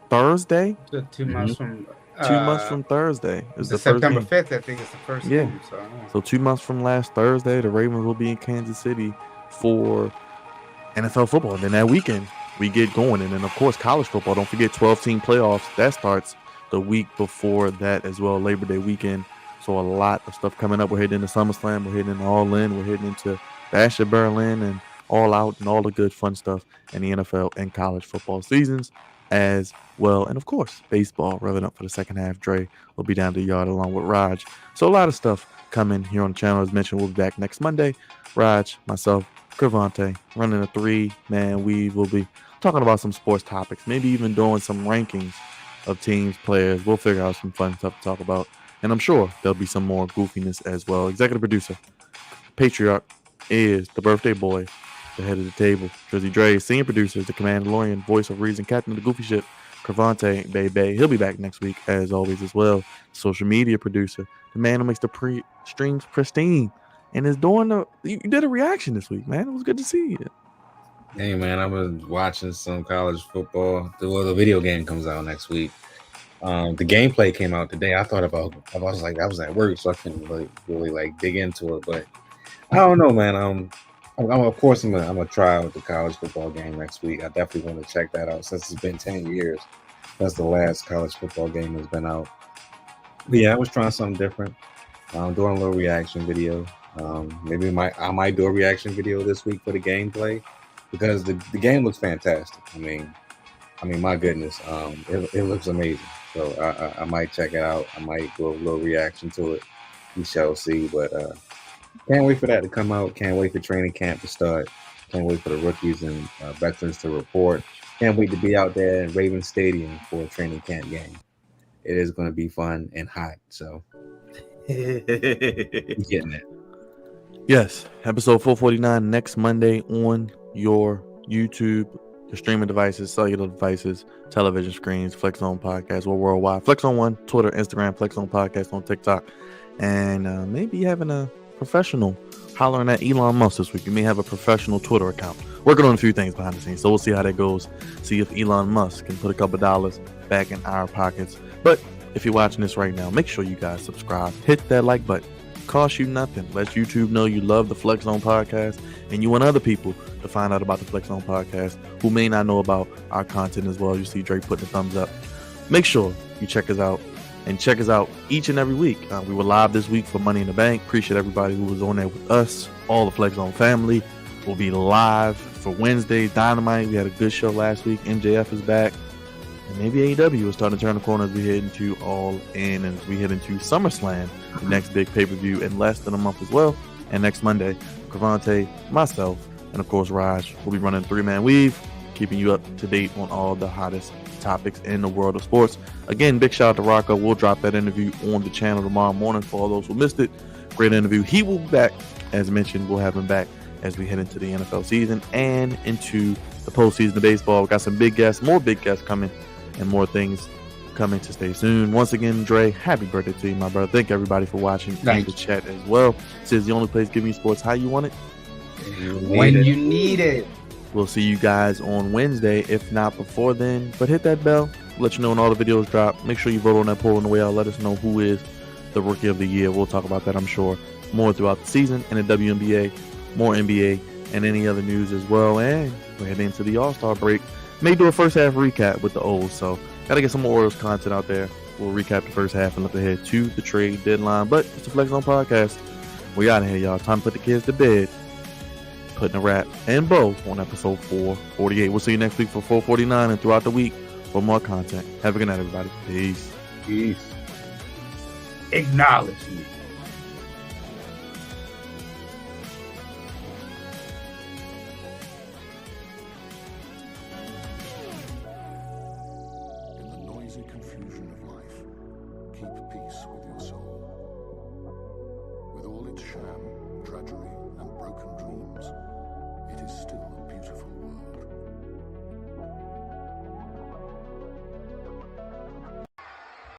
Thursday? 2 months from 2 months from Thursday is the September first 5th. I think it's the first game. So 2 months from last Thursday, the Ravens will be in Kansas City for NFL football. And then that weekend, we get going. And then, of course, college football. Don't forget 12-team playoffs. That starts the week before that as well, Labor Day weekend. So a lot of stuff coming up. We're heading into SummerSlam. We're heading into All In. We're heading into Bash at Berlin and All Out and all the good fun stuff in the NFL and college football seasons as well. And, of course, baseball revving up for the second half. Dre will be down the yard along with Raj. So a lot of stuff coming here on the channel. As mentioned, we'll be back next Monday. Raj, myself, Cravante, running a 3-man weave. We'll be talking about some sports topics, maybe even doing some rankings of teams, players. We'll figure out some fun stuff to talk about. And I'm sure there'll be some more goofiness as well. Executive producer, Patriarch, is the birthday boy, the head of the table. Drizzy Dre, senior producer, is the Commandalorian, voice of reason, captain of the goofy ship, Cravante Bay. He'll be back next week, as always, as well. Social media producer, the man who makes the streams pristine, and is doing you did a reaction this week, man. It was good to see you. Hey man, I was watching some college football. The video game comes out next week. The gameplay came out today. I was at work, so I couldn't really like dig into it. But I don't know, man. I'm gonna try out the college football game next week. I definitely want to check that out since it's been 10 years. That's the last college football game that's been out. But yeah, I was trying something different. Doing a little reaction video. Maybe I might do a reaction video this week for the gameplay because the game looks fantastic. I mean, my goodness, it looks amazing. So I might check it out. I might do a little reaction to it. We shall see. But can't wait for that to come out. Can't wait for training camp to start. Can't wait for the rookies and veterans to report. Can't wait to be out there in Ravens Stadium for a training camp game. It is going to be fun and hot. So getting it. Yes, episode 449 next Monday on your YouTube, your streaming devices, cellular devices, television screens, Flex Zone Podcast, or worldwide. Flex Zone 1, Twitter, Instagram, Flex Zone Podcast on TikTok. And maybe having a professional hollering at Elon Musk this week. You may have a professional Twitter account. Working on a few things behind the scenes, so we'll see how that goes. See if Elon Musk can put a couple dollars back in our pockets. But if you're watching this right now, make sure you guys subscribe. Hit that like button. Cost you nothing. Let YouTube know you love the Flex Zone Podcast and you want other people to find out about the Flex Zone Podcast who may not know about our content as well. You see Drake putting the thumbs up. Make sure you check us out and check us out each and every week. We were live this week for Money in the Bank. Appreciate everybody who was on there with us. All the Flex Zone family will be live for Wednesday Dynamite. We had a good show last week. MJF is back. And maybe AEW is starting to turn the corner as we head into All In and as we head into SummerSlam, the next big pay-per-view in less than a month as well. And next Monday, Cravante, myself, and of course Raj will be running 3-man weave, keeping you up to date on all the hottest topics in the world of sports. Again, big shout out to Rocco. We'll drop that interview on the channel tomorrow morning for all those who missed it. Great interview. He will be back. As mentioned, we'll have him back as we head into the NFL season and into the postseason of baseball. We got some big guests, more big guests coming, and more things coming to stay soon. Once again, Dre, happy birthday to you, my brother. Thank everybody for watching and the chat as well. This is the only place giving you sports how you want it. When you need it. We'll see you guys on Wednesday, if not before then. But hit that bell. Let you know when all the videos drop. Make sure you vote on that poll on the way out. Let us know who is the Rookie of the Year. We'll talk about that, I'm sure, more throughout the season and the WNBA, more NBA, and any other news as well. And we're heading into the All-Star break. May do a first half recap with the O's, so got to get some more Orioles content out there. We'll recap the first half and look ahead to the trade deadline. But it's the Flex Zone Podcast. We out of here, y'all. Time to put the kids to bed. Putting a wrap and bow on episode 448. We'll see you next week for 449 and throughout the week for more content. Have a good night, everybody. Peace. Peace. Acknowledge me. In the noisy confusion of life, keep peace with your soul. With all its sham, drudgery, and broken dreams, it is still a beautiful world.